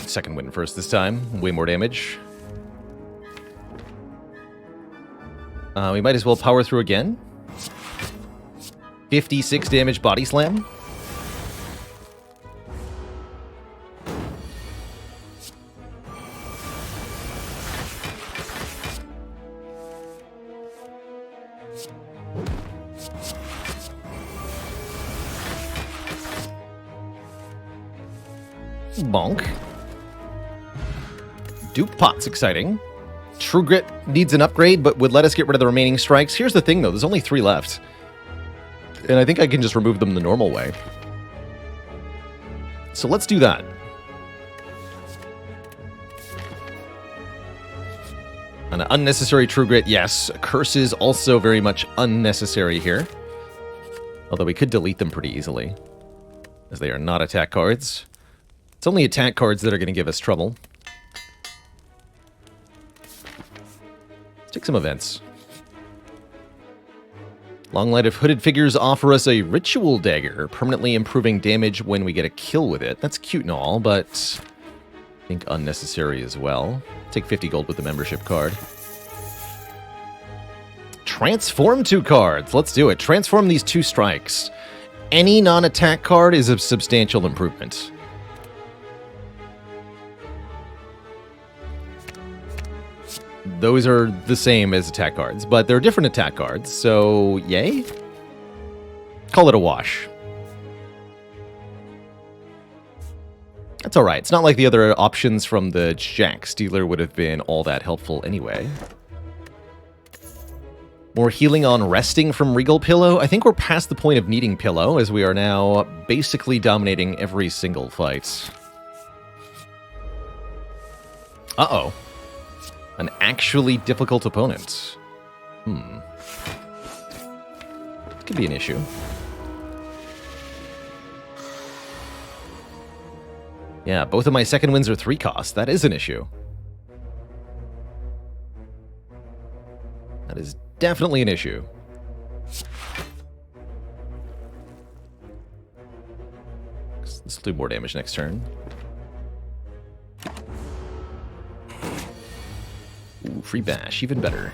second wind first this time. Way more damage. We might as well power through again. 56 damage body slam. Bonk. Dupe Pot's exciting. True Grit needs an upgrade, but would let us get rid of the remaining strikes. Here's the thing, though. There's only 3 left. And I think I can just remove them the normal way. So let's do that. An unnecessary True Grit, yes. Curses also very much unnecessary here. Although we could delete them pretty easily, as they are not attack cards. It's only attack cards that are going to give us trouble. Let's take some events. Long Light of Hooded Figures offer us a Ritual Dagger, permanently improving damage when we get a kill with it. That's cute and all, but I think unnecessary as well. Take 50 gold with the membership card. Transform 2 cards. Let's do it. Transform these 2 strikes. Any non-attack card is a substantial improvement. Those are the same as attack cards, but they're different attack cards, so yay? Call it a wash. That's alright. It's not like the other options from the Jack Stealer would have been all that helpful anyway. More healing on resting from Regal Pillow. I think we're past the point of needing Pillow, as we are now basically dominating every single fight. Uh-oh. An actually difficult opponent. Could be an issue. Yeah, both of my second wins are 3 cost. That is an issue. That is definitely an issue. Let's do more damage next turn. Ooh, free bash, even better.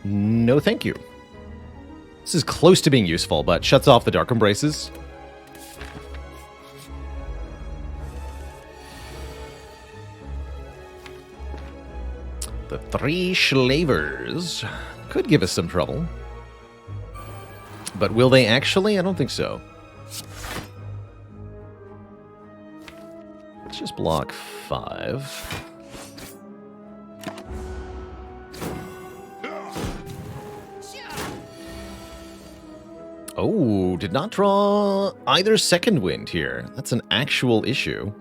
No, thank you. This is close to being useful, but shuts off the Dark Embraces. The 3 Slavers could give us some trouble. But will they actually? I don't think so. Let's just block 5. Oh, did not draw either second wind here. That's an actual issue.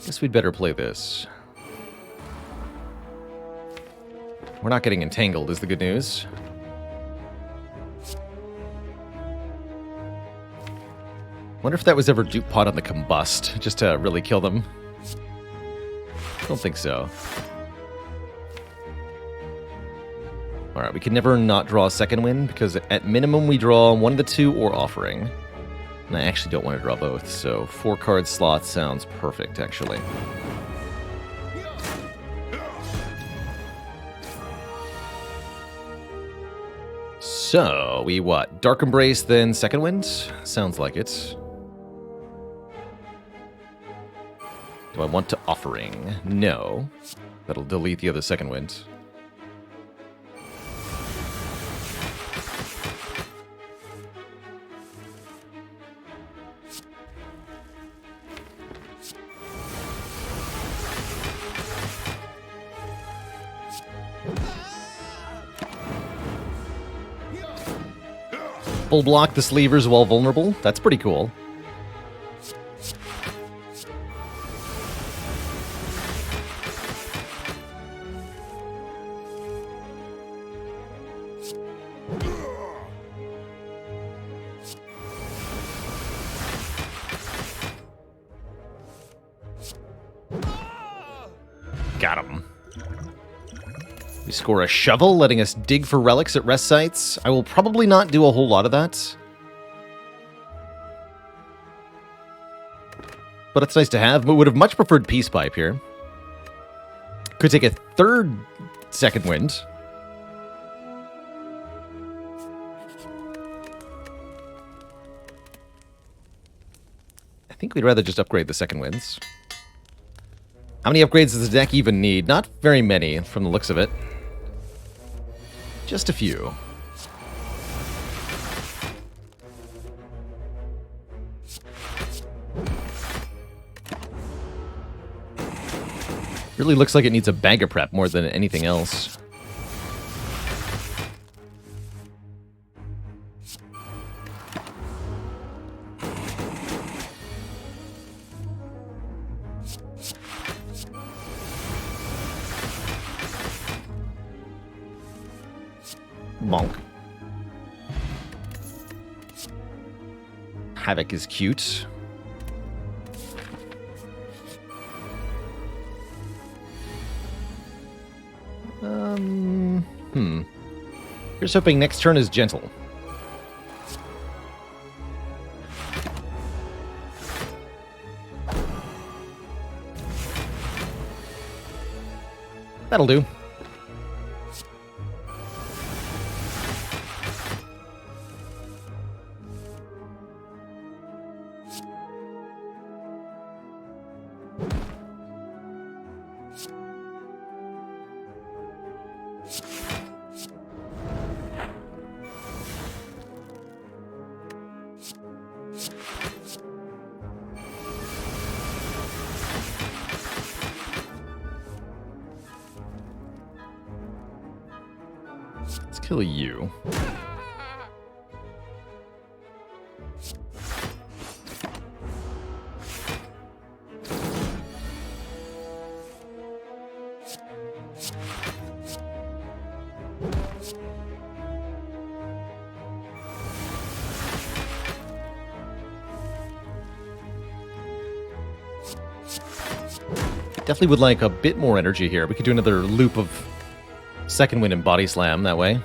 Guess we'd better play this. We're not getting entangled, is the good news. Wonder if that was ever dupe pot on the combust, just to really kill them. Don't think so. Alright, we can never not draw a second wind, because at minimum we draw one of the 2 or offering. And I actually don't want to draw both, so 4 card slot sounds perfect, actually. So, we what? Dark Embrace, then second wind? Sounds like it. Do I want to offering? No. That'll delete the other second wind. Full block the sleevers while vulnerable. That's pretty cool. Got him. We score a shovel, letting us dig for relics at rest sites. I will probably not do a whole lot of that. But it's nice to have. But would have much preferred Peace Pipe here. Could take a third second wind. I think we'd rather just upgrade the second winds. How many upgrades does the deck even need? Not very many, from the looks of it. Just a few. Really looks like it needs a bag of prep more than anything else. Bonk. Havoc is cute. Here's hoping next turn is gentle. That'll do. Let's kill you. Definitely would like a bit more energy here. We could do another loop of second wind and body slam that way.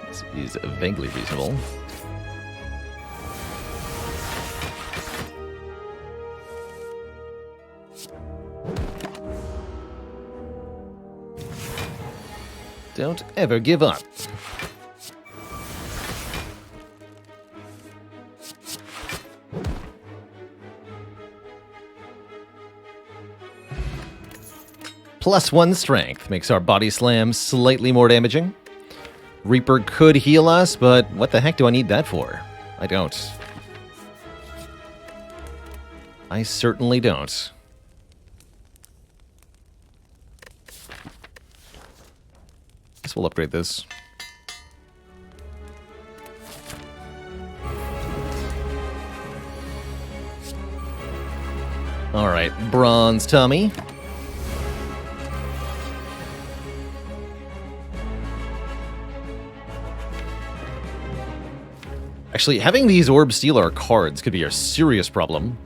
This is vaguely reasonable. Don't ever give up. +1 strength makes our body slam slightly more damaging. Reaper could heal us, but what the heck do I need that for? I don't. I certainly don't. Guess we'll upgrade this. Alright, Bronze Tummy. Actually, having these orbs steal our cards could be a serious problem.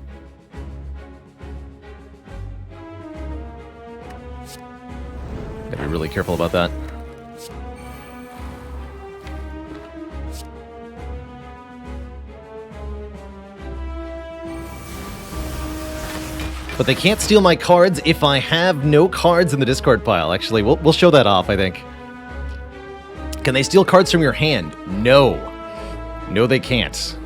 Gotta be really careful about that. But they can't steal my cards if I have no cards in the discard pile. Actually, we'll show that off, I think. Can they steal cards from your hand? No. No, they can't.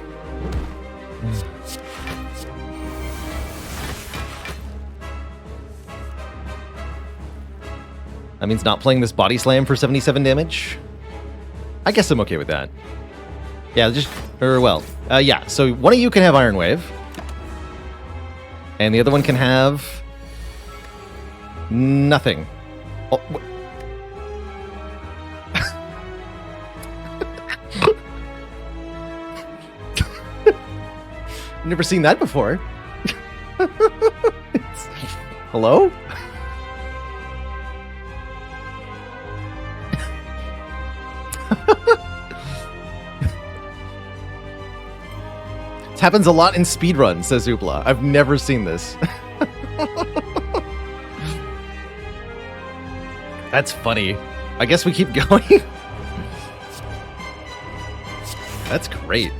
That means not playing this body slam for 77 damage? I guess I'm okay with that. Yeah, yeah, so one of you can have Iron Wave. And the other one can have nothing. Oh, never seen that before. Hello? This happens a lot in speedruns, says Oopla. I've never seen this. That's funny. I guess we keep going. That's great.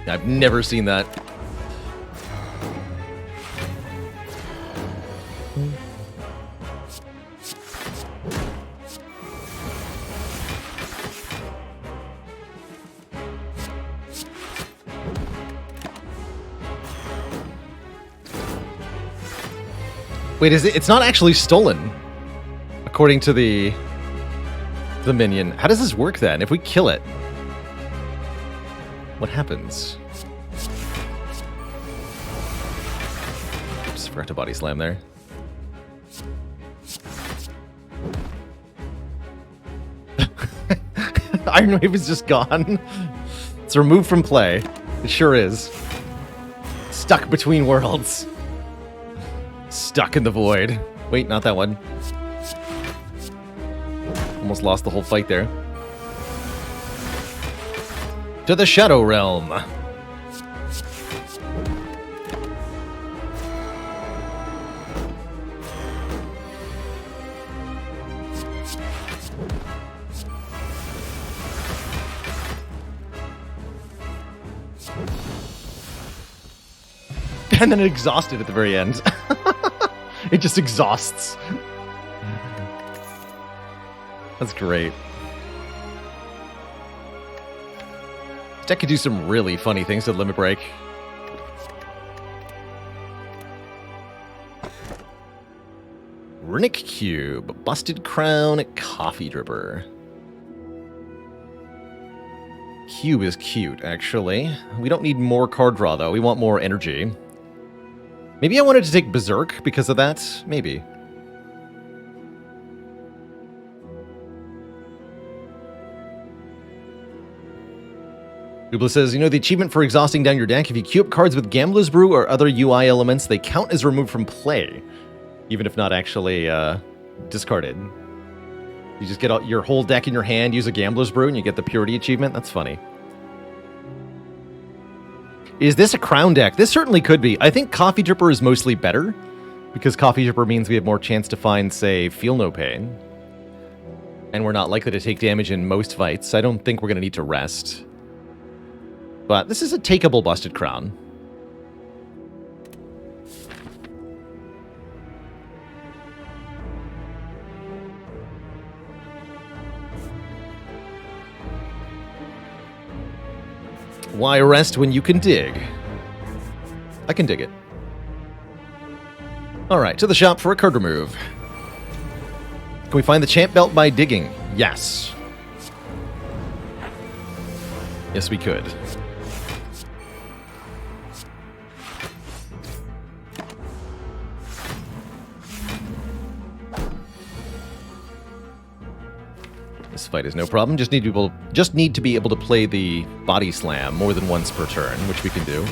I've never seen that. Wait, is it? It's not actually stolen, according to the minion. How does this work then? If we kill it, what happens? Oops, forgot to body slam there. Iron Wave is just gone. It's removed from play. It sure is. Stuck between worlds. Stuck in the void. Wait, not that one. Almost lost the whole fight there. To the Shadow Realm. And then it exhausted at the very end. It just exhausts. That's great. This deck could do some really funny things to Limit Break. Runic Cube, Busted Crown, Coffee Dripper. Cube is cute, actually. We don't need more card draw, though. We want more energy. Maybe I wanted to take Berserk because of that? Maybe. Ubla says, you know the achievement for exhausting down your deck? If you queue up cards with Gambler's Brew or other UI elements, they count as removed from play, even if not actually discarded. You just get your whole deck in your hand, use a Gambler's Brew, and you get the Purity achievement? That's funny. Is this a Crown deck? This certainly could be. I think Coffee Dripper is mostly better, because Coffee Dripper means we have more chance to find, say, Feel No Pain. And we're not likely to take damage in most fights. I don't think we're going to need to rest. But this is a takeable Busted Crown. Why rest when you can dig? I can dig it. Alright, to the shop for a card remove. Can we find the champ belt by digging? Yes. Yes, we could. This fight is no problem. Just need to be able to play the body slam more than once per turn, which we can do.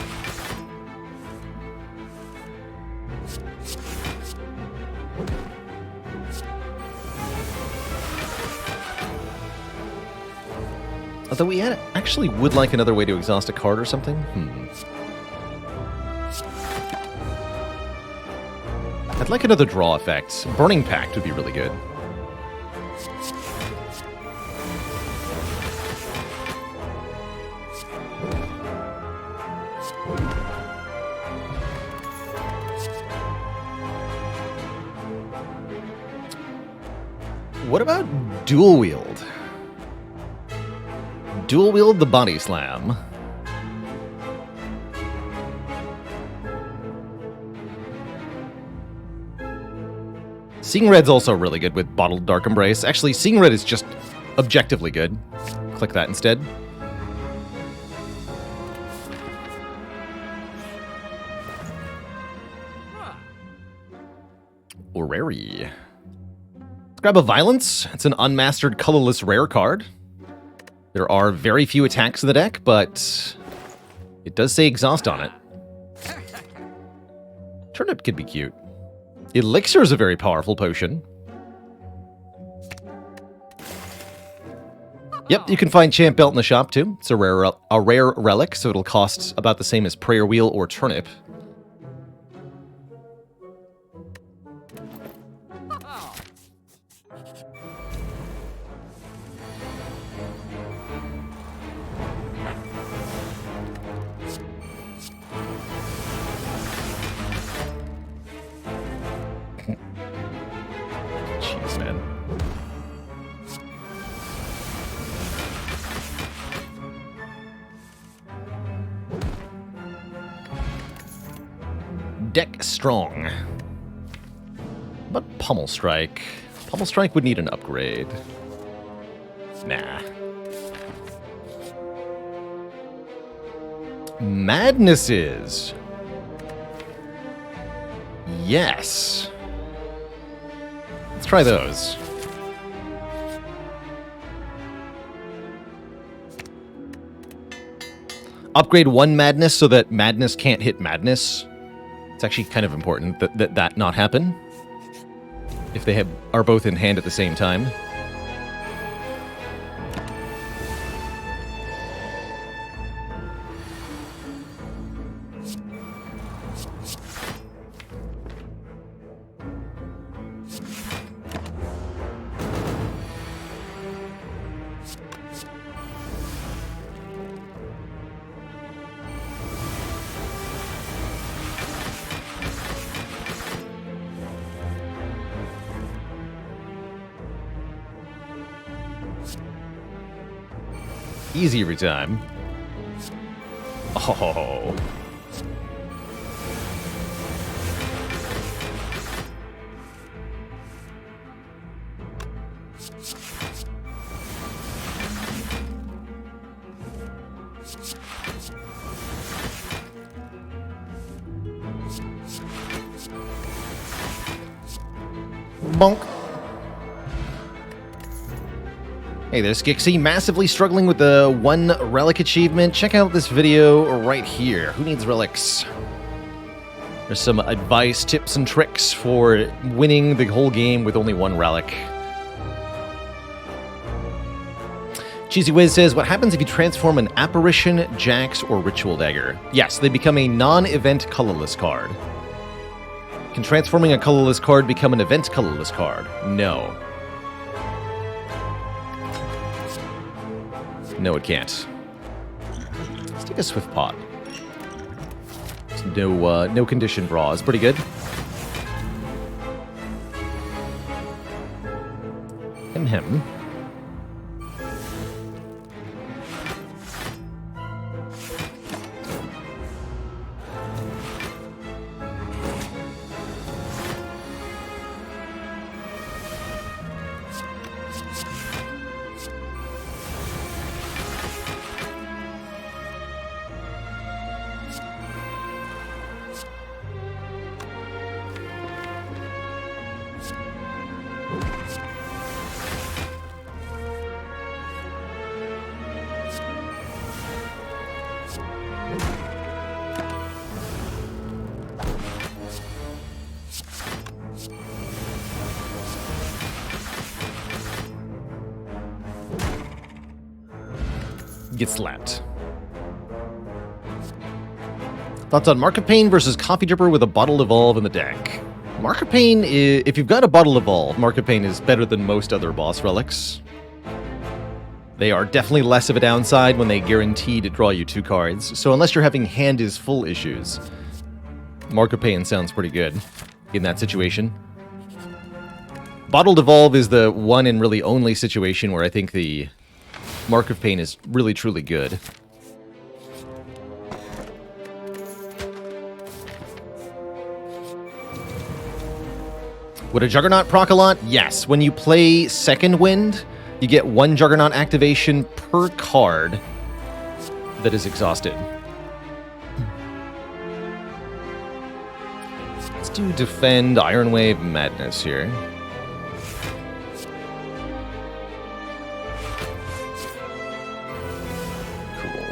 Although we actually would like another way to exhaust a card or something. I'd like another draw effect. Burning Pact would be really good. What about dual wield? Dual wield the body slam. Seeing Red's also really good with Bottled Dark Embrace. Actually, Seeing Red is just objectively good. Click that instead. Orrery. Let's grab a Violence. It's an unmastered colorless rare card. There are very few attacks in the deck, but it does say Exhaust on it. Turnip could be cute. Elixir is a very powerful potion. Yep, you can find Champ Belt in the shop too. It's a rare relic, so it'll cost about the same as Prayer Wheel or Turnip. Jeez, man. Deck strong. But Pummel Strike. Pummel Strike would need an upgrade. Nah. Madnesses. Yes. Let's try those. Upgrade one Madness so that Madness can't hit Madness. It's actually kind of important that not happen. If they are both in hand at the same time. Easy every time. Oh. Bonk. Hey there, Skixie. Massively struggling with the one relic achievement. Check out this video right here. Who needs relics? There's some advice, tips, and tricks for winning the whole game with only one relic. Cheesy Wiz says, what happens if you transform an Apparition, Jax, or Ritual Dagger? Yes, they become a non-event colorless card. Can transforming a colorless card become an event colorless card? No. No, it can't. Let's take a Swift Pot. No condition draw is pretty good. Him. Get slapped. Thoughts on Mark of Pain versus Coffee Dripper with a Bottle Evolve in the deck? Mark of Pain, if you've got a Bottle Evolve, Mark of Pain is better than most other boss relics. They are definitely less of a downside when they guarantee to draw you 2 cards, so unless you're having hand is full issues, Mark of Pain sounds pretty good in that situation. Bottled Evolve is the one and really only situation where I think the Mark of Pain is really, truly good. Would a Juggernaut proc a lot? Yes. When you play Second Wind, you get 1 Juggernaut activation per card that is exhausted. Let's do defend Iron Wave Madness here. Cool.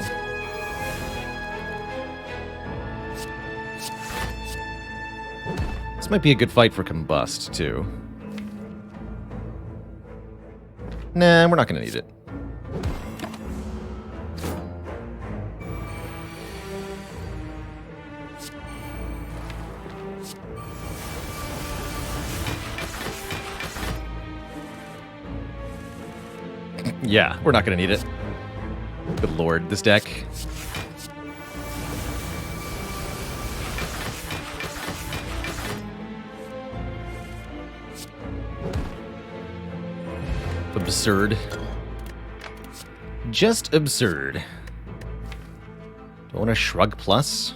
This might be a good fight for Combust, too. Nah, we're not going to need it. Yeah, we're not going to need it. Good lord, this deck. Absurd. Just absurd. Do I want to Shrug Plus?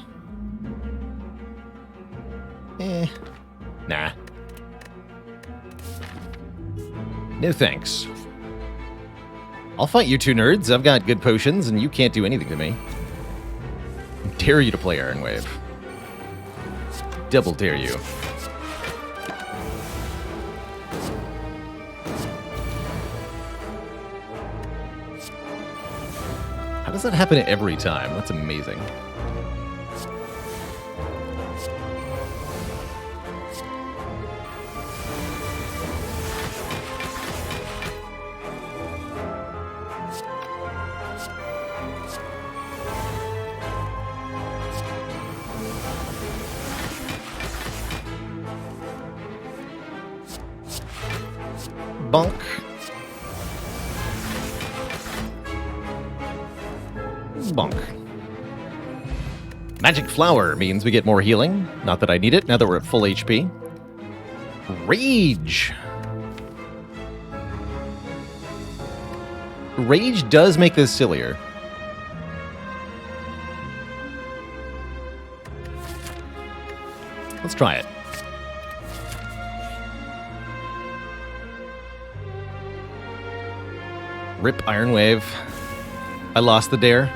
Nah. No thanks. I'll fight you two nerds. I've got good potions, and you can't do anything to me. Dare you to play Iron Wave. Double dare you. How does that happen every time? That's amazing. Bonk. Bonk. Magic Flower means we get more healing. Not that I need it, now that we're at full HP. Rage. Rage does make this sillier. Let's try it. Rip Iron Wave. I lost the dare.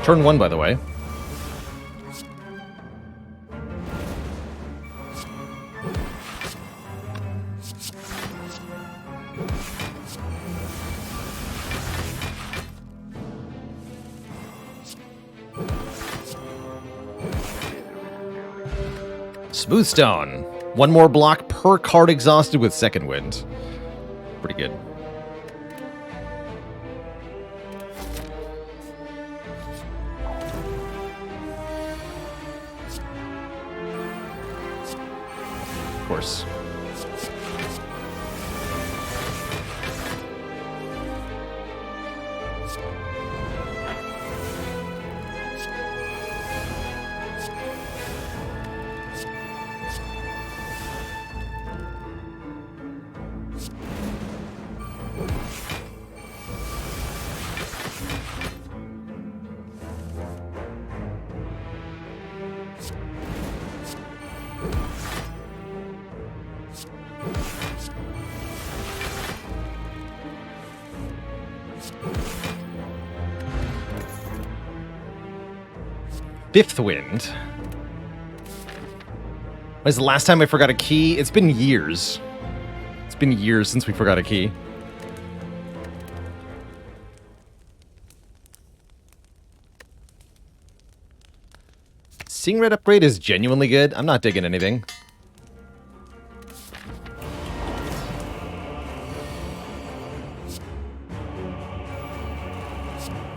Turn 1, by the way. Smooth Stone. One more block per card exhausted with Second Wind. Pretty good. Of course. Fifth Wind. When's the last time I forgot a key? It's been years. It's been years since we forgot a key. Seeing Red upgrade is genuinely good. I'm not digging anything.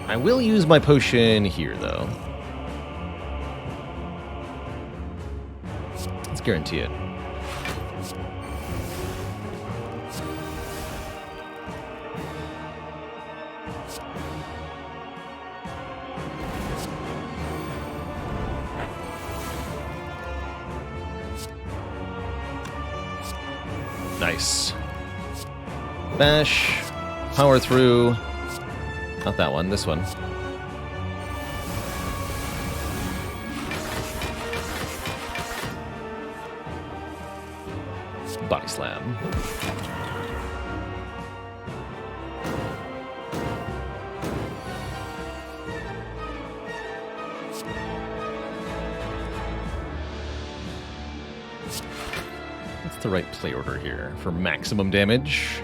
I will use my potion here, though. Let's guarantee it. Nice. Bash. Power through. Not that one, this one. Body slam. What's the right play order here for maximum damage?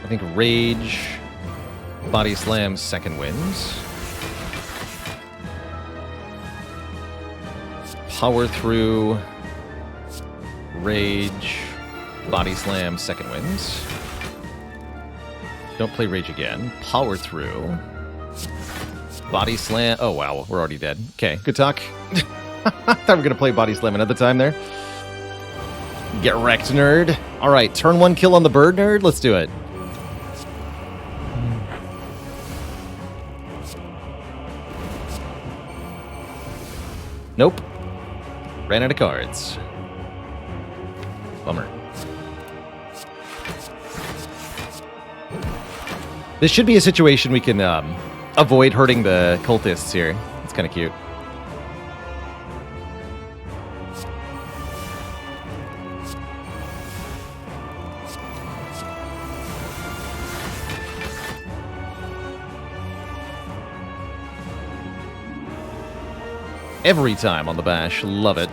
I think Rage, Body Slam, second wins. Power through, Rage, Body Slam, second wins. Don't play Rage again. Power through, Body Slam. Oh wow, we're already dead. Okay, good talk. I thought we were gonna play Body Slam another time there. Get wrecked, nerd. All right, turn 1 kill on the bird, nerd. Let's do it. Nope. Ran out of cards. Bummer. This should be a situation we can avoid hurting the cultists here. It's kind of cute. Every time on the bash. Love it.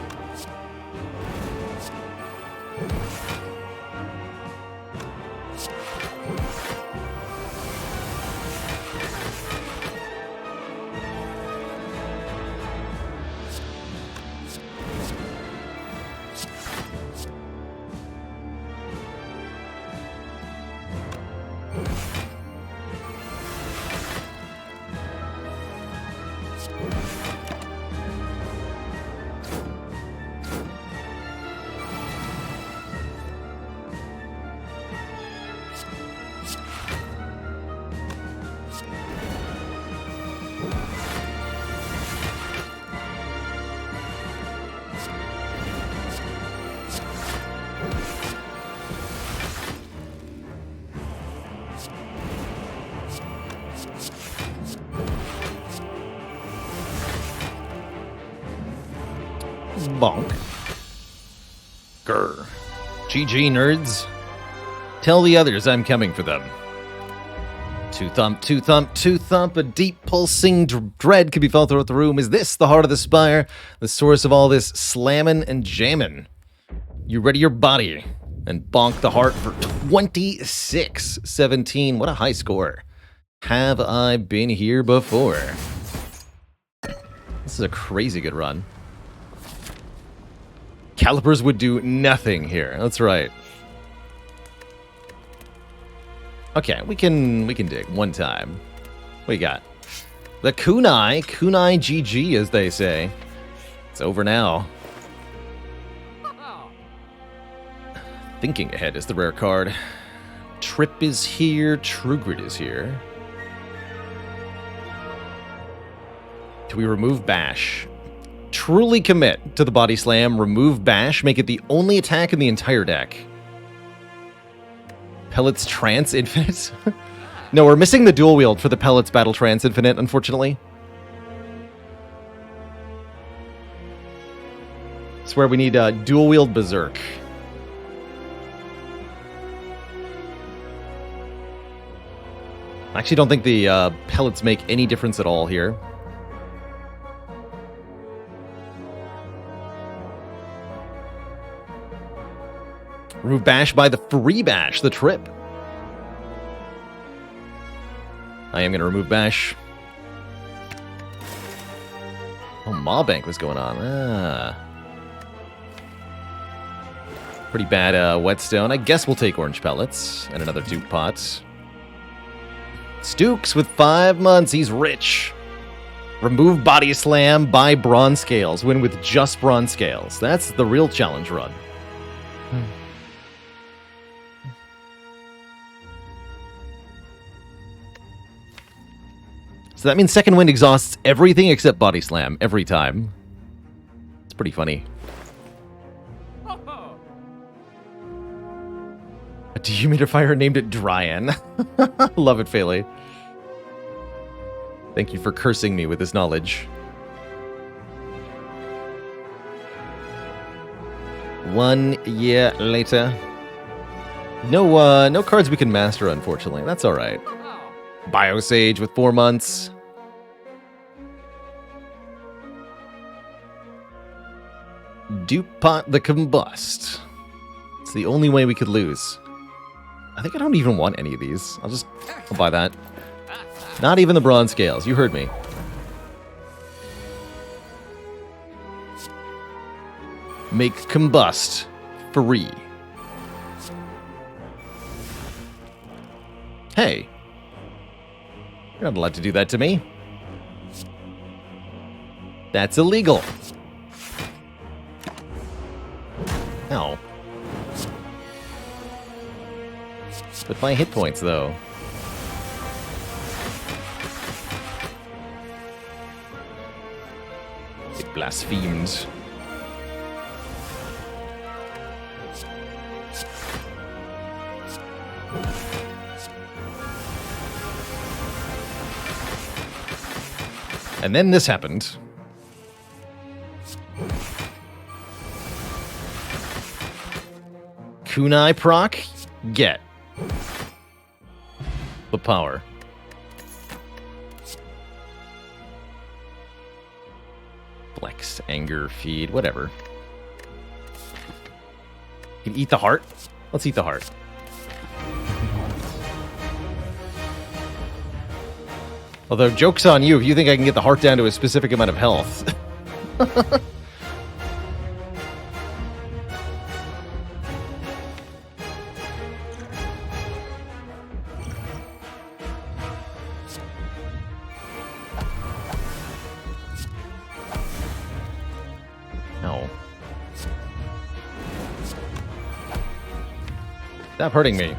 Bonk. Grr. GG, nerds. Tell the others I'm coming for them. Two thump, two thump, two thump. A deep pulsing dread can be felt throughout the room. Is this the heart of the Spire? The source of all this slammin' and jammin'? You ready your body and bonk the heart for 26-17. What a high score. Have I been here before? This is a crazy good run. Calipers would do nothing here. That's right. Okay, we can dig one time. What you got? The kunai GG, as they say. It's over now. Thinking Ahead is the rare card. Trip is here. True Grit is here. Do we remove Bash? Truly commit to the Body Slam, remove Bash, make it the only attack in the entire deck. Pellets Trance Infinite? No, we're missing the dual wield for the Pellets Battle Trance Infinite, unfortunately. It's where we need dual wield Berserk. I actually don't think the pellets make any difference at all here. Remove Bash by the free Bash, the trip. I am going to remove Bash. Oh, Maw Bank was going on. Pretty bad Whetstone. I guess we'll take Orange Pellets and another Duke Pot. Stukes with 5 months. He's rich. Remove Body Slam, buy Bronze Scales. Win with just Bronze Scales. That's the real challenge run. So that means Second Wind exhausts everything except Body Slam every time. It's pretty funny. A dehumidifier named it Dryan. Love it, Phaley. Thank you for cursing me with this knowledge. 1 year later. No cards we can master, unfortunately. That's alright. Biosage with 4 months. DuPont the Combust. It's the only way we could lose. I think I don't even want any of these. I'll buy that. Not even the bronze scales. You heard me. Make Combust free. Hey. You're not allowed to do that to me. That's illegal. Ow. But my hit points, though. It blasphemed. And then this happened. Kunai proc, get the power. Flex, anger, feed, whatever. You can eat the heart? Let's eat the heart. Although, joke's on you if you think I can get the heart down to a specific amount of health. No. Stop hurting me.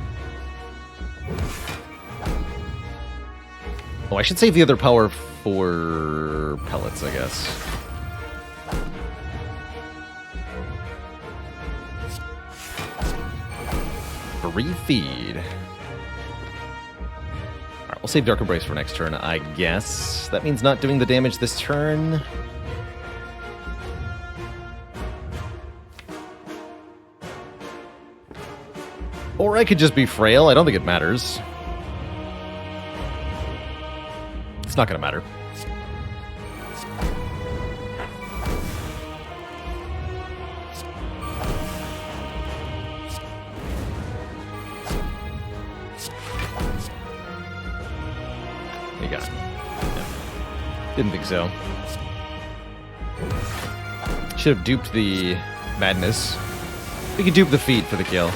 Oh, I should save the other power for pellets, I guess. Free feed. Alright, we'll save Dark Embrace for next turn, I guess. That means not doing the damage this turn. Or I could just be frail. I don't think it matters. It's not going to matter. You got it. Yeah. Didn't think so. Should have duped the madness. We could dupe the feet for the kill.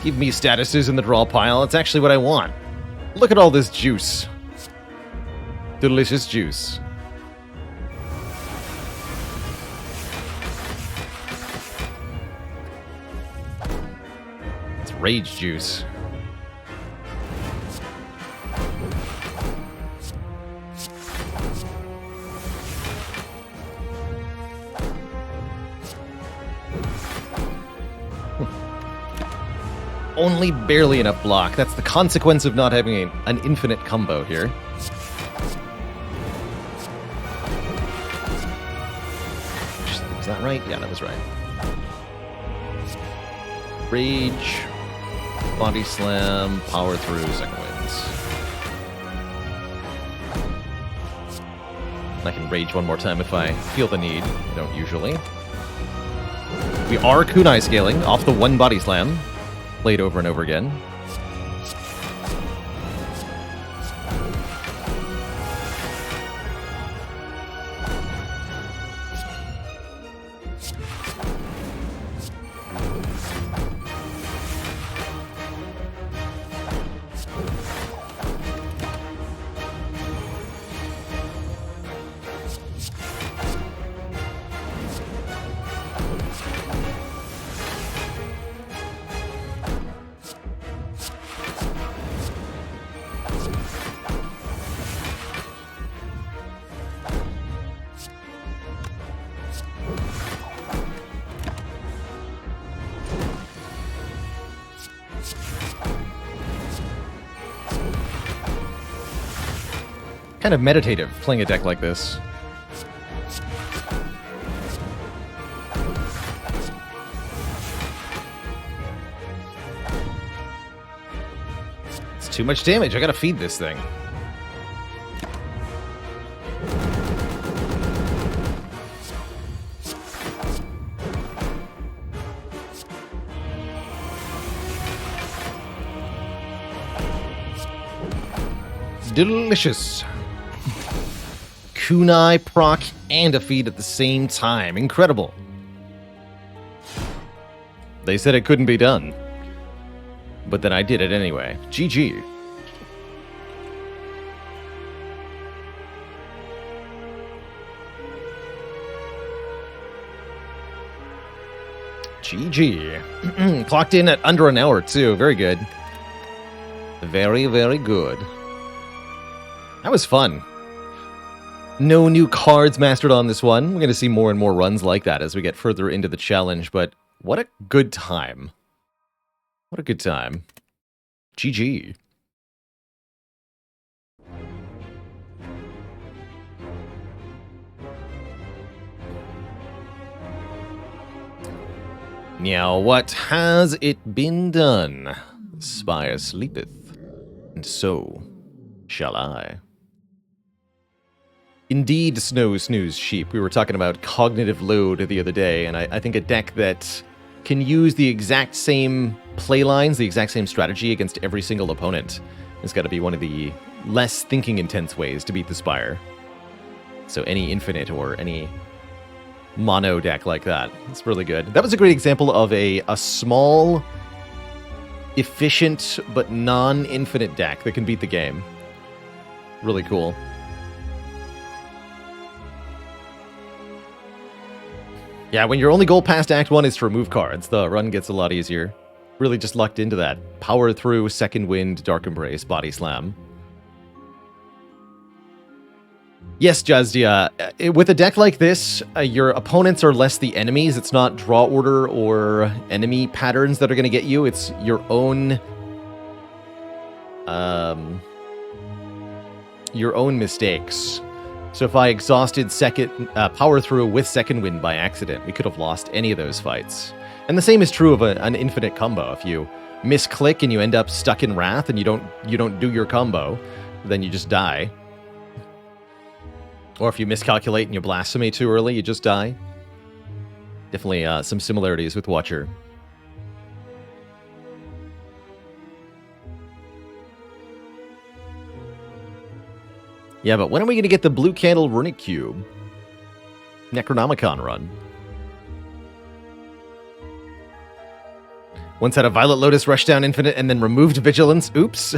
Give me statuses in the draw pile. It's actually what I want. Look at all this juice. Delicious juice. It's rage juice. Only barely enough block. That's the consequence of not having an infinite combo here. Was that right? Yeah, that was right. Rage, body slam, power through, second wins. I can rage one more time if I feel the need. I don't usually. We are kunai scaling off the one body slam. Played over and over again. kind of meditative playing a deck like this. It's too much damage. I gotta feed this thing. Delicious. Kunai, proc, and a feed at the same time. Incredible. They said it couldn't be done. But then I did it anyway. GG. GG. Clocked in at under an hour, too. Very good. Very, very good. That was fun. No new cards mastered on this one. We're going to see more and more runs like that as we get further into the challenge, but what a good time. What a good time. GG. Now, what has it been done? Spire sleepeth, and so shall I. Indeed, Snow Snooze Sheep. We were talking about cognitive load the other day, and I think a deck that can use the exact same play lines, the exact same strategy against every single opponent has got to be one of the less thinking-intense ways to beat the Spire. So any Infinite or any mono deck like that, it's really good. That was a great example of a small, efficient, but non-infinite deck that can beat the game. Really cool. Yeah, when your only goal past Act 1 is to remove cards, the run gets a lot easier. Really just lucked into that. Power Through, Second Wind, Dark Embrace, Body Slam. Yes, Jazdia, with a deck like this, your opponents are less the enemies. It's not draw order or enemy patterns that are going to get you. It's your own mistakes. So if I exhausted Power Through with Second Wind by accident, we could have lost any of those fights. And the same is true of an infinite combo. If you misclick and you end up stuck in Wrath and you don't do your combo, then you just die. Or if you miscalculate and you blasphemy too early, you just die. Definitely some similarities with Watcher. Yeah, but when are we going to get the Blue Candle Runic Cube? Necronomicon run. Once had a Violet Lotus rush down Infinite and then removed Vigilance. Oops.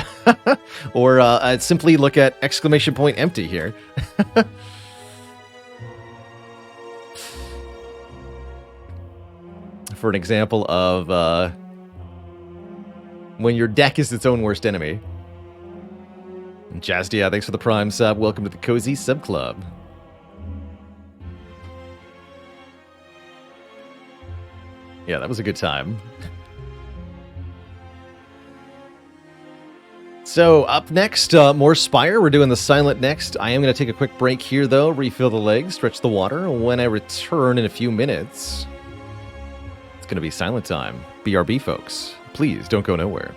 Or I'd simply look at exclamation point empty here. For an example of when your deck is its own worst enemy. Jazdia, thanks for the Prime sub. Welcome to the Cozy Sub Club. Yeah, that was a good time. So, up next, more Spire. We're doing the Silent next. I am going to take a quick break here, though. Refill the legs, stretch the water. When I return in a few minutes, it's going to be Silent time. BRB, folks. Please, don't go nowhere.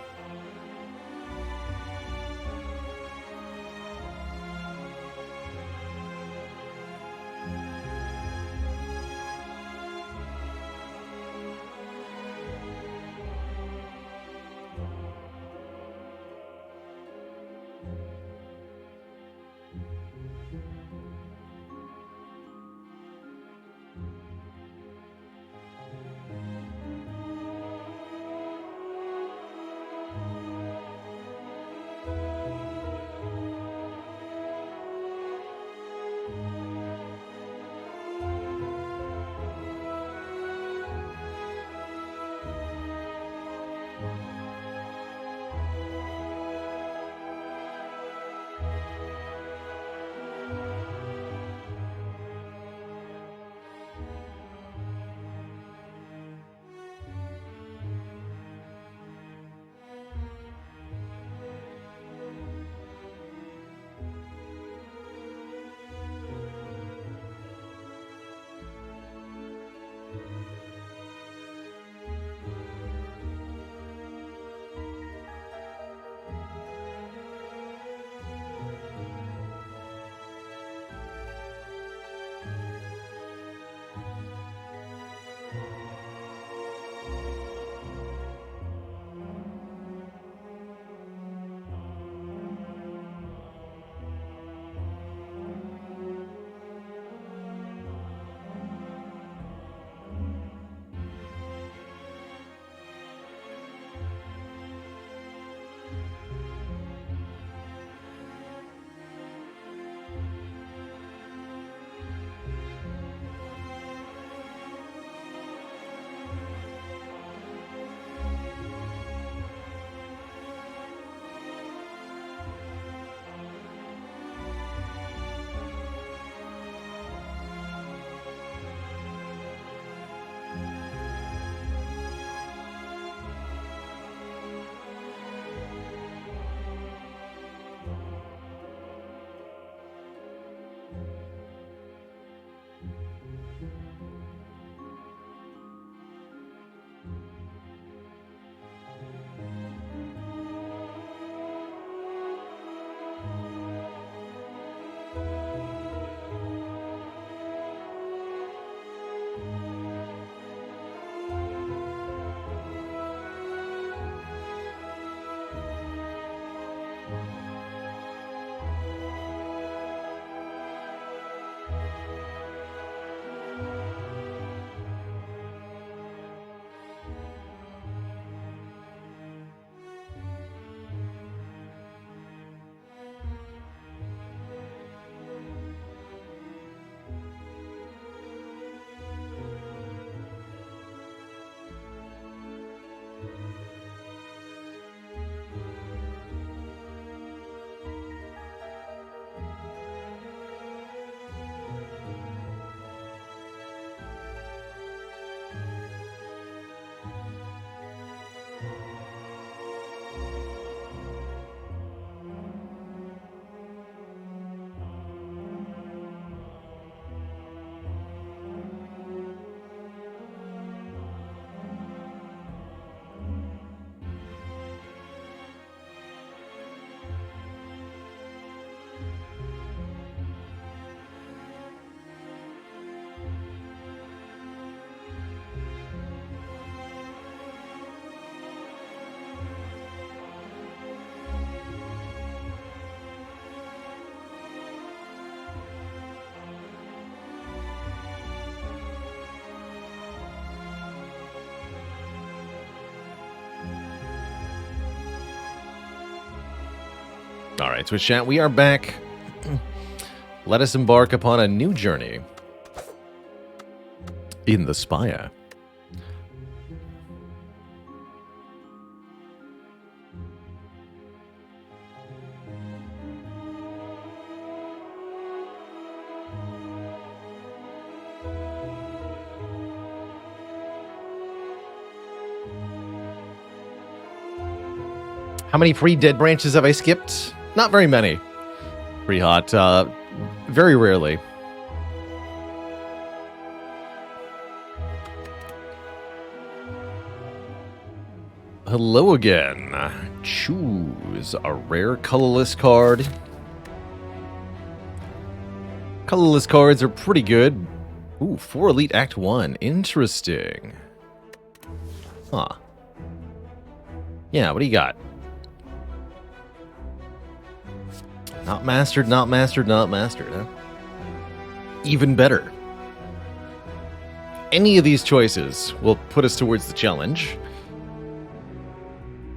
All right, Twitch chat, we are back. Let us embark upon a new journey in the Spire. How many free dead branches have I skipped? Not very many. Pretty hot. Very rarely. Hello again. Choose a rare colorless card. Colorless cards are pretty good. Ooh, 4 Elite Act 1. Interesting. Huh. Yeah, what do you got? Not mastered, not mastered, not mastered, huh? Even better. Any of these choices will put us towards the challenge.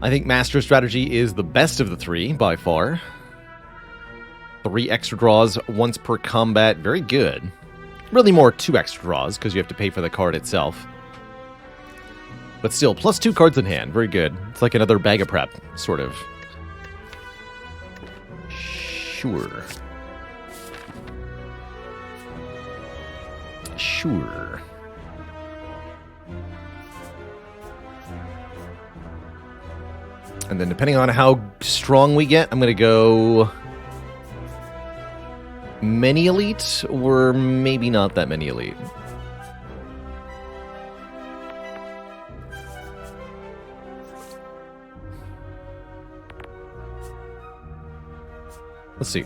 I think Master Strategy is the best of the 3, by far. 3 extra draws once per combat, very good. Really more 2 extra draws, because you have to pay for the card itself. But still, plus 2 cards in hand, very good. It's like another bag of prep, sort of. Sure. Sure. And then depending on how strong we get, I'm going to go many elite or maybe not that many elite. Let's see.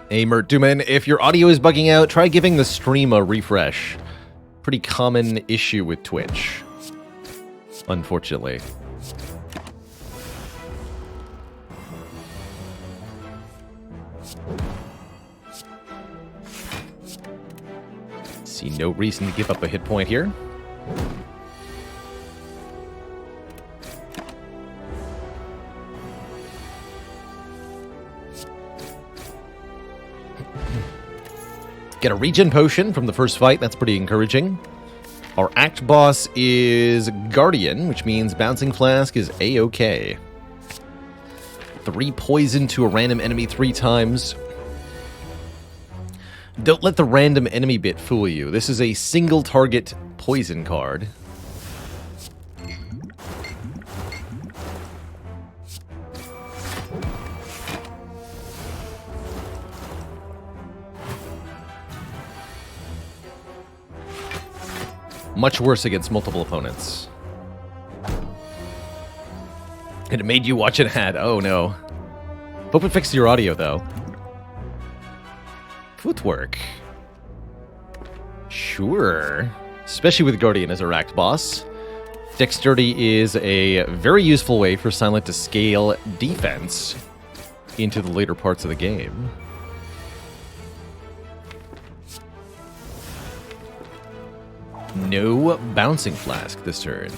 Hey, Mert Duman, if your audio is bugging out, try giving the stream a refresh. Pretty common issue with Twitch, unfortunately. See no reason to give up a hit point here. Get a regen potion from the first fight. That's pretty encouraging. Our act boss is Guardian, which means Bouncing Flask is A-OK. 3 poison to a random enemy 3 times. Don't let the random enemy bit fool you. This is a single target poison card. Much worse against multiple opponents. And it made you watch an ad. Oh no. Hope it fixed your audio though. Footwork. Sure. Especially with Guardian as a racked boss. Dexterity is a very useful way for Silent to scale defense into the later parts of the game. No Bouncing Flask this turn.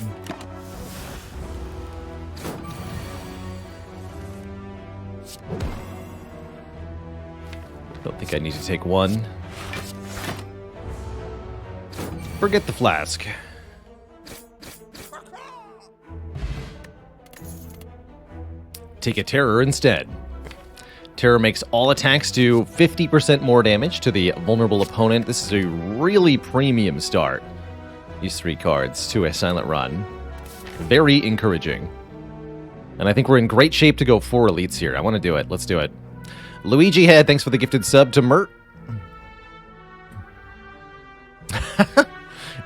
Don't think I need to take one. Forget the flask. Take a Terror instead. Terror makes all attacks do 50% more damage to the vulnerable opponent. This is a really premium start. These 3 cards to a Silent run. Very encouraging. And I think we're in great shape to go 4 elites here. I want to do it. Let's do it. Luigi Head, thanks for the gifted sub to Mert.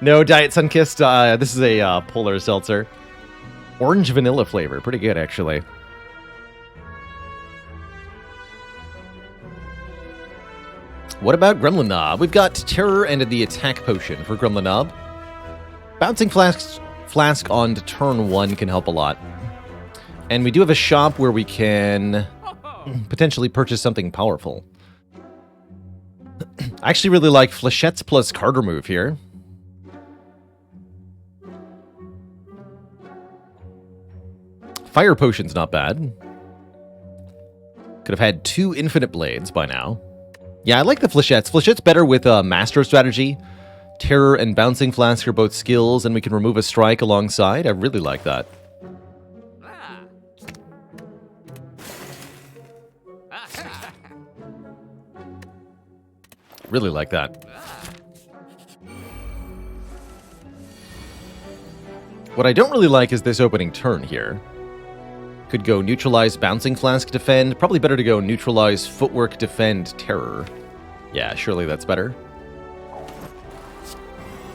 No Diet Sunkissed. This is a polar seltzer. Orange vanilla flavor. Pretty good, actually. What about Gremlin Knob? We've got Terror and the attack potion for Gremlin Knob. Bouncing Flask on to turn 1 can help a lot. And we do have a shop where we can potentially purchase something powerful. I actually really like Flechettes plus card remove here. Fire potion's not bad. Could have had 2 infinite blades by now. Yeah, I like the flechettes. Flechette's better with Master Strategy. Terror and Bouncing Flask are both skills, and we can remove a strike alongside. I really like that. Really like that. What I don't really like is this opening turn here. Could go Neutralize, Bouncing Flask, Defend. Probably better to go Neutralize, Footwork, Defend, Terror. Yeah, surely that's better.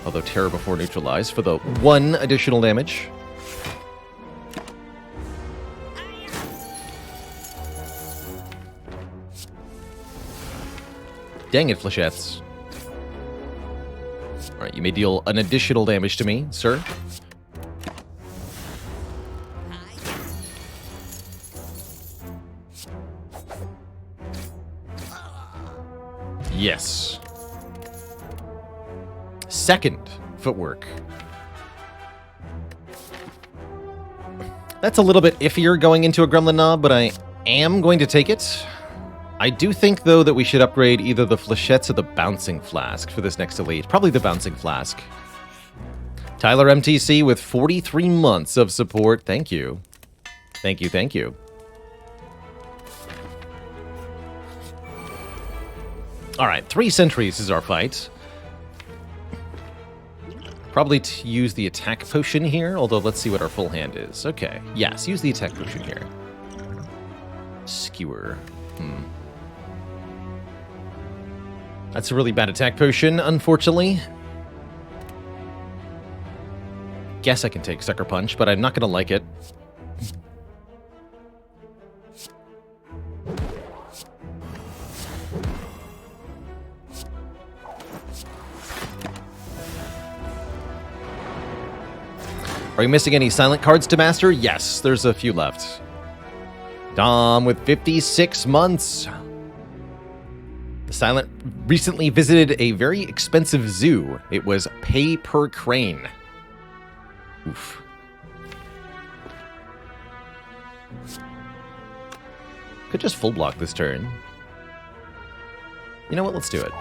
Although Terror before Neutralize for the 1 additional damage. Dang it, Flechettes. Alright, you may deal an additional damage to me, sir. Yes. Second footwork. That's a little bit iffier going into a Gremlin Knob, but I am going to take it. I do think, though, that we should upgrade either the Flechettes or the Bouncing Flask for this next elite. Probably the Bouncing Flask. Tyler MTC with 43 months of support. Thank you. Thank you, thank you. Alright, 3 sentries is our fight. Probably to use the attack potion here, although let's see what our full hand is. Okay, yes, use the attack potion here. Skewer. That's a really bad attack potion, unfortunately. Guess I can take Sucker Punch, but I'm not going to like it. Are you missing any silent cards to master? Yes, there's a few left. Dom with 56 months. The Silent recently visited a very expensive zoo. It was pay per crane. Oof. Could just full block this turn. You know what? Let's do it.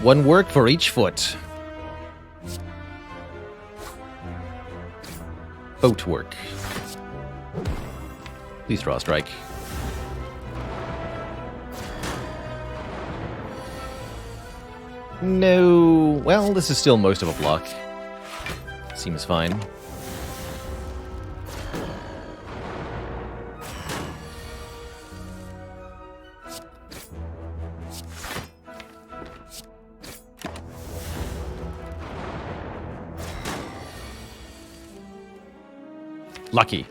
One work for each foot. Boat work. Please draw a strike. No. Well, this is still most of a block. Seems fine. Lucky.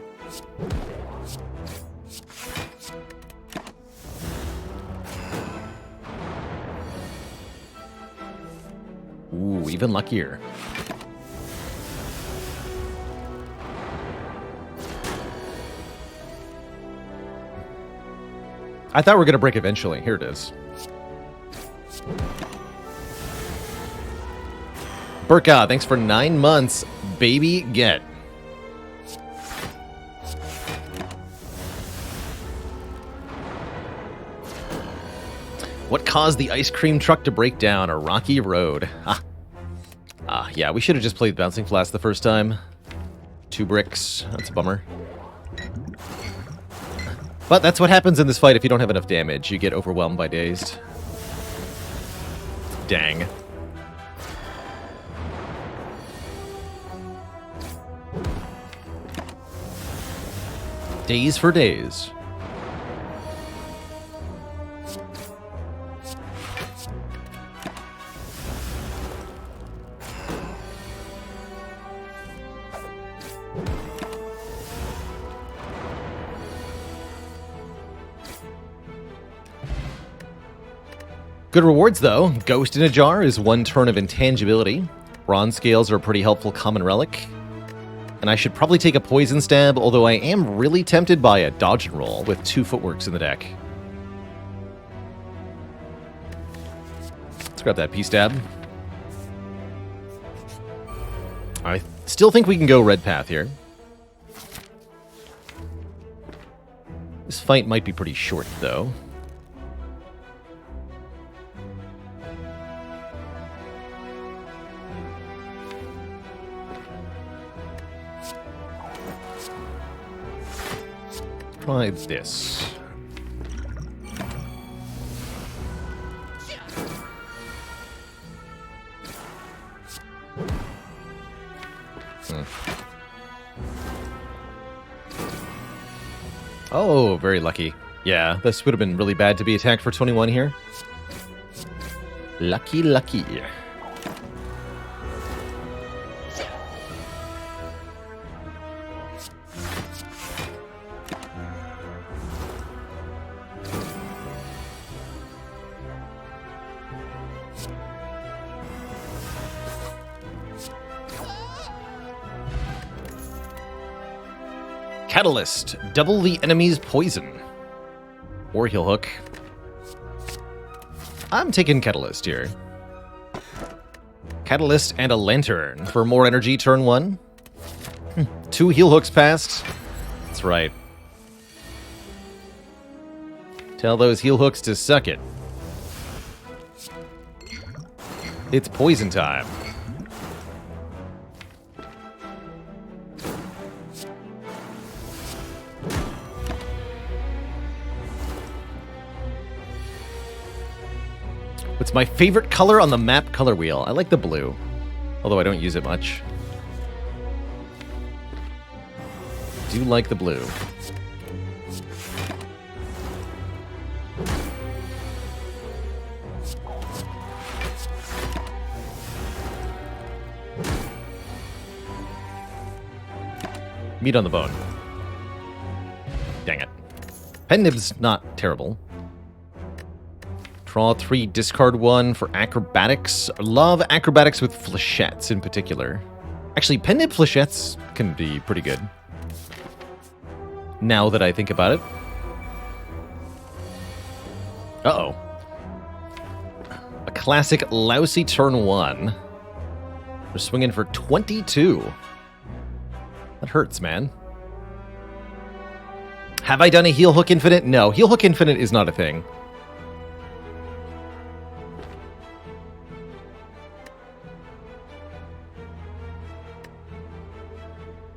Ooh, even luckier. I thought we were going to break eventually. Here it is. Burka, thanks for 9 months. Baby, get. What caused the ice cream truck to break down? A rocky road. Yeah, we should have just played Bouncing Flask the first time. 2 bricks. That's a bummer. But that's what happens in this fight if you don't have enough damage. You get overwhelmed by Dazed. Dang. Days for days. Good rewards, though. Ghost in a Jar is 1 turn of intangibility. Bronze Scales are a pretty helpful common relic. And I should probably take a Poison Stab, although I am really tempted by a Dodge and Roll with 2 footworks in the deck. Let's grab that P-Stab. I still think we can go red path here. This fight might be pretty short, though. Try this. Oh, very lucky. Yeah, this would have been really bad to be attacked for 21 here. Lucky, lucky. Catalyst. Double the enemy's poison. Or heal hook. I'm taking Catalyst here. Catalyst and a Lantern for more energy turn 1. 2 heal hooks passed. That's right. Tell those heal hooks to suck it. It's poison time. What's my favorite color on the map color wheel? I like the blue, although I don't use it much. Do like the blue. Meat on the bone. Dang it. Pen nib's not terrible. Draw 3, discard 1 for acrobatics. I love acrobatics with flechettes in particular. Actually, pen nib flechettes can be pretty good. Now that I think about it. Uh-oh. A classic lousy turn 1. We're swinging for 22. That hurts, man. Have I done a heal hook infinite? No, heal hook infinite is not a thing.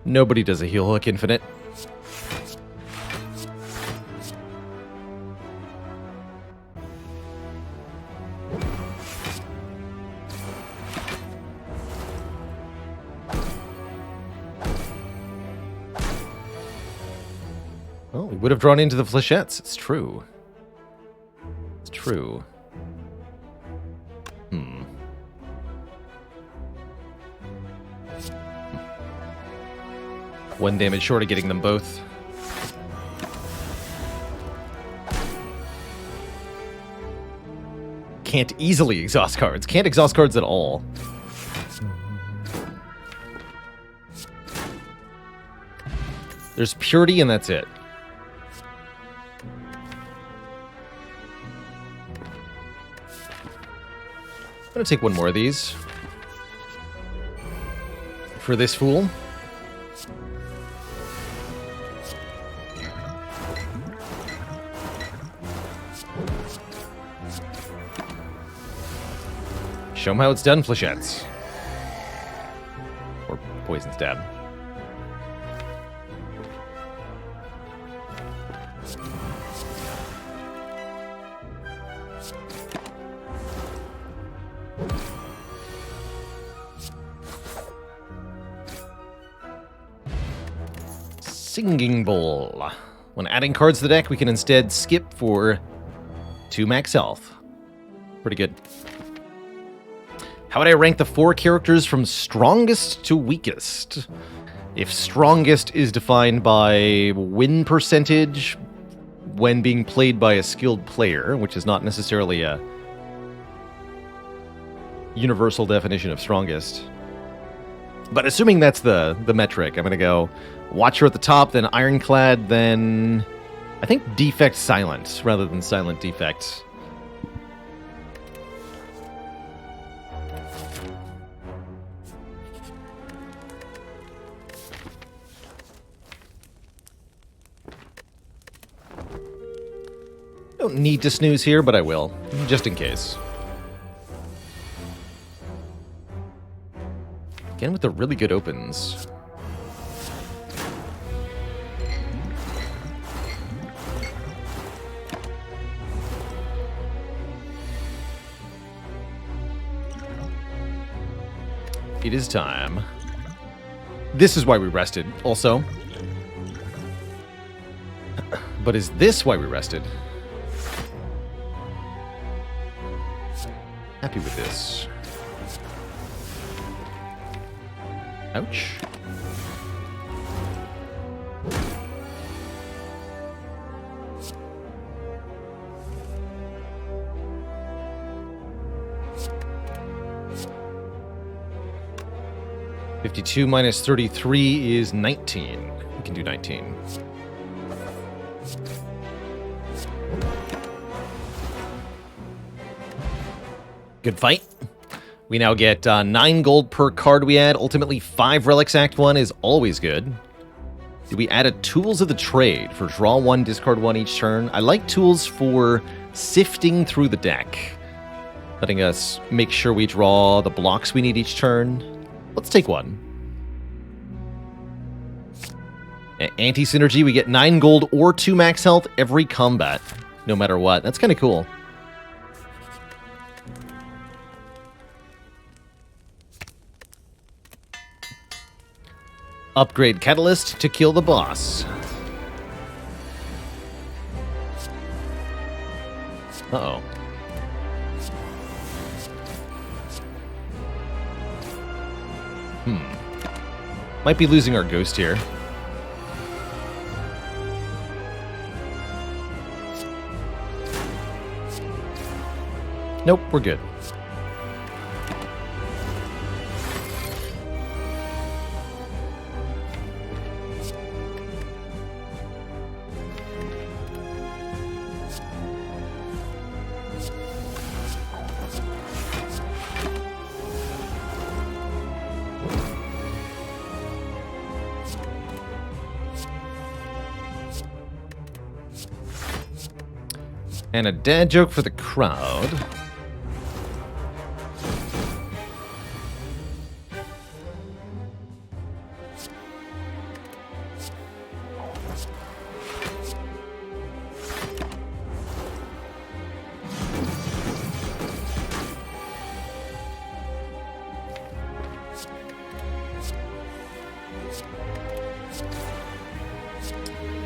Nobody does a heal hook infinite. Oh, we would have drawn into the flechettes. It's true. It's true. 1 damage short of getting them both. Can't easily exhaust cards. Can't exhaust cards at all. There's purity and that's it. I'm gonna take 1 more of these. For this fool. Show them how it's done, flechettes. Or poison stab. Singing Bowl. When adding cards to the deck, we can instead skip for 2 max health. Pretty good. How would I rank the 4 characters from strongest to weakest? If strongest is defined by win percentage when being played by a skilled player, which is not necessarily a universal definition of strongest. But assuming that's the metric, I'm going to go Watcher at the top, then Ironclad, then I think Defect Silent rather than Silent Defect. Don't need to snooze here, but I will, just in case. Again with the really good opens. It is time. This is why we rested, also. But is this why we rested? Happy with this. Ouch. $52 minus 33 is 19. We can do 19. Good fight. We now get 9 gold per card we add. Ultimately, 5 relics. Act 1 is always good. Do we add a Tools of the Trade for draw 1, discard 1 each turn? I like tools for sifting through the deck, letting us make sure we draw the blocks we need each turn. Let's take one. Anti-synergy, we get 9 gold or 2 max health every combat, no matter what. That's kind of cool. Upgrade Catalyst to kill the boss. Uh-oh. Might be losing our ghost here. Nope, we're good. And a dad joke for the crowd.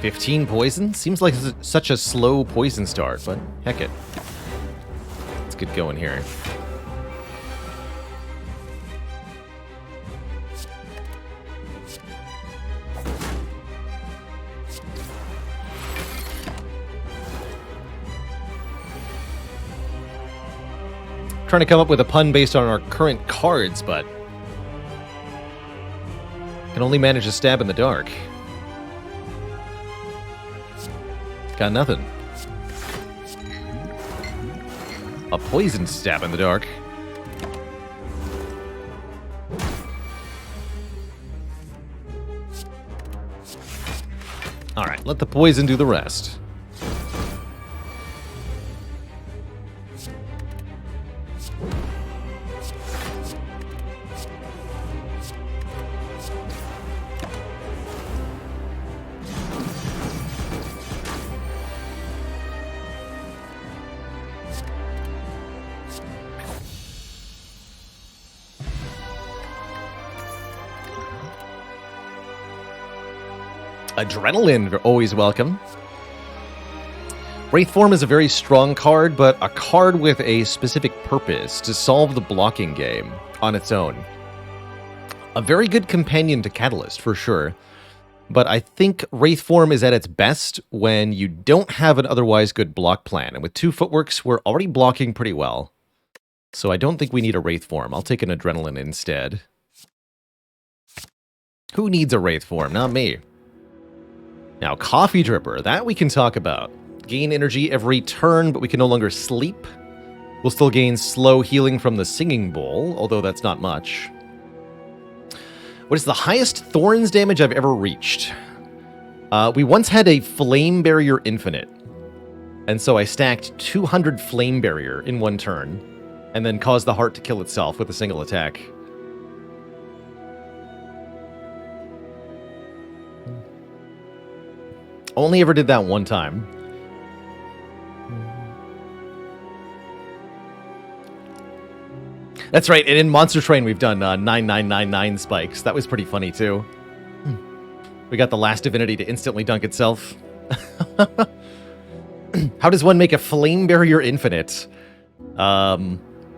$15 poison? Seems like such a slow poison start, but heck it. Let's get going here. Trying to come up with a pun based on our current cards, but can only manage a stab in the dark. Got nothing. A poison stab in the dark. Alright, let the poison do the rest. Adrenaline, always welcome. Wraith Form is a very strong card, but a card with a specific purpose to solve the blocking game on its own. A very good companion to Catalyst, for sure. But I think Wraith Form is at its best when you don't have an otherwise good block plan. And with 2 footworks, we're already blocking pretty well. So I don't think we need a Wraith Form. I'll take an Adrenaline instead. Who needs a Wraith Form? Not me. Now, Coffee Dripper, that we can talk about. Gain energy every turn, but we can no longer sleep. We'll still gain slow healing from the Singing Bowl, although that's not much. What is the highest Thorns damage I've ever reached? We once had a Flame Barrier Infinite. And so I stacked 200 Flame Barrier in one turn, and then caused the heart to kill itself with a single attack. Only ever did that one time. That's right, and in Monster Train we've done 9999 spikes. That was pretty funny too. We got the last divinity to instantly dunk itself. How does one make a Flame Barrier infinite?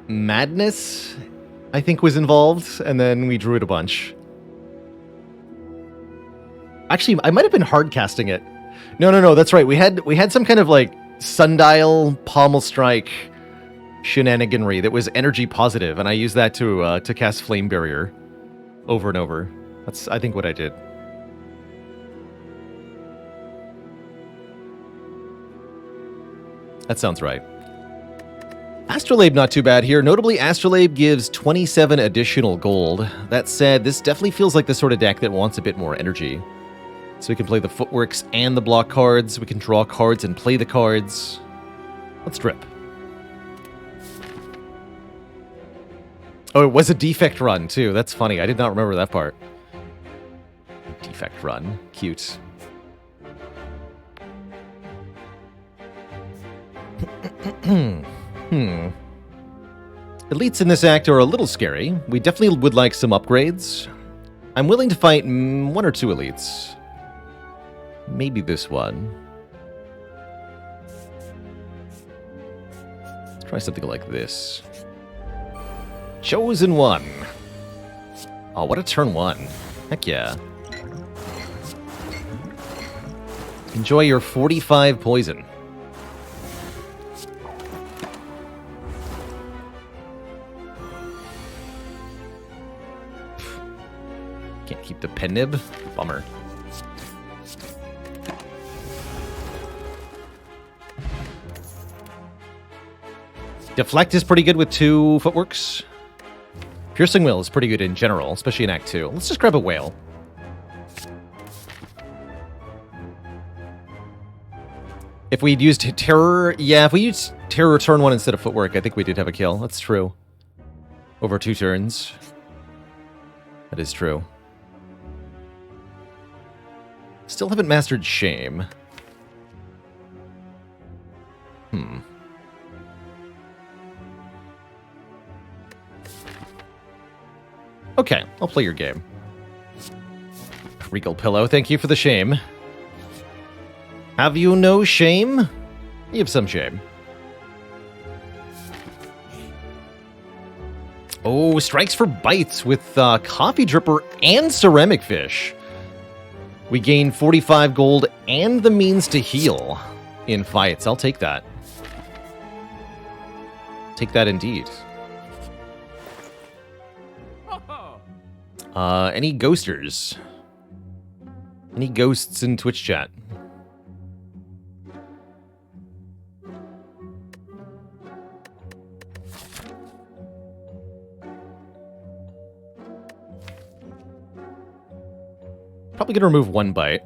Madness, I think, was involved, and then we drew it a bunch. Actually, I might have been hard casting it. No, that's right. We had some kind of like sundial pommel strike shenaniganry that was energy positive, and I used that to cast Flame Barrier over and over. That's, I think, what I did. That sounds right. Astrolabe not too bad here. Notably, Astrolabe gives 27 additional gold. That said, this definitely feels like the sort of deck that wants a bit more energy. So we can play the footworks and the block cards. We can draw cards and play the cards. Let's drip. Oh, it was a defect run, too. That's funny. I did not remember that part. Defect run. Cute. Elites in this act are a little scary. We definitely would like some upgrades. I'm willing to fight 1 or 2 elites. Maybe this one. Let's try something like this. Chosen One. Oh, what a turn 1. Heck yeah. Enjoy your 45 poison. Can't keep the pen nib? Bummer. Deflect is pretty good with 2 footworks. Piercing Will is pretty good in general, especially in Act 2. Let's just grab a whale. If we'd used Terror... Yeah, if we used Terror turn 1 instead of Footwork, I think we did have a kill. That's true. Over 2 turns. That is true. Still haven't mastered Shame. Okay, I'll play your game. Regal Pillow, thank you for the shame. Have you no shame? You have some shame. Oh, strikes for bites with Coffee Dripper and Ceramic Fish. We gain 45 gold and the means to heal in fights. I'll take that. Take that indeed. Any ghosters? Any ghosts in Twitch chat? Probably gonna remove 1 bite.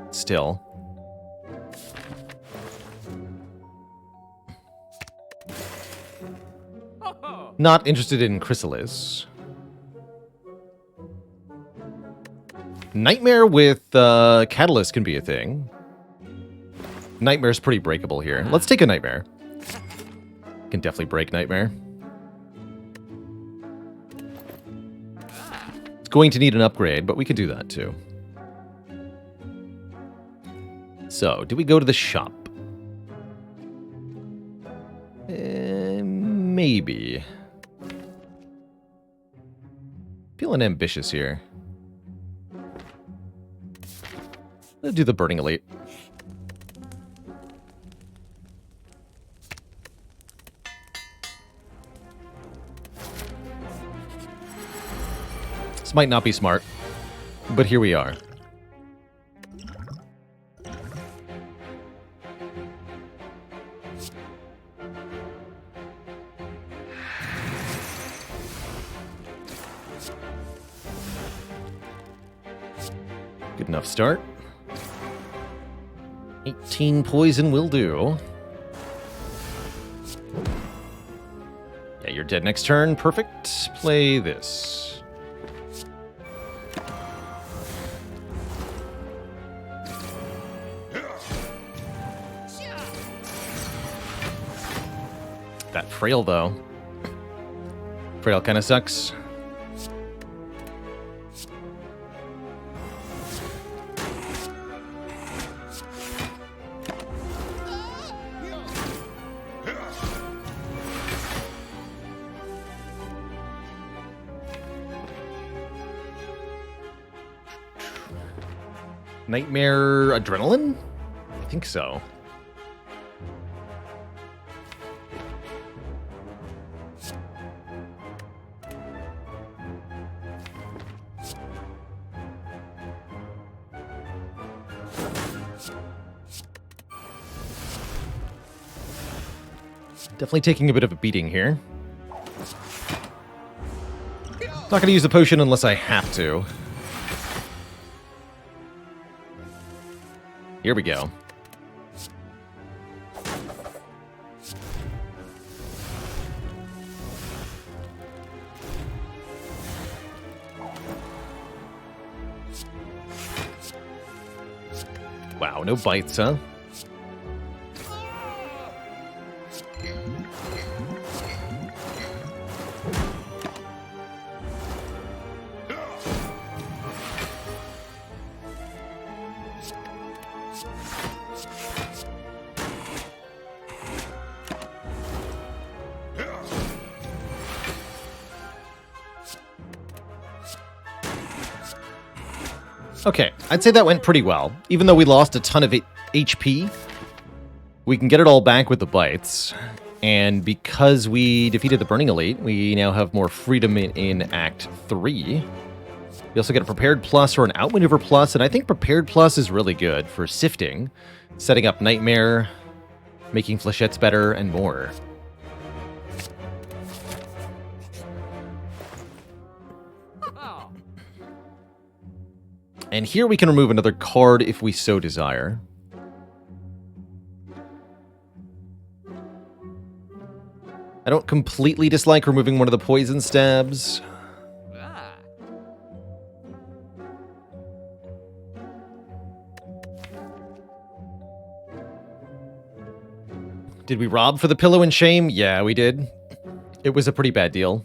Still. Not interested in Chrysalis. Nightmare with Catalyst can be a thing. Nightmare's pretty breakable here. Let's take a Nightmare. Can definitely break Nightmare. It's going to need an upgrade, but we can do that too. So, do we go to the shop? Maybe. Feeling ambitious here. Let's do the Burning Elite. This might not be smart, but here we are. Good enough start. 18 poison will do. you're dead next turn. Perfect. Play this. That Frail, though. Frail kind of sucks. Nightmare Adrenaline? I think so. Definitely taking a bit of a beating here. Not going to use the potion unless I have to. Here we go. Wow, no bites, huh? Okay, I'd say that went pretty well. Even though we lost a ton of HP, we can get it all back with the bites. And because we defeated the Burning Elite, we now have more freedom in Act 3. We also get a Prepared Plus or an Outmaneuver Plus, and I think Prepared Plus is really good for sifting, setting up Nightmare, making Flechettes better, and more. And here we can remove another card if we so desire. I don't completely dislike removing one of the poison stabs. Did we rob for the pillow and shame? Yeah, we did. It was a pretty bad deal.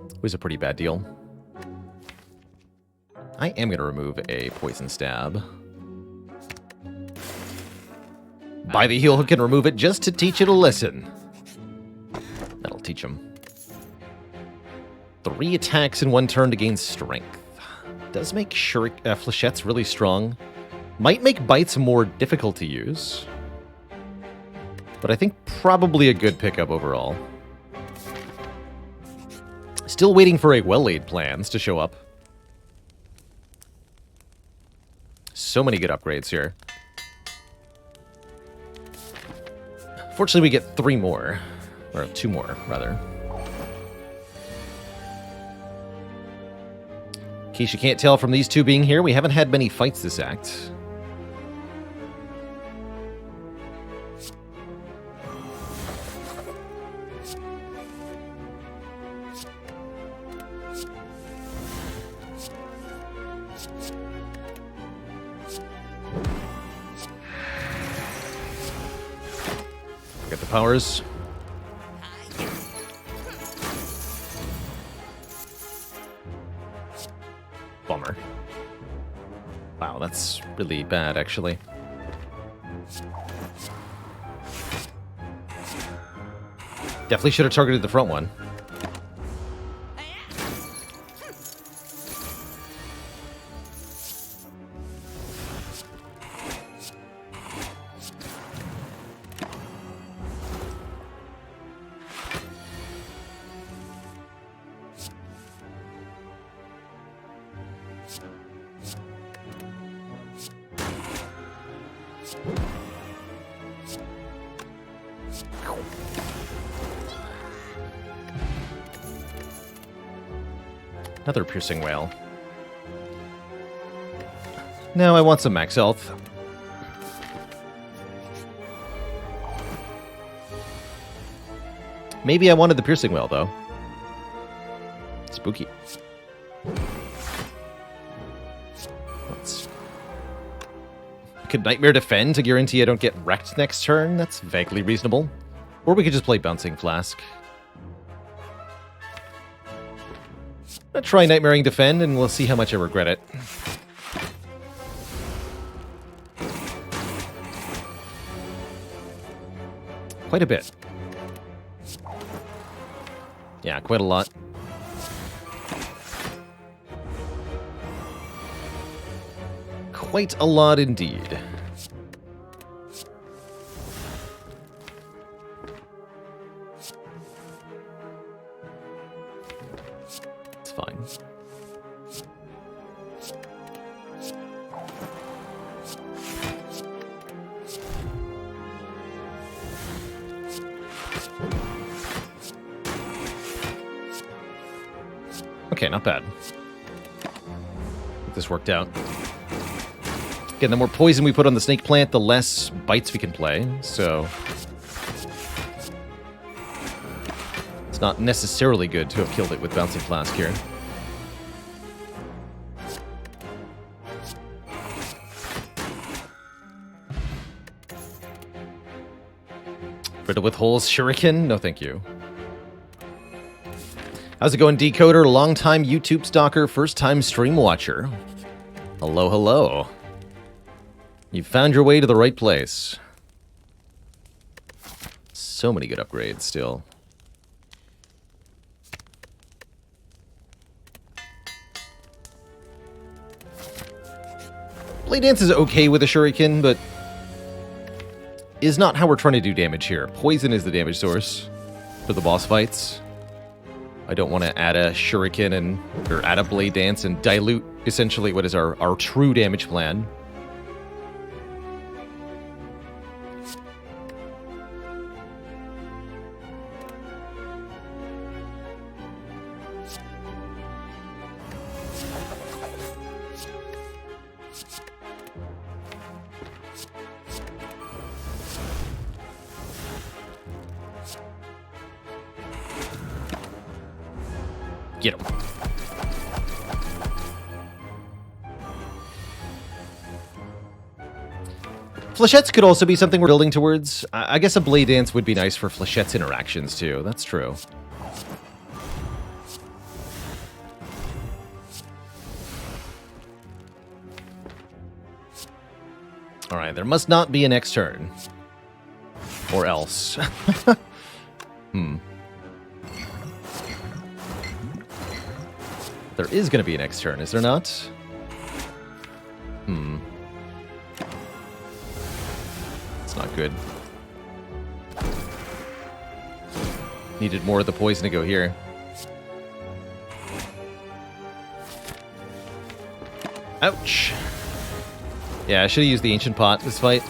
It was a pretty bad deal. I am going to remove a poison stab. Buy the heel hook and remove it just to teach it a lesson. That'll teach him. 3 attacks in 1 turn to gain strength. Does make Flechettes really strong. Might make bites more difficult to use. But I think probably a good pickup overall. Still waiting for a well-laid plans to show up. So many good upgrades here. Fortunately, we get 3 more. Or 2 more, rather. In case you can't tell from these 2 being here, we haven't had many fights this act. Get the powers. Bummer. Wow, that's really bad, actually. Definitely should have targeted the front one. Another piercing wail. Now I want some max health. Maybe I wanted the piercing well, though. Spooky. Could Nightmare defend to guarantee I don't get wrecked next turn? That's vaguely reasonable. Or we could just play Bouncing Flask. I'll try Nightmaring defend, and we'll see how much I regret it. Quite a bit. Yeah, quite a lot. Quite a lot indeed. It's fine. Okay, not bad. Get this worked out. Again, the more poison we put on the snake plant, the less bites we can play, so... It's not necessarily good to have killed it with Bouncing Flask here. Riddle with holes, Shuriken? No, thank you. How's it going, Decoder? Long-time YouTube stalker, first-time stream watcher. Hello, hello. You've found your way to the right place. So many good upgrades still. Blade Dance is okay with a Shuriken, but is not how we're trying to do damage here. Poison is the damage source for the boss fights. I don't want to add a Shuriken or add a Blade Dance and dilute essentially what is our true damage plan. Get him. Flechettes could also be something we're building towards. I guess a Blade Dance would be nice for Flechette's interactions, too. That's true. Alright, there must not be a next turn. Or else. There is going to be a next turn, is there not? It's not good. Needed more of the poison to go here. Ouch. Yeah, I should have used the Ancient Pot this fight.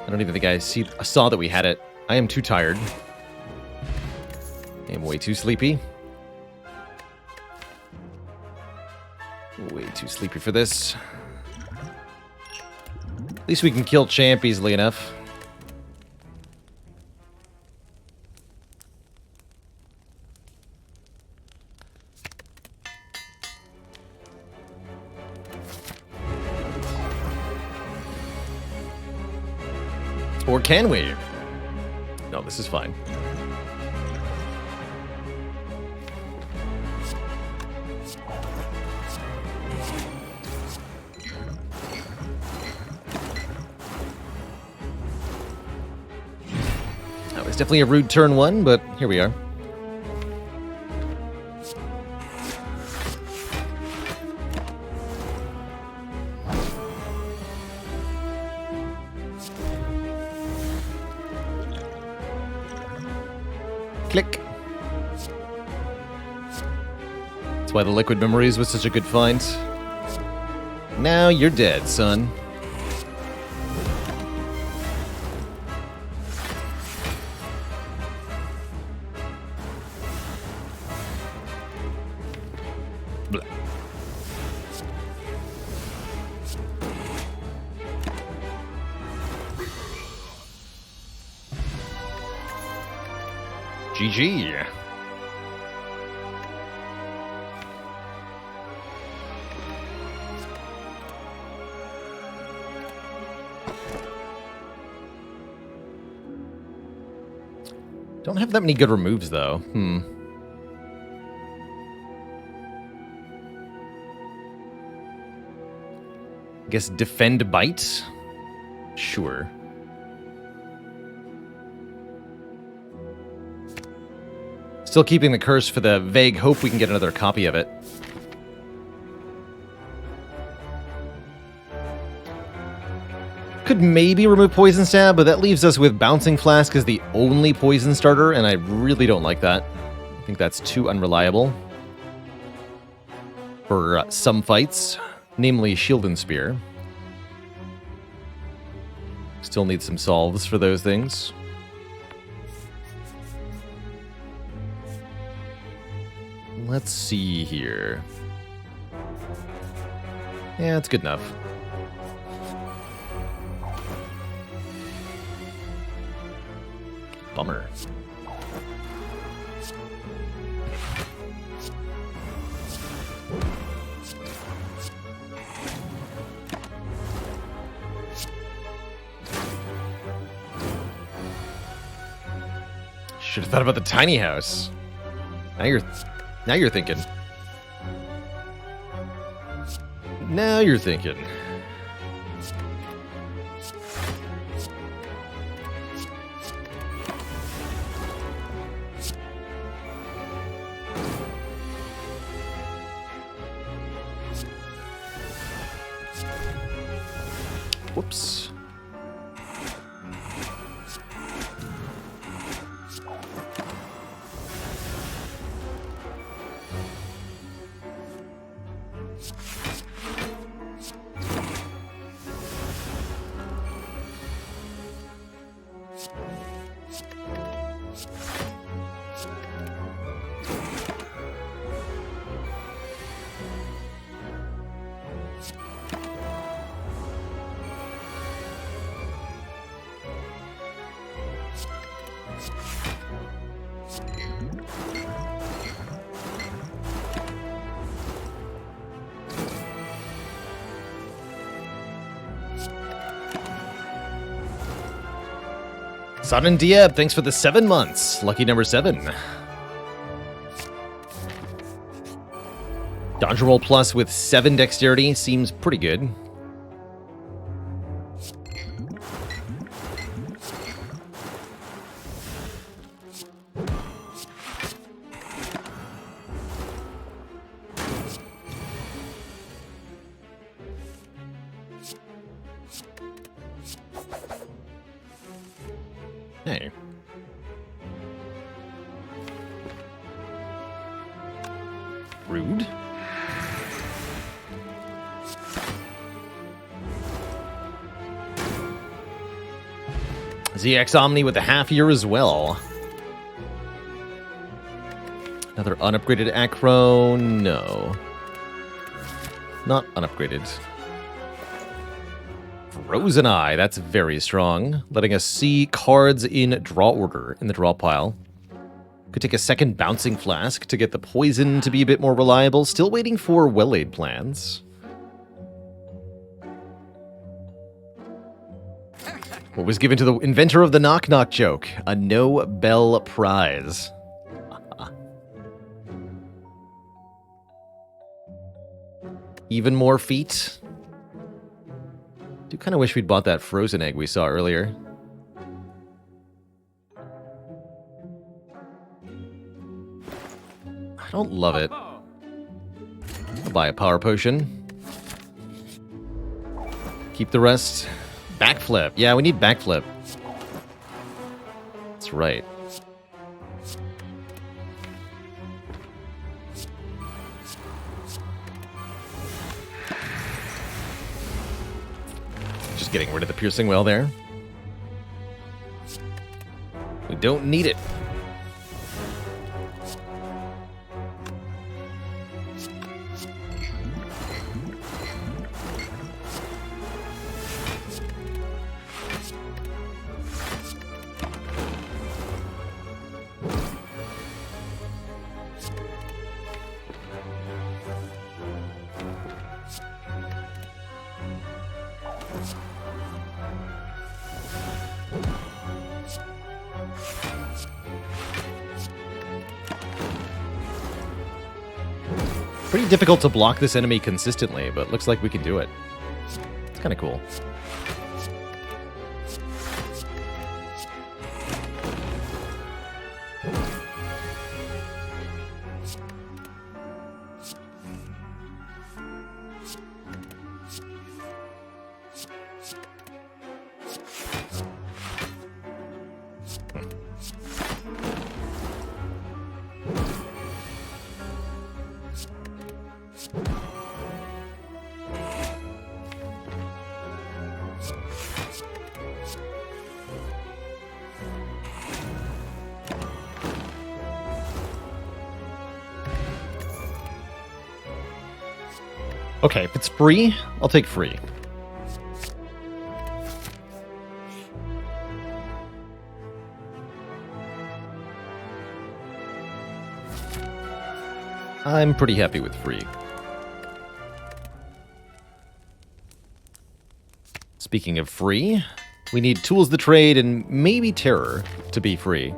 I don't even think I saw that we had it. I am too tired. I am way too sleepy. Way too sleepy for this. At least we can kill Champ easily enough. Or can we? No, this is fine. That was definitely a rude turn one, but here we are. Click. That's why the Liquid Memories was such a good find. Now you're dead, son. Blah. GG. Don't have that many good removes, though. I guess defend bite? Sure. Still keeping the curse for the vague hope we can get another copy of it. Could maybe remove Poison Stab, but that leaves us with Bouncing Flask as the only poison starter, and I really don't like that. I think that's too unreliable for some fights, namely Shield and Spear. Still need some solves for those things. Let's see here. Yeah, it's good enough. Bummer. Should have thought about the tiny house. Now you're thinking. Now you're thinking. Whoops. Sudden Diab, thanks for the 7 months. Lucky number 7. Dodge roll plus with 7 dexterity seems pretty good. Hey. Rude. ZX Omni with a half year as well. Another unupgraded Acro? No. Not unupgraded. Frozen Eye, that's very strong. Letting us see cards in draw order in the draw pile. Could take a second Bouncing Flask to get the poison to be a bit more reliable. Still waiting for well-laid plans. What was given to the inventor of the knock-knock joke? A Nobel Prize. Even more feet. Do kind of wish we'd bought that frozen egg we saw earlier. I don't love it. I'll buy a power potion. Keep the rest. Backflip. Yeah, we need backflip. That's right. Just getting rid of the piercing well there. We don't need it. Pretty difficult to block this enemy consistently, but looks like we can do it. It's kind of cool. Okay, if it's free, I'll take free. I'm pretty happy with free. Speaking of free, we need Tools the Trade and maybe Terror to be free,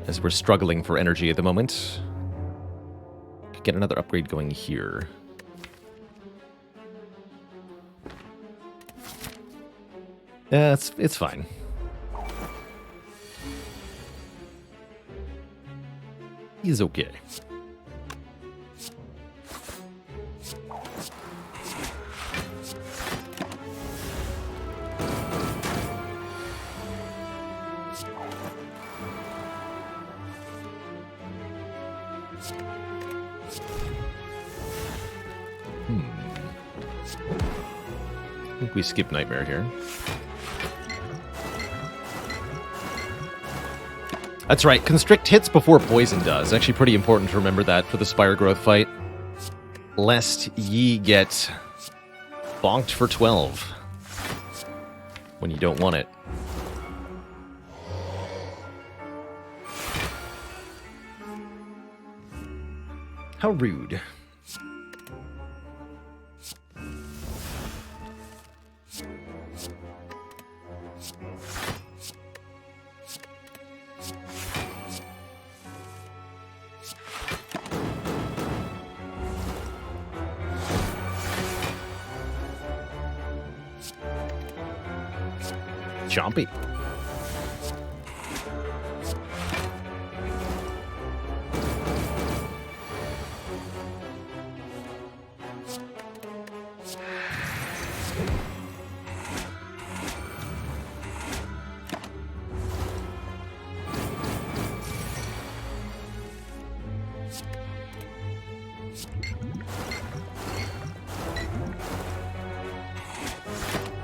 as we're struggling for energy at the moment. Could get another upgrade going here. Yeah, it's fine. He's okay. I think we skip Nightmare here. That's right, Constrict hits before Poison does. Actually pretty important to remember that for the Spire growth fight. Lest ye get bonked for 12 when you don't want it. How rude. Chompy.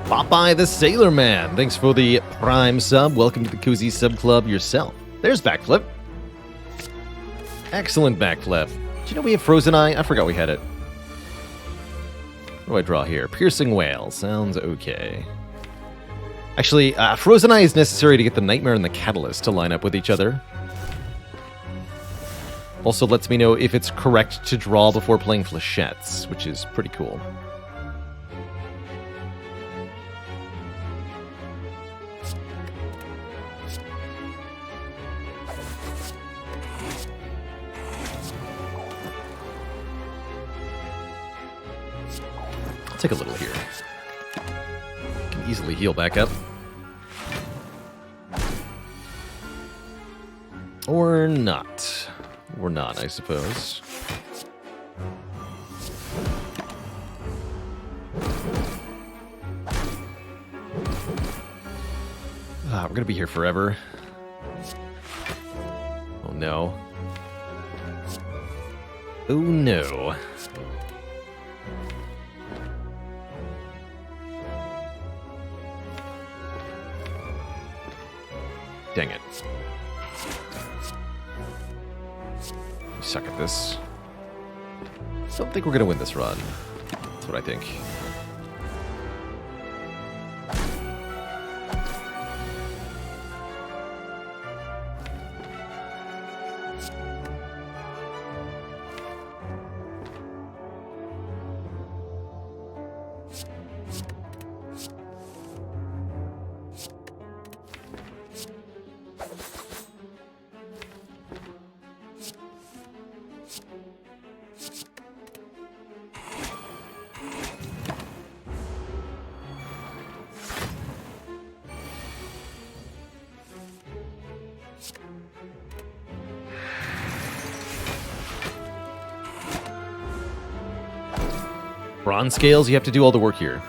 Popeye the Sailor Man, thanks for the Prime sub. Welcome to the Cozy Sub Club yourself. There's Backflip. Excellent Backflip. Do you know we have Frozen Eye? I forgot we had it. What do I draw here? Piercing Whale. Sounds okay. Actually, Frozen Eye is necessary to get the Nightmare and the Catalyst to line up with each other. Also lets me know if it's correct to draw before playing Flechettes, which is pretty cool. Take a little here. Can easily heal back up. Or not. Or not, I suppose. We're gonna be here forever. Oh no. Oh no. Dang it. We suck at this. Don't think we're gonna win this run. That's what I think. Bronze scales, you have to do all the work here.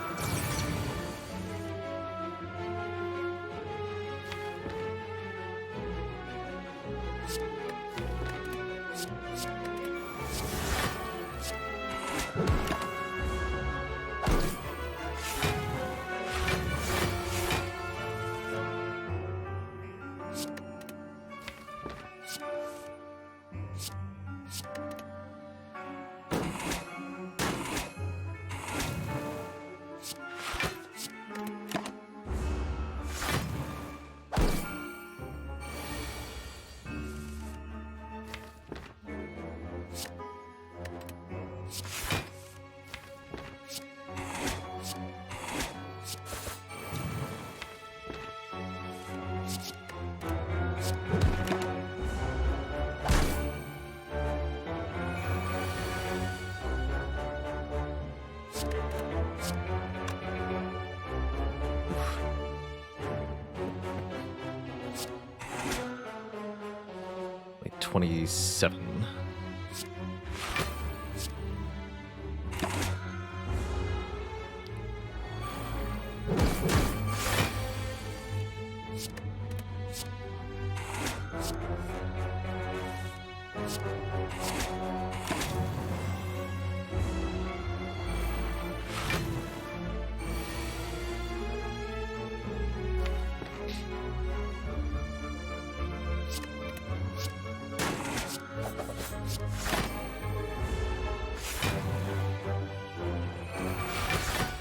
Like 27.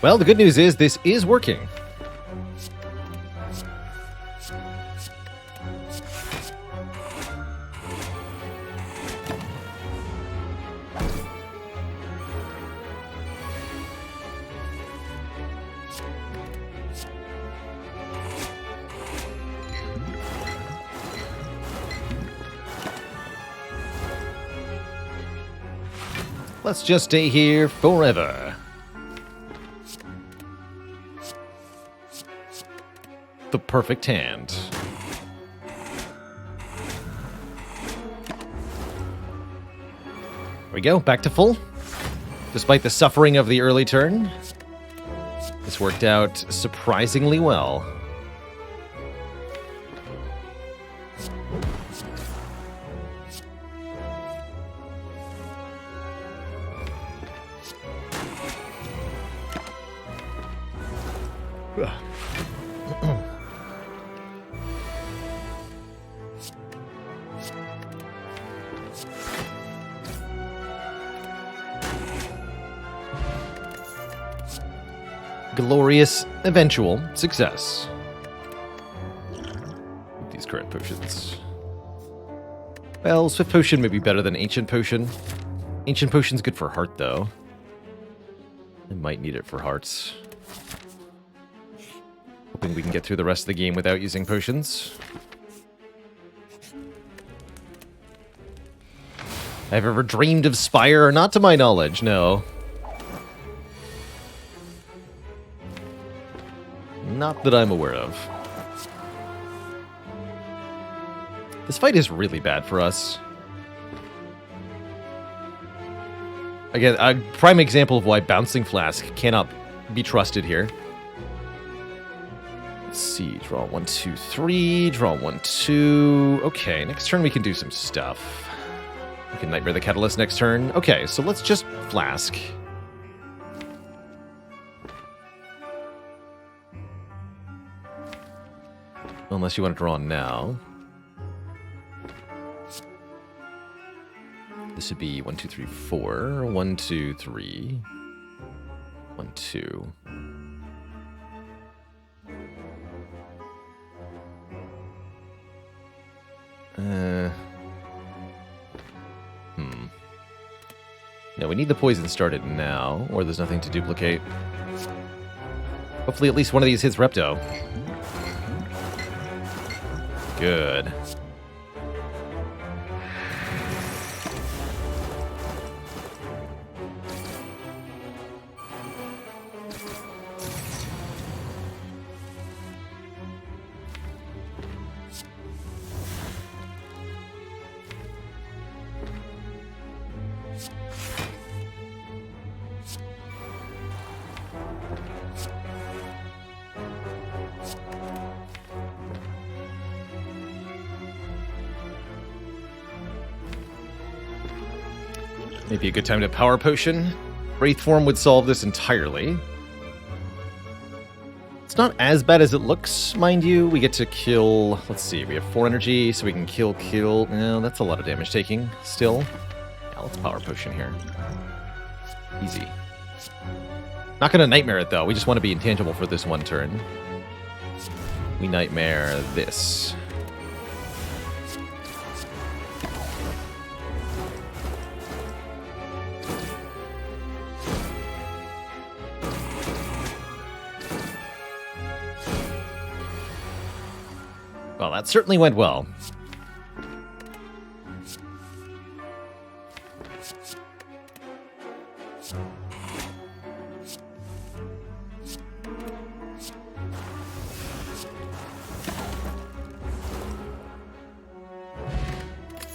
Well, the good news is this is working. Let's just stay here forever. The perfect hand. There we go, back to full. Despite the suffering of the early turn, this worked out surprisingly well. Glorious eventual success. These current potions. Well, Swift Potion may be better than Ancient Potion. Ancient Potion's good for heart, though. I might need it for hearts. Hoping we can get through the rest of the game without using potions. I've ever dreamed of Spire? Not to my knowledge, no. Not that I'm aware of. This fight is really bad for us. Again, a prime example of why Bouncing Flask cannot be trusted here. Let's see, draw 1, 2, 3, draw 1, 2. Okay, next turn we can do some stuff. We can Nightmare the Catalyst next turn. Okay, so let's just Flask. Unless you want to draw now. This would be 1, 2, 3, 4. 1, 2, 3. 1, 2. No, we need the poison started now, or there's nothing to duplicate. Hopefully at least one of these hits Repto. Good. Maybe a good time to power potion. Wraith form would solve this entirely. It's not as bad as it looks, mind you. We get to kill... Let's see, we have 4 energy, so we can kill... No, that's a lot of damage taking, still. Yeah, let's power potion here. Easy. Not gonna nightmare it, though. We just want to be intangible for this one turn. We nightmare this. Well, that certainly went well.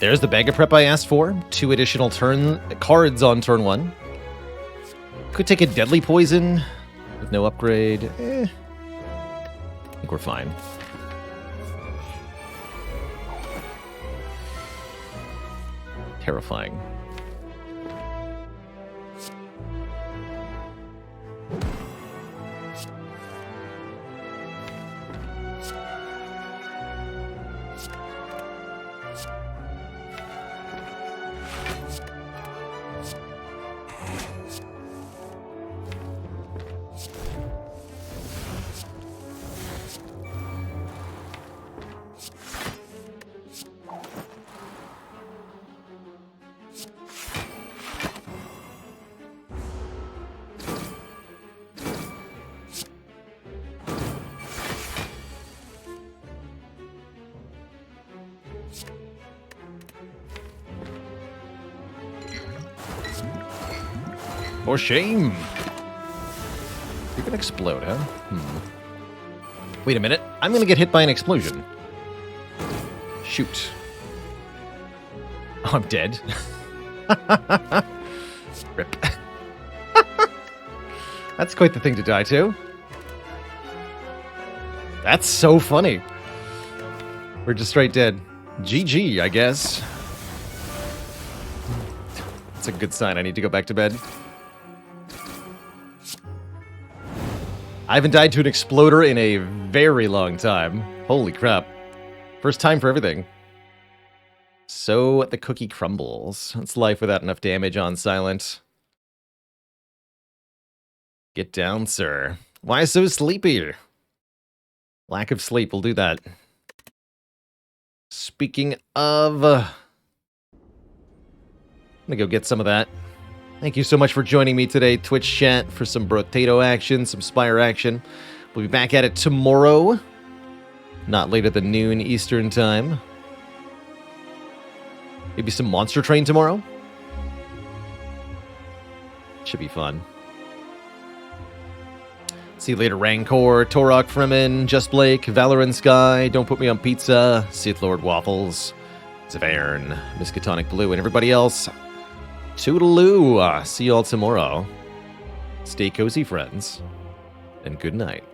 There's the bag of prep I asked for. 2 additional cards on turn 1. Could take a deadly poison with no upgrade. I think we're fine. Terrifying. For shame. You can explode, huh? Wait a minute. I'm gonna get hit by an explosion. Shoot. Oh, I'm dead. Rip. That's quite the thing to die to. That's so funny. We're just straight dead. GG, I guess. That's a good sign. I need to go back to bed. I haven't died to an exploder in a very long time. Holy crap. First time for everything. So the cookie crumbles. It's life without enough damage on silent. Get down, sir. Why so sleepy? Lack of sleep will do that. Speaking of... I'm gonna go get some of that. Thank you so much for joining me today, Twitch chat, for some Brotato action, some Spire action. We'll be back at it tomorrow. Not later than noon Eastern time. Maybe some Monster Train tomorrow? Should be fun. See you later, Rancor, Torok Fremen, Just Blake, Valorant Sky, Don't Put Me on Pizza, Sith Lord Waffles, Zavern, Miskatonic Blue, and everybody else. Toodaloo! See you all tomorrow. Stay cozy, friends. And good night.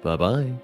Bye-bye.